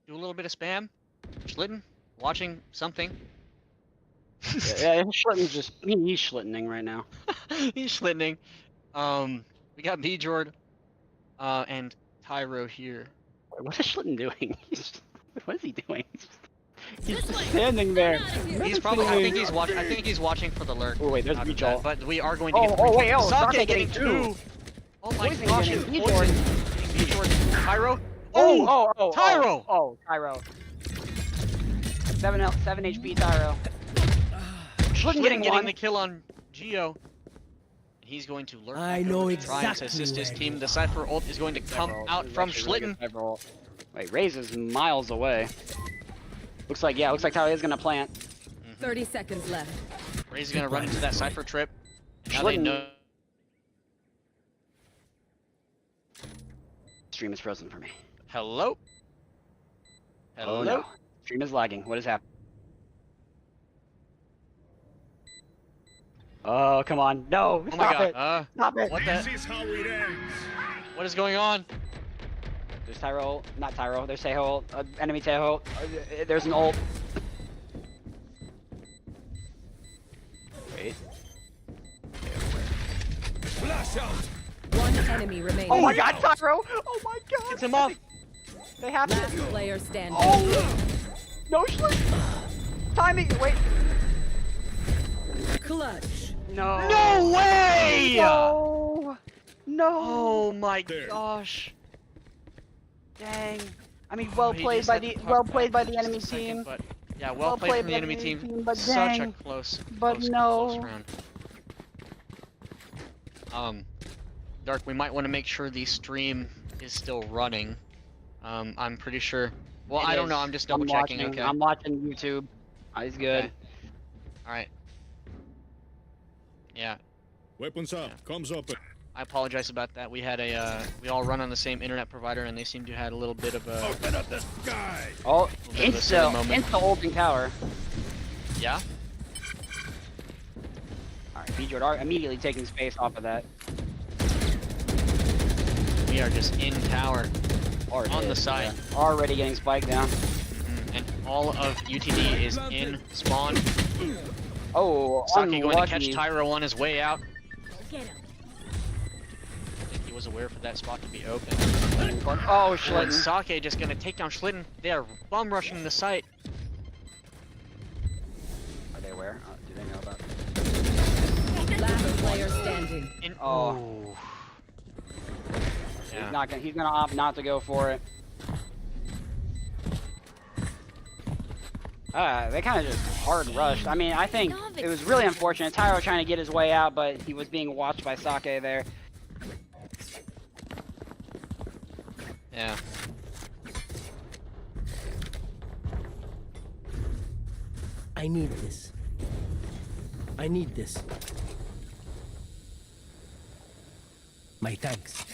do a little bit of spam. Schlitten, watching something. Yeah, Schlitten's just he's Schlittening right now. He's Schlittening. We got Bjord, and Tyro here. Wait, what is Schlitten doing? What is he doing? He's This just way. standing there. He's probably. I think he's watching. I think he's watching for the lurk. Oh wait, there's out of Beach. that, but we are going to get. Oh wait, oh, Sake Sake getting getting 2. Oh my Poison gosh, getting it's Bjord. Bjord. Tyro. Oh, Tyro. Oh, Tyro. 7 HP Tyro. Schlitten Getting getting one. the kill on Geo. He's going to lurk. I back know over to try and exactly assist his where team. you The Cypher ult is going to come out from Schlitten. Wait, Raze is miles away. Looks like Tyro is gonna plant. 30 seconds left. Raze is going to run into that Cypher trip. And now they know. Stream is frozen for me. Hello? Hello? Oh no. Stream is lagging. What is happening? Oh, come on. No. Oh my Stop god. it. Stop it. What the? This is how it ends. What is going on? There's Tyro. Not Tyro. There's Taeho. Enemy Taeho. There's an ult. Wait. Flash out. One enemy remaining. Oh my god, Tyro! Oh my god! Gets him off. They have Last it. player standing. Oh! No Schlitt! Timing! Wait. Clutch. No. No way! No! No! Oh my There. gosh. Dang. I mean, well He played just by had the to talk well back played by for the just a enemy second, team. But yeah, well played from the enemy team. but Such a dang. close, But close no. round. Dark, we might want to make sure the stream is still running. I'm pretty sure. Well, It I don't is. know. I'm just double checking. Watching, Okay. I'm watching YouTube. He's good. Okay. All right. Yeah. Weapons up. Comes open. I apologize about that. We had we all run on the same internet provider, and they seem to have had a little bit of a. Open up the sky. Oh, bit of a silly moment. insta ulting tower. Yeah. Alright, Bjord are immediately taking space off of that. We are just in tower. Already, On the side. yeah. Already getting spiked down. And all of UTD is in spawn. Oh, Saki going to catch unlucky. Tyro on his way out. Get him. I think he was aware for that spot to be open. Oh, And Schlitten. Sake just going to take down Schlitten. They are bum rushing the site. Are they aware? Do they know about? Last player standing. Oh. Yeah. He's gonna opt not to go for it. They kind of just hard rushed. I mean, I think it was really unfortunate. Tyro trying to get his way out, but he was being watched by Sake there. Yeah. I need this. I need this. My thanks.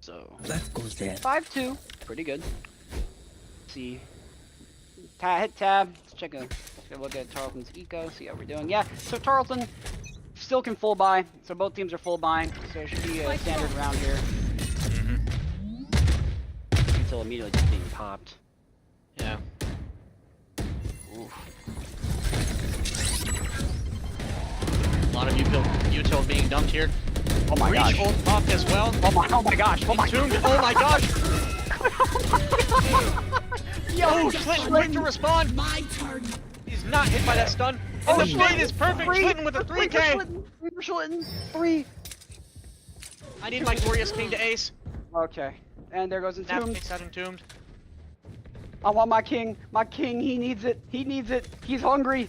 So That goes there. 5-2, pretty good. Let's see, hit tab. Let's take a look at Tarleton's eco. See how we're doing. Yeah. So Tarleton still can full buy. So both teams are full buying. So it should be a standard round here. Until immediately just being popped. Yeah. Oof. A lot of util being dumped here. Oh my Reach gosh. ult popped as well. Oh my gosh. Oh my Entombed. Oh my gosh. Yo, Oh, Schlitten quick to respond. My turn. He's not hit by that stun. And the fade is perfect. Schlitten with a 3K. Schlitten. 3. I need my Glorious King to ace. Okay. And there goes Snap Entombed. takes out Entombed. I want my king. My king, he needs it. He needs it. He's hungry.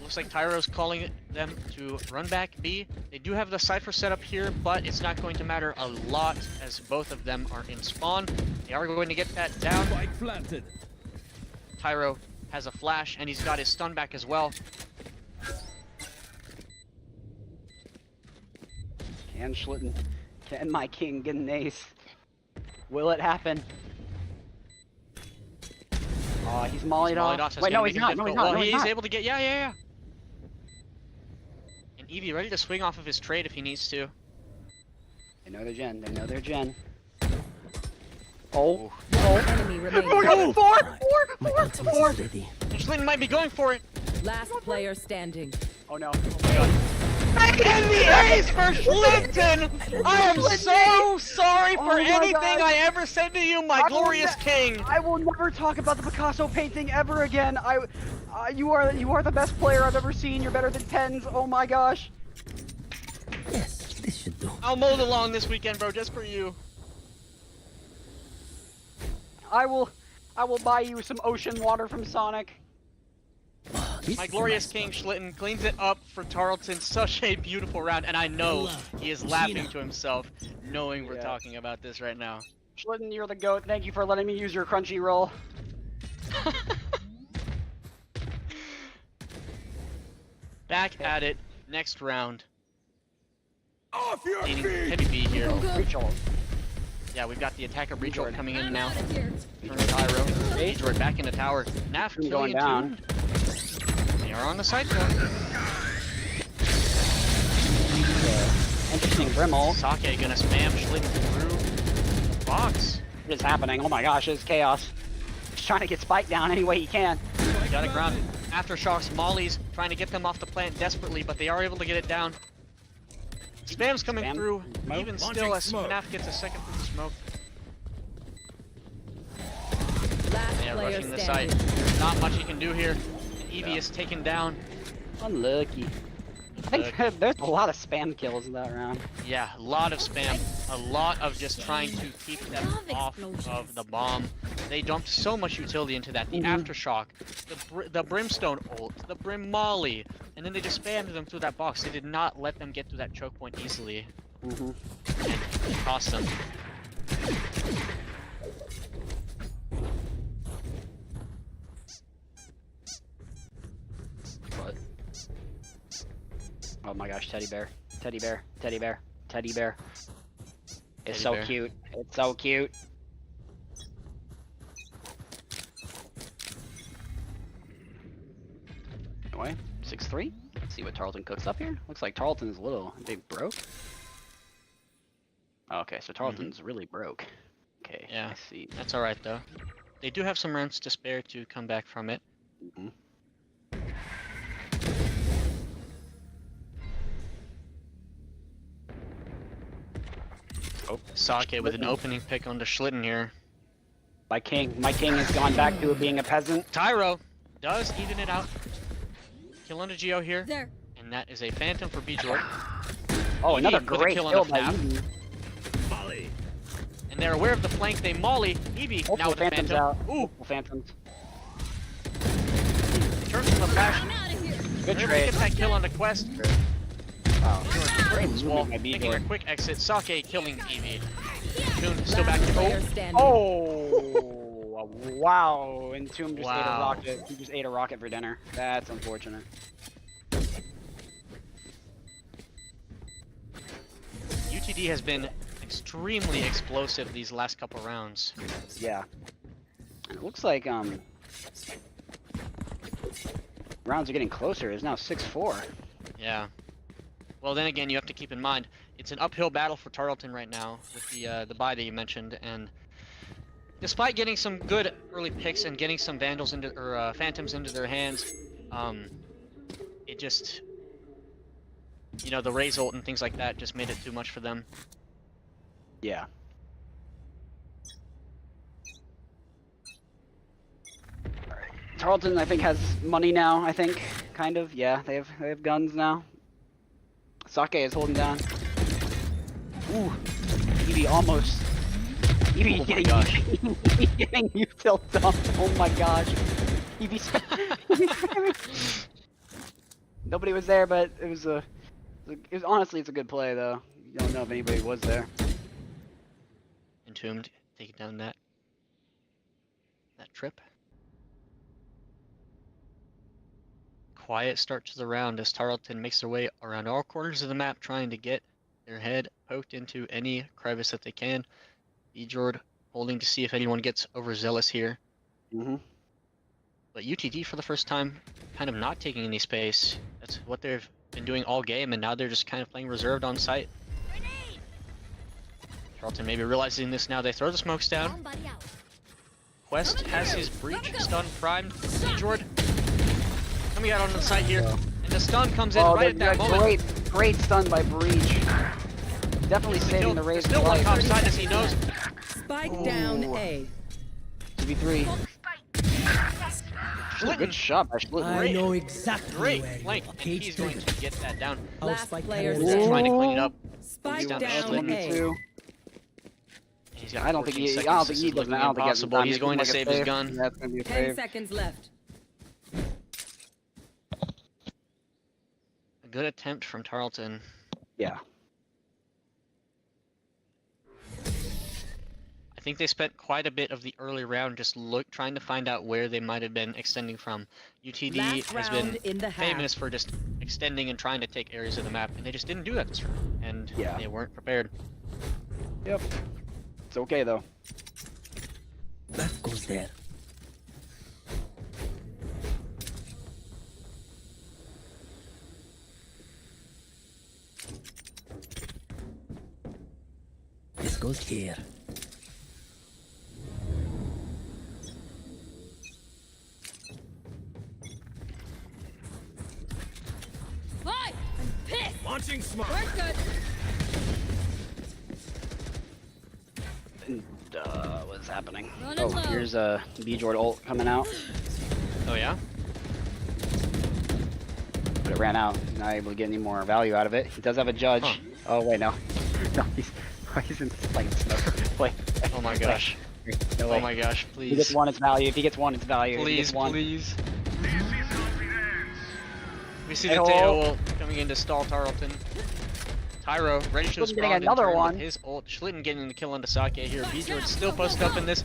Looks like Tyro's calling them to run back B. They do have the Cypher set up here, but it's not going to matter a lot as both of them are in spawn. They are going to get that down. Spike planted. Tyro has a flash, and he's got his stun back as well. Can Schlitten, can my king get an ace? Will it happen? Oh, he's mollied off. That's Wait, gonna no, make he's him not. No, he's difficult. not. Well, No, he's he's not. able to get, yeah. And Eevee ready to swing off of his trade if he needs to. They know their gen. They know their gen. Oh. One enemy remaining. My ultimate is ready. Schlitten might be going for it. Last player standing. Oh no. Oh my god. And the ace for Schlitten! I am so sorry Oh for my anything God. I ever said to you, my glorious king. I will never talk about the Picasso painting ever again. You are the best player I've ever seen. You're better than Tens. Oh my gosh. Yes, this should do. I'll mow the lawn this weekend, bro, just for you. I will buy you some ocean water from Sonic. This My is glorious nice king one. Schlitten cleans it up for Tarleton. Such a beautiful round, and I know he is laughing Gina. to himself, knowing we're Yeah. talking about this right now. Schlitten, you're the GOAT. Thank you for letting me use your Crunchyroll. Back at it, next round. Off your Leading feet! heavy B here. Rachel. Yeah, we've got the attacker Breachor Jordan. coming in I'm now. out of here. From Tyro. Gage back in the tower. Naf Doom killing going down. They are on the side though. Interesting Grimmel. Sake gonna spam Schlitten through the box. What is happening? Oh my gosh, it's chaos. He's trying to get Spike down any way he can. Got it grounded. Aftershocks, Molly's trying to get them off the plant desperately, but they are able to get it down. Spam's coming Spam. through, Smoke. even Launching still as smoke. FNAF gets a second through the smoke. Last They are player rushing the standing. site. There's not much he can do here. And Eevee is taken down. Unlucky. I think there's a lot of spam kills in that round. Yeah, a lot of spam. A lot of just trying to keep them Love off explosions. of the bomb. They dumped so much utility into that. The Aftershock, the Brimstone ult, the Brim Molly, and then they just spammed them through that box. They did not let them get through that choke point easily. Mm-hmm. And it cost them. But... Oh my gosh, teddy bear. Teddy bear. Teddy bear. Teddy bear. It's Teddy so bear. cute. It's so cute. Anyway, 6-3. Let's see what Tarleton cooks up here. Looks like Tarleton is a little big broke. Oh, okay, so Tarleton's really broke. Okay, Yeah. I see. That's alright though. They do have some rounds to spare to come back from it. Mhm. Oh, Sake with an opening pick onto Schlitten here. my king has gone back to being a peasant. Tyro does even it out. Kill onto Geo here. There. And that is a Phantom for B-Jord. Oh, another Eevee with a great kill kill on the by FNAF. Eevee. Molly. And they're aware of the flank. They molly. Eevee now Multiple with a phantoms Phantom. out. Ooh, Multiple phantoms. turns from the flash. I'm out of here. Good They're able to trade. get that kill on the Quest. Wow. Great Moving wall. my Making a B-Jord. quick exit. Sake killing Eevee. Toon still back Last to player goal. standing. Oh, wow. And Tomb just ate a Wow. rocket. He just ate a rocket for dinner. That's unfortunate. UTD has been extremely explosive these last couple rounds. Yeah. And it looks like, rounds are getting closer. It's now 6-4. Yeah. Well, then again, you have to keep in mind it's an uphill battle for Tarleton right now with the bye that you mentioned, and despite getting some good early picks and getting some Vandals into or Phantoms into their hands, it just, you know, the Raze ult and things like that just made it too much for them. Yeah. Tarleton, I think, has money now. I think, kind of. Yeah, they have guns now. Sake is holding down. Ooh, Eevee almost. Eevee Oh my getting gosh. Eevee getting util dumped. Oh my gosh. Eevee spamming. Nobody was there, but it was honestly, it's a good play though. You don't know if anybody was there. Entombed, taking down that trip. Quiet start to the round as Tarleton makes their way around all corners of the map, trying to get their head poked into any crevice that they can. B-Jord holding to see if anyone gets overzealous here. Mm-hmm. But UTD for the first time, kind of not taking any space. That's what they've been doing all game, and now they're just kind of playing reserved on site. Tarleton maybe realizing this now. They throw the smokes down. Bomb buddy out. Quest has his breach stun primed. Jord coming out on the side here. And the stun comes in right at that moment. Great stun by Breach. Definitely saving the Raven's Still one life. top side as he knows. Spike down A. 2v3. Good shot by Schlitten. I know exactly Great where flank. you are. And he's going to get that down. Last player Ooh. He's trying to clean it up. Spike down to down Schlitten. A. Two. He's got I don't think 14 he. I seconds. don't think This he is doesn't. looking I don't think he has impossible. time. He's going to like a save his save. gun. Yeah, it's gonna be a 10 save. seconds left. A good attempt from Tarleton. Yeah. I think they spent quite a bit of the early round just trying to find out where they might have been extending from. UTD Last has round been in the half. famous for just extending and trying to take areas of the map, and they just didn't do that this round. And Yeah. they weren't prepared. Yep. It's okay though. That goes there. This goes here. Boy, I'm pissed. Launching smoke. We're good. What's happening? Run Oh, it low. here's a B-Jord ult coming out, Oh yeah? but it ran out. Not able to get any more value out of it. He does have a judge. Huh. Oh wait, no. No, he's in playing smoke. Wait. Oh my gosh. No Oh way. my gosh, If he gets please. one, it's value. If he gets one, it's value. If he Please, gets one. please. We see Hey, the oh. Teo ult coming in to stall Tarleton. Tyro ready to Schlitten respond getting in another turn one. with his ult. Schlitten getting the kill onto Sake here. B-Jord still posted up in this.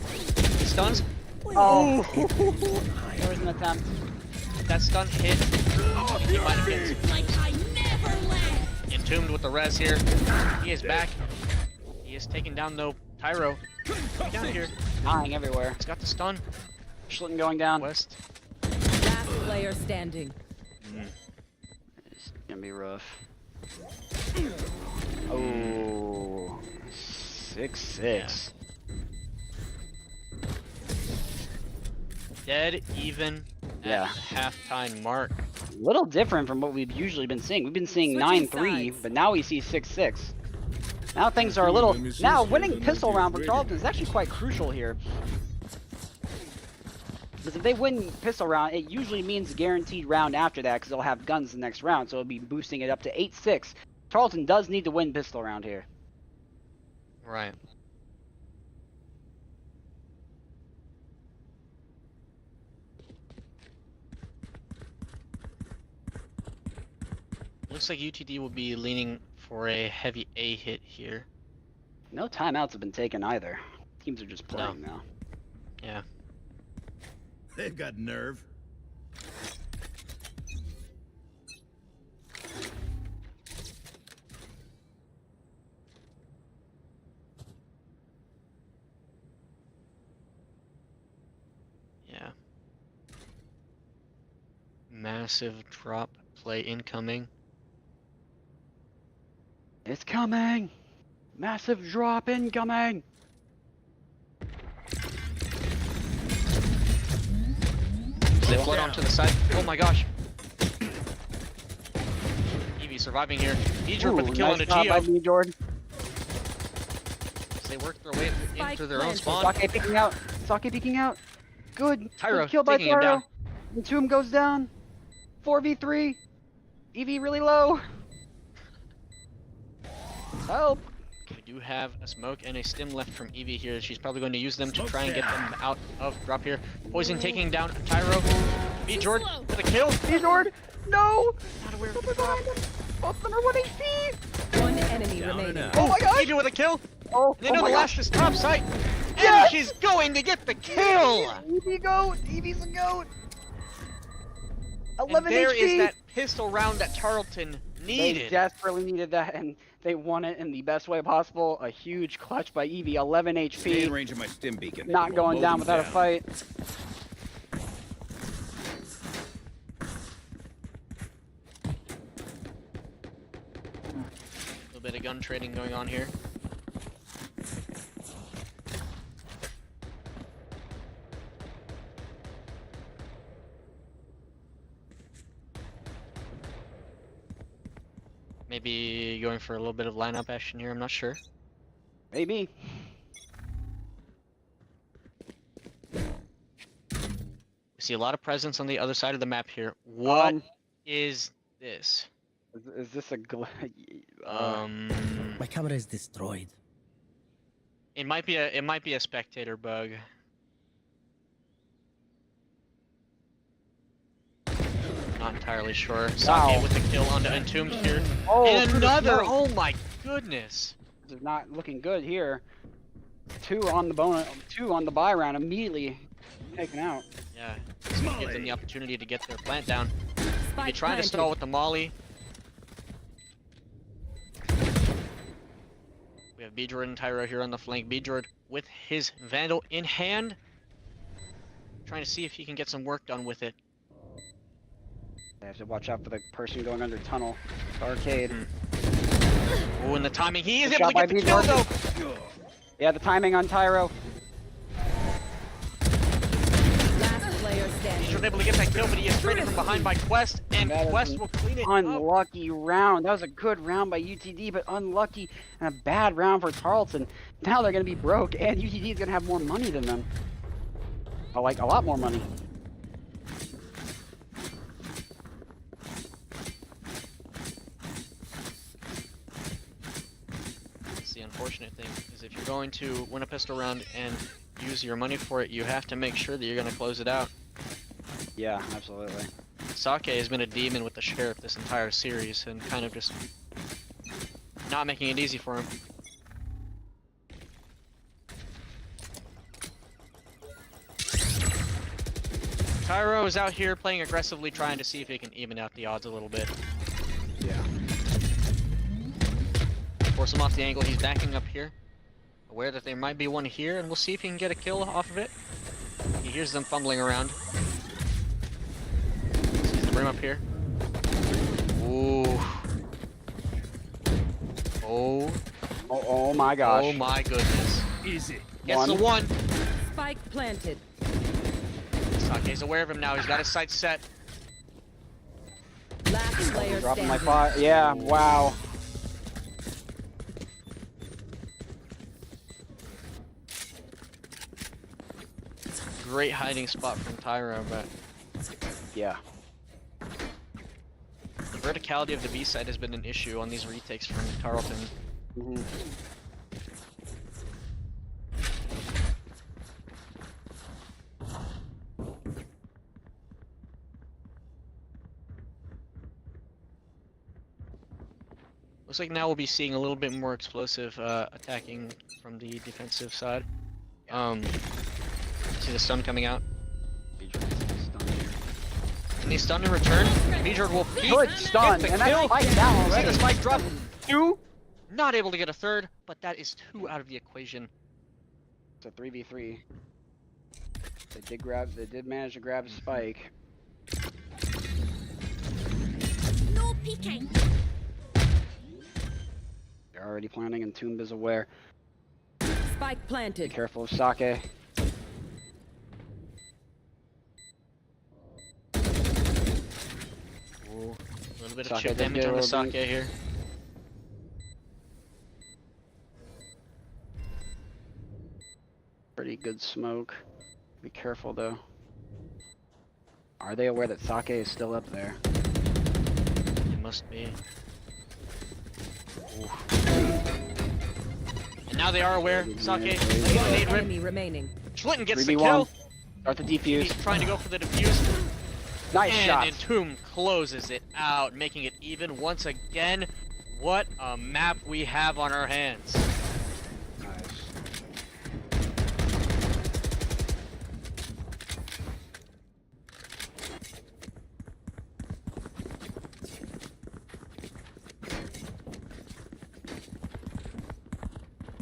He stuns. Oh. There was an attempt. That stun hit. He might have been Like I never left. entombed with the res here. He is back. He is taking down though Tyro. Coming down here. Dying everywhere. He's got the stun. Schlitten going down. West. Last player standing. It's gonna be rough. Oh. 6-6. Dead even at Yeah. the halftime mark. Little different from what we've usually been seeing. We've been seeing Switching 9-3, sides. but now we see 6-6. Now things are a little. Now winning pistol round for Tarleton is actually quite crucial here. Because if they win pistol round, it usually means a guaranteed round after that because they'll have guns the next round, so it'll be boosting it up to 8-6. Tarleton does need to win pistol round here. Right. Looks like UTD will be leaning for a heavy A hit here. No timeouts have been taken either. Teams are just playing now. Yeah. They've got nerve. Yeah. Massive drop play incoming. It's coming! Massive drop incoming! They float onto the side. Oh my gosh. Evie surviving here. B-Jord with the kill nice onto job by Geo. B-Jord. As they work their way into their own planted. spawn. Sake peeking out. Sake peeking out. Good. Tyro Good kill by taking him Tyro. down. The tomb goes down. 4v3. EV really low. Help. We do have a smoke and a stim left from Evie here. She's probably going to use them to try and get them out of drop here. Poison taking down Tyro. B-Jord with a kill. B-Jord. No. Not aware of Oh the my drop. god. Both of them are 1 HP. One enemy Down and remaining. out. Oh my god. B-Jord with a kill. Oh, They know my the gosh. last is top sight. And Yes! she's going to get the kill. EV goat. EV's a goat. And 11 there HP. is that pistol round that Tarleton They needed. desperately needed that, and they won it in the best way possible. A huge clutch by Evie, 11 Stay in HP, range of my stim beacon. not We'll going mow down them without a fight. A little bit of gun trading going on here. Maybe going for a little bit of lineup action here. I'm not sure. Maybe. We see a lot of presence on the other side of the map here. What is this? Is this a My camera is destroyed. It might be a spectator bug. Not entirely sure. Sake with the kill onto Entombed here. Oh, and another! no. Oh my goodness! This is not looking good here. 2 on the buy round immediately taken out. Yeah, this gives them the opportunity to get their plant down. Spike They're trying to stall with the molly. We have B-Jord and Tyro here on the flank. B-Jord with his Vandal in hand. Trying to see if he can get some work done with it. They have to watch out for the person going under tunnel. Arcade. Oh, and the timing. He is Good able to shot get the by kill B-Jord. though! Yeah, the timing on Tyro. Last player standing. B-Jord able to get that kill, but he is traded from behind by Quest, and That is Quest will clean it up. Unlucky round. That was a good round by UTD, but unlucky and a bad round for Tarleton. Now they're going to be broke, and UTD is going to have more money than them. Oh, like a lot more money. The unfortunate thing is if you're going to win a pistol round and use your money for it, you have to make sure that you're going to close it out. Yeah, absolutely. Sake has been a demon with the Sheriff this entire series and kind of just not making it easy for him. Tyro is out here playing aggressively, trying to see if he can even out the odds a little bit. Yeah. Force him off the angle. He's backing up here, aware that there might be one here, and we'll see if he can get a kill off of it. He hears them fumbling around. Sees the brim up here. Ooh. Oh. Oh my gosh. Oh my goodness. Easy. Gets the one. Spike planted. Sake's aware of him now. He's got his sights set. Last player Dropping my standing. fire. Yeah, wow. Great hiding spot from Tyro, but Yeah. the verticality of the B side has been an issue on these retakes from Tarleton. Mhm. Looks like now we'll be seeing a little bit more explosive attacking from the defensive side. See the stun coming out. And the stun in return. B-Jord will peek, Good stun, get the and kill. that's spike down See already. the spike drop. 2. Not able to get a third, but that is 2 out of the equation. It's a 3v3. They did manage to grab a spike. No peeking. They're already planning, and Tomb is aware. Spike Be planted. careful of Sake. Ooh, a little bit of Sake chip did damage get a on the little Sake bit. here. Pretty good smoke. Be careful though. Are they aware that Sake is still up there? It must be. Ooh. And now they are aware. Sake, grenade rip. Enemy remaining. Schlitten gets the 3v1. kill. Start the He's defuse. trying to go for the defuse. Nice And shot. Entomb closes it out, making it even once again. What a map we have on our hands. Nice.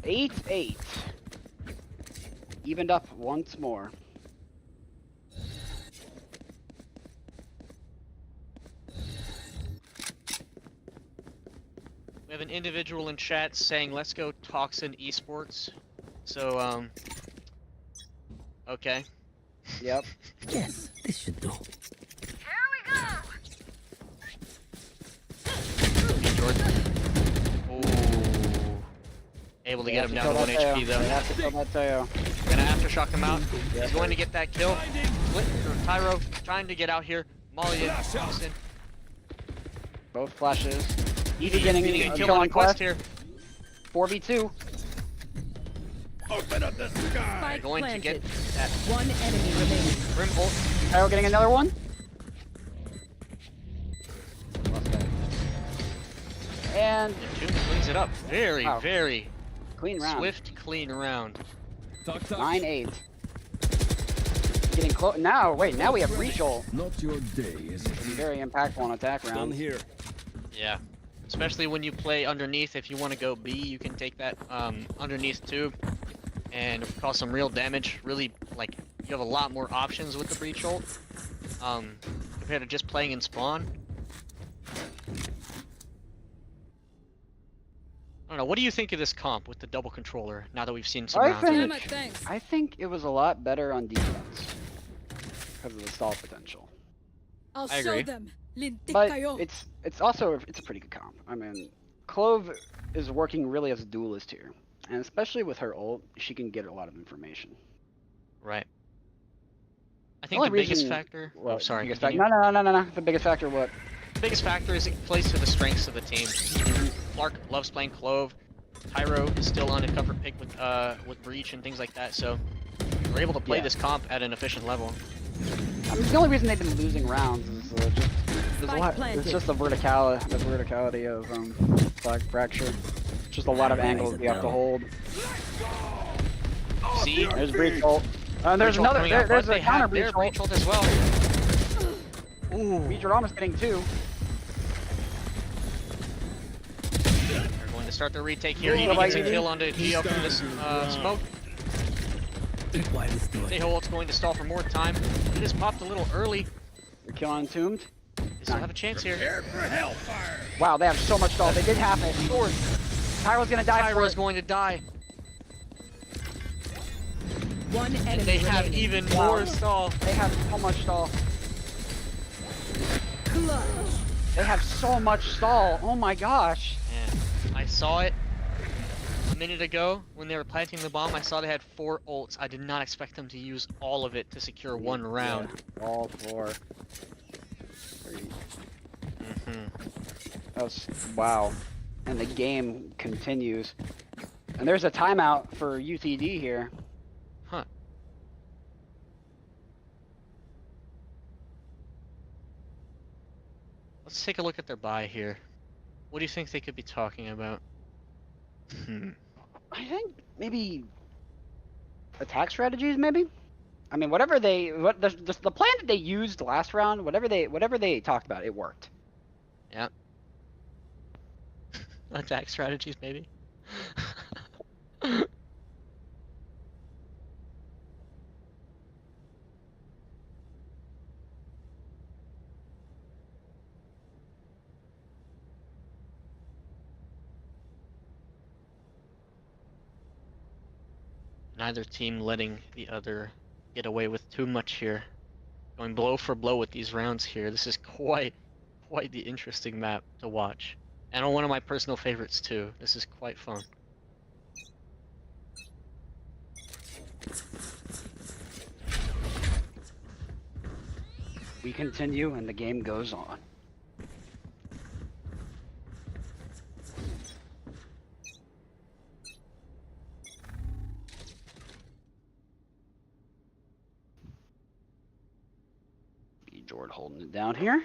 Eight. Evened up once more. We have an individual in chat saying, "Let's go Texan Esports." So, okay. Yep. Yes, this should do. B-Jord Able to They get have him to down to kill 1 that Teo. HP They though. have to kill that Teo. Gonna aftershock him out. He's going to get that kill. Split or Tyro trying to get out here. Molly in. Austin. Both flashes. Evie getting getting a a kill kill on on quest Quest. here. 4v2. Open up the sky. Spike Going to get planted. that One enemy remaining. Grim ult. Tyo getting another one. And Tombs cleans it up. Very, Wow. very clean round. swift, clean round. 9-8. Getting close. Now, wait, now we have breach ult. Not your day, is it? Very impactful on attack round. here. Yeah. Especially when you play underneath. If you want to go B, you can take that underneath tube and cause some real damage. Really, like, you have a lot more options with the breach ult compared to just playing in spawn. I don't know. What do you think of this comp with the double controller? Now that we've seen some I rounds. think- of Damn it? it, thanks. I think it was a lot better on defense because of the stall potential. I'll I show agree. them. Lintik But kayo. it's also a pretty good comp. I mean, Clove is working really as a duelist here, and especially with her ult, she can get a lot of information. Right. I The think only the biggest reason- factor. Well, Oh, sorry. biggest continue. no. The biggest factor what? The biggest factor is it plays to the strengths of the team. Clark loves playing Clove. Tyro is still on a cover pick with Breach and things like that, so we're able to play Yeah. this comp at an efficient level. I mean, the only reason they've been losing rounds is just there's a Spike lot. planted. It's just the verticality of Flag Fracture. Just a lot of angles we have to hold. See? There's breach ult. And there's Breach ult another. coming out, There's but a they counter have breach their ult. breach ult as well. Ooh. Breach ult almost getting 2. They're going to start their retake here. Ooh, Evie like gets a Evie. kill onto Geo from this smoke. Why destroy? They ult going to stall for more time. It just popped a little early. They're killing Entombed. They still have a chance here. Prepare for hellfire. Wow, they have so much stall. They did half it. Swords. Tyro's gonna die for Tyro's it. going to die. One enemy And they have remaining. even Wow. more stall. They have so much stall. Clutch. They have so much stall. Oh my gosh. And I saw it a minute ago when they were planting the bomb. I saw they had 4 ults. I did not expect them to use all of it to secure one round. Yeah, all 4. That was wow. And the game continues. And there's a timeout for UTD here. Huh. Let's take a look at their buy here. What do you think they could be talking about? I think maybe attack strategies, maybe. I mean, whatever the plan that they used last round, whatever they talked about, it worked. Yeah. Attack strategies, maybe. Neither team letting the other get away with too much here. Going blow for blow with these rounds here. This is quite the interesting map to watch. And one of my personal favorites too. This is quite fun. We continue and the game goes on. Jordan holding it down here.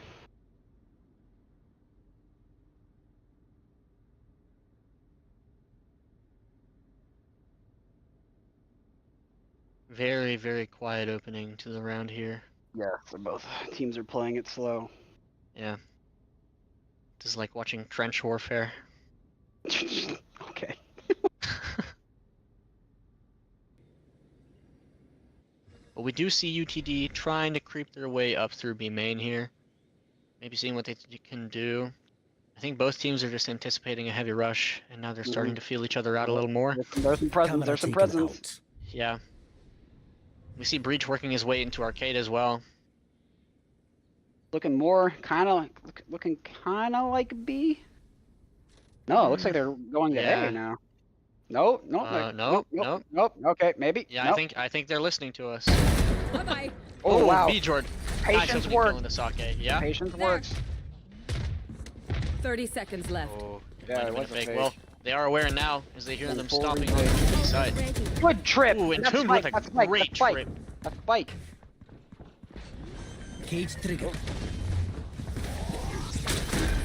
Very quiet opening to the round here. Yeah, so both teams are playing it slow. Yeah. This is like watching trench warfare. Okay. But we do see UTD trying to creep their way up through B main here. Maybe seeing what they can do. I think both teams are just anticipating a heavy rush, and now they're starting to feel each other out a little more. There's some presence. Camera There's some taken presence. out. Yeah. We see Breach working his way into arcade as well. Looking more looking kind of like B. No, it looks like they're going to Yeah. A now. No, nope. Okay, maybe. Yeah, nope. I think they're listening to us. Bye bye. Oh, wow. B-Jord. Patience Nice works. killing the sake. Yeah. Patience works. 30 seconds left. Oh, Yeah, might it have been was a a fake. fake. Well, they are aware now as they hear And them full stomping on the retake. weak side. Good trip. Ooh, That's Entombed Spike. with a That's Spike. great That's Spike. trip. That's Spike. Cage trigger.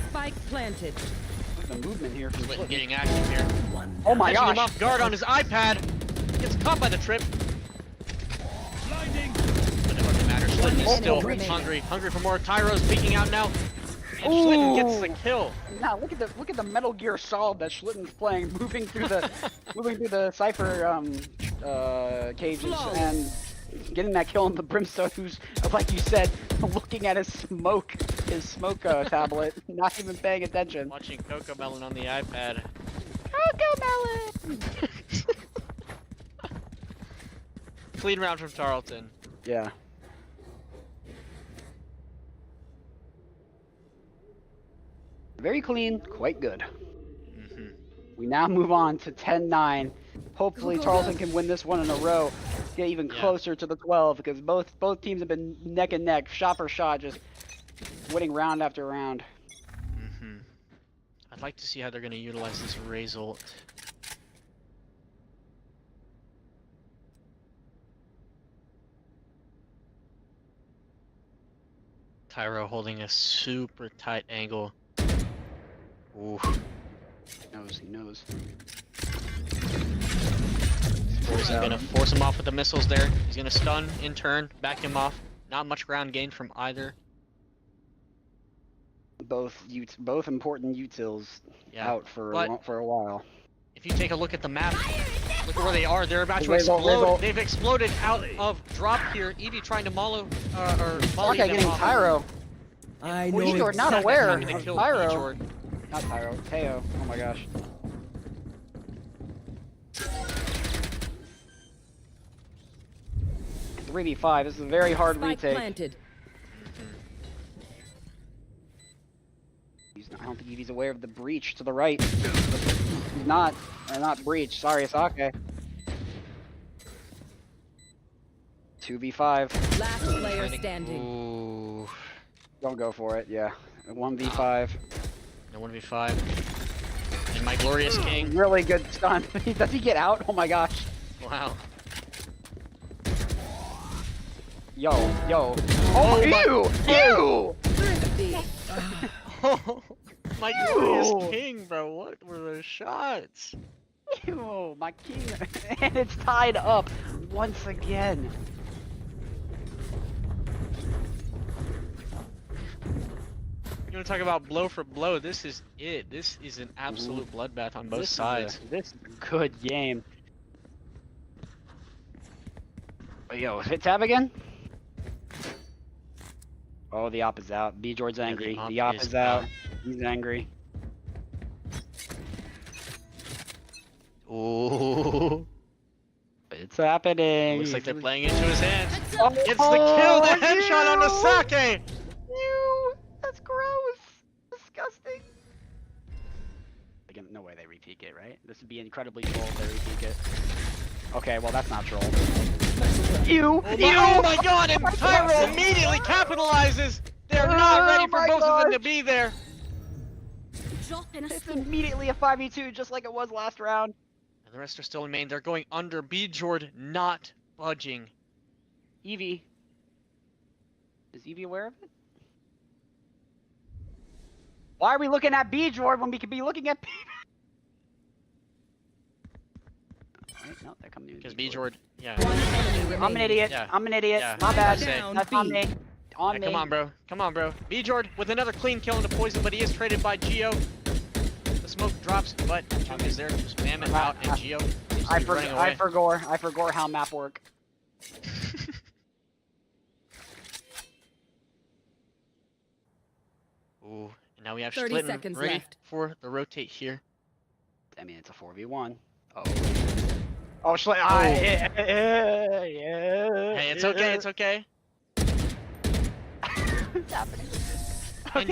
Spike planted. There's a movement here. From Slitten Slitten. getting active here. One. Oh my Catching him gosh. off guard on his iPad. Gets caught by the trip. But it doesn't matter. Slitten is still remaining. hungry for more. Tyro's peeking out now. And Slitten gets the kill. Now look at the Metal Gear Solid that Schlitten's playing, moving through the Cypher cages and getting that kill on the Brimstone, who's, like you said, looking at his smoke tablet, not even paying attention. Watching Coco Melon on the iPad. Cocomelon! Clean round from Tarleton. Yeah. Very clean, quite good. We now move on to 10-9. Hopefully Tarleton can win this one in a row, get even closer to the 12, because both teams have been neck and neck, shot for shot, just winning round after round. I'd like to see how they're going to utilize this Raze ult. Tyro holding a super tight angle. Ooh. He knows. He's gonna force him off with the missiles there. He's gonna stun in turn, back him off. Not much ground gained from either. Both important utils out for a while. If you take a look at the map, look at where they are. They're about to Raze ult, explode. Raze ult. They've exploded out of drop here. Eevee trying to molly Okay, them getting off. Tyro. I know We are not exactly. aware Not gonna of kill Tyro. B-Jord. Not Tyro, Teo. Oh my gosh. Three v 5. This is a very hard Spike retake. planted. I don't think Eevee's aware of the breach to the right. He's not. Or not breach. Sorry, Asake. 2v5. Last player standing. Ooh. Don't go for it. Yeah. 1v5. No 1v5. And my glorious king. Really good stun. Does he get out? Oh my gosh. Wow. Yo. Oh, ew! Thrifty. Oh, my glorious king, bro. What were those shots? Ew, my king. And it's tied up once again. You want to talk about blow for blow? This is it. This is an absolute bloodbath on both sides. This is a good game. Yo, hit tab again? Oh, the op is out. B-Jord's angry. The op is out. He's angry. Ooh. It's happening. Looks like they're playing into his hands. Oh, Gets the kill, the headshot on the sake! Ew, that's gross. Disgusting. Again, no way they repeat it, right? This would be incredibly troll if they repeat it. Okay, well that's not troll. Ew! Oh my god, and Tyro immediately capitalizes! They're not ready for both of them to be there! Drop in a It's smoke. immediately a 5v2 just like it was last round. And the rest are still in main. They're going under. B-Jord not budging. Eevee. Is Eevee aware of it? Why are we looking at B-Jord when we could be looking at Wait, no, they're coming in. Because B-Jord, yeah. One enemy remaining. I'm an idiot. Yeah. I'm an idiot. Yeah. My bad. Down That's on B. me. On Yeah, me. come on, bro. Come on, bro. B-Jord with another clean kill into poison, but he is traded by Geo. The smoke drops, but Chung is there to spam it out, and Geo seems to be running away. I forgot how map work. Ooh, and now we have 30 Splitten seconds ready left. for the rotate here. I mean, it's a 4v1. Oh. Oh, yeah. Hey, it's okay, it's okay. What's happening? And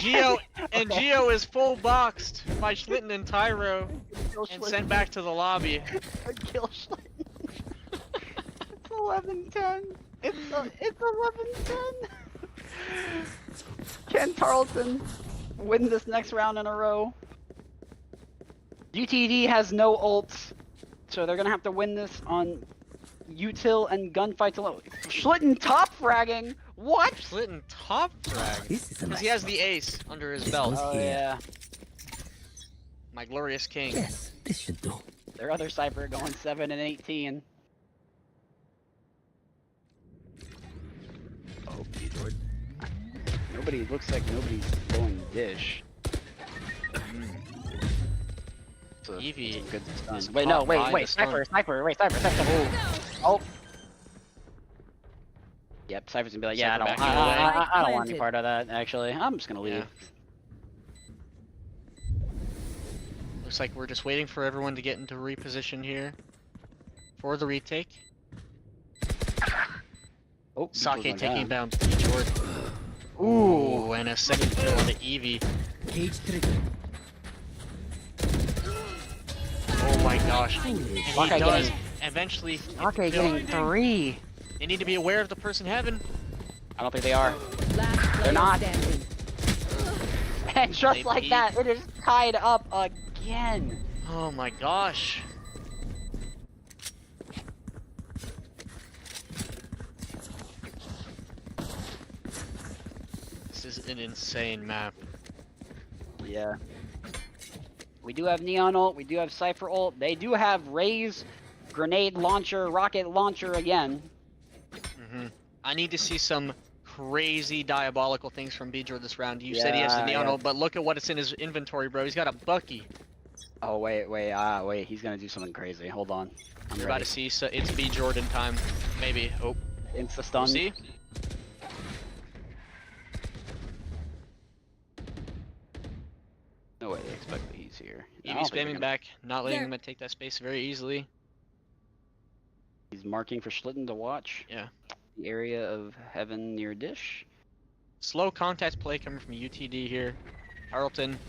Geo is full boxed by Schlitten and Tyro and sent back to the lobby. Kill Schlitten. It's 11-10. It's 11-10. Can Tarleton win this next round in a row? UTD has no ults, so they're gonna have to win this on util and gunfights alone. Schlitten top fragging. What? Schlitten top frag. This is a Because nice he has spot. the ace under his This belt. goes Oh here. yeah. My glorious king. Yes, this should do. Their other Cypher going 7 and 18. Oh, Lord. Nobody looks like nobody's going dish. So, Evie good is stun. Wait, no, caught by wait, the stun. Cypher. Oh. Yep, Cypher's gonna be like, yeah, Cypher I backing away. don't want any part of that, actually. I'm just gonna leave. Yeah. Looks like we're just waiting for everyone to get into reposition here for the retake. Oh, Sake Beetro's taking down. down Jordan. Ooh, and a second kill on the Eevee. Gage trigger. Oh my gosh. And he Sake does getting- eventually. Okay, getting 3. They need to be aware of the person heaven. I don't think they are. Last player not. standing. And just They like beat- that, it is tied up again. Oh my gosh. This is an insane map. Yeah. We do have Neon ult, we do have Cypher ult, they do have Raze, grenade launcher, rocket launcher again. I need to see some crazy diabolical things from Bjor this round. You said he has the Neon ult, but look at what it's in his inventory, bro. He's got a Bucky. Oh, wait, he's gonna do something crazy. Hold on. I'm You're about ready. to see, so it's B Jordan time. Maybe. Oh, Insta stun. see? No way they expect that he's here. I Eevee don't think they're spamming gonna- back, not letting There. him take that space very easily. He's marking for Schlitten to watch. Yeah. The area of heaven near dish. Slow contact play coming from UTD here. Tarleton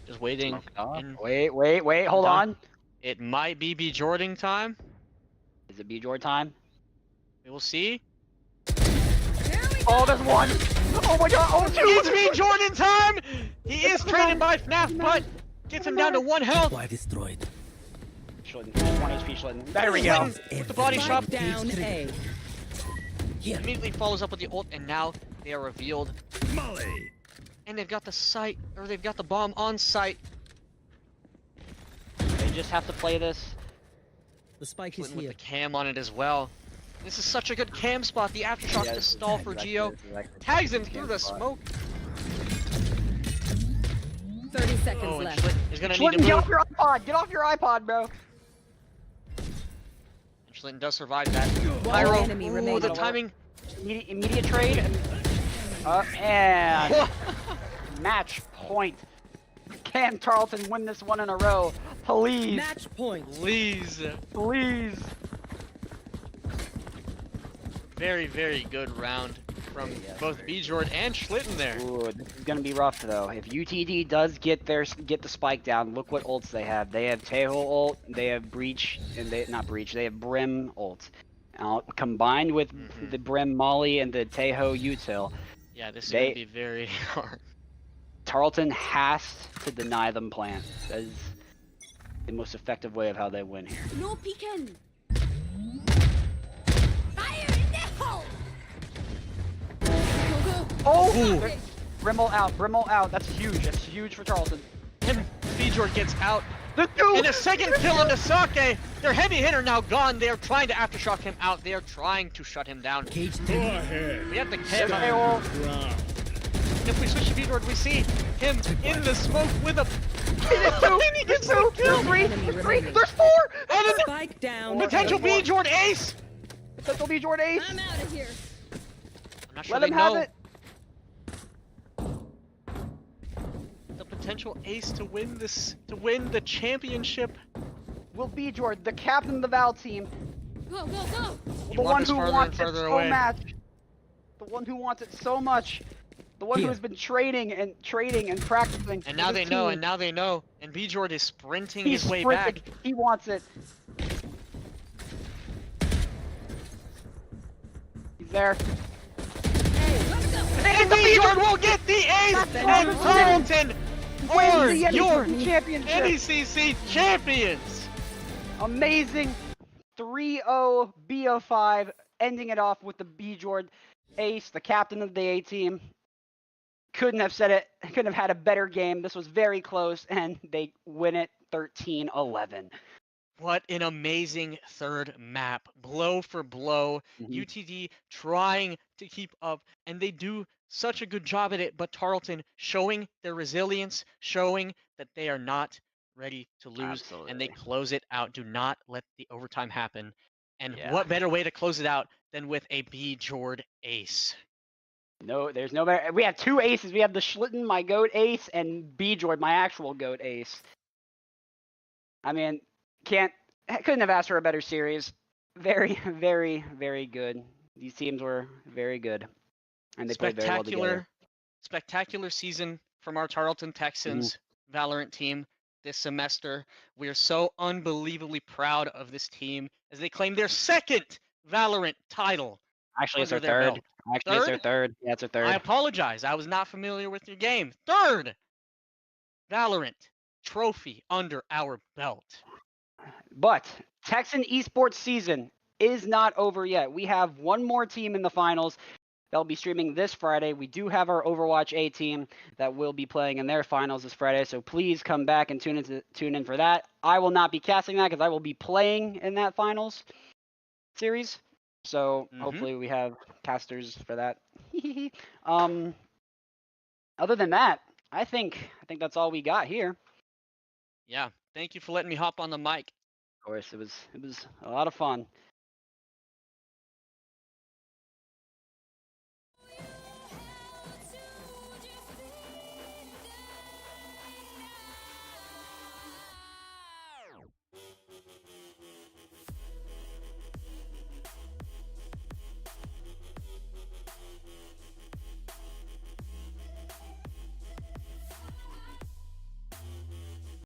just waiting. Smoked off. in. Wait, hold Done. on. It might be B Jordan time. Is it Bjor time? We will see. Oh, there's one! Oh my god, oh, two! It's B Jordan time! He is traded by FNAF, but gets him down to 1 health. Why destroyed? Schlitten, 1 HP Schlitten. There we go! Schlitten with the body shot. Spike down A. Here. Immediately follows up with the ult, and now they are revealed. And they've got the site, or they've got the bomb on site. They just have to play this. The spike is Schlitten with here. the cam on it as well. This is such a good cam spot. The aftershock Yeah, to this is stall for exactly- Geo. this is exactly Tags him the through cam the spot. smoke. 30 seconds Oh, and left. Schlitten is gonna need Schlitten, to get off move. your iPod! Get off your iPod, bro! And Schlitten does survive that. One Pyro, enemy ooh, remaining. the timing. Immediate trade. And match point. Can Tarleton win this one in a row? Please, Match point. Please. please. Very, very good round from Yes, both very Bjord and Schlitten there. Ooh, this is gonna be rough though. If UTD does get the spike down, look what ults they have. They have Teho ult, they have Breach, and they they have Brim ult. Combined with the Brim Molly and the Teho util, Yeah, this is They- gonna be very hard. Tarleton has to deny them plant. That is the most effective way of how they win here. No peeking. Fire in the hole. Go, go. Oh! Brimble out. That's huge for Tarleton. And Bjord gets out. The two! And a second kill on the Sake. Their heavy hitter now gone. They are trying to aftershock him out. They are trying to shut him down. Gage Go trigger. ahead. We have the Teho cam. ult. Ground. If we switch to Bjord, we see him in the smoke with a He gets two! Enemy Three! remaining. There's 4! and a Spike down. potential A. Bjord ace. Potential Bjord ace! I'm out of here. I'm not sure Let they him have know it! the potential ace to win this, to win the championship. Will Bjord, the captain of the VAL team, Go, go, go. He the one wanders who farther wants and it farther so away. much, the one who wants it so much, The one who Here. has been training and practicing. And now with they his know, team. and now they know. And Bjord is sprinting He's his way sprinting. back. He wants it. He's there. And Bjord will get the ace, and Tarleton are Wins the your NECC championship. NECC champions. Amazing 3-0 BO5, ending it off with the Bjord ace, the captain of the A team. Couldn't have said it. Couldn't have had a better game. This was very close, and they win it 13-11. What an amazing third map, blow for blow. UTD trying to keep up, and they do such a good job at it, but Tarleton showing their resilience, showing that they are not ready to lose, and they Absolutely. close it out. Do not let the overtime happen. And Yeah. what better way to close it out than with a Bjord ace? No, there's no better. We have two aces. We have the Schlitten, my goat ace, and Bjord, my actual goat ace. I mean, couldn't have asked for a better series. Very, very, very good. These teams were very good, and they played very well together. Spectacular season from our Tarleton Texans Valorant team this semester. We are so unbelievably proud of this team as they claim their second Valorant title. Actually, it's their under their third. belt. Actually, it's their Third? third. Yeah, it's their third. I apologize. I was not familiar with your game. Third Valorant trophy under our belt. But Texan Esports season is not over yet. We have one more team in the finals. They'll be streaming this Friday. We do have our Overwatch A team that will be playing in their finals this Friday, so please come back and tune in for that. I will not be casting that because I will be playing in that finals series. So hopefully we have casters for that. Other than that, I think that's all we got here. Yeah. Thank you for letting me hop on the mic. Of course, it was a lot of fun.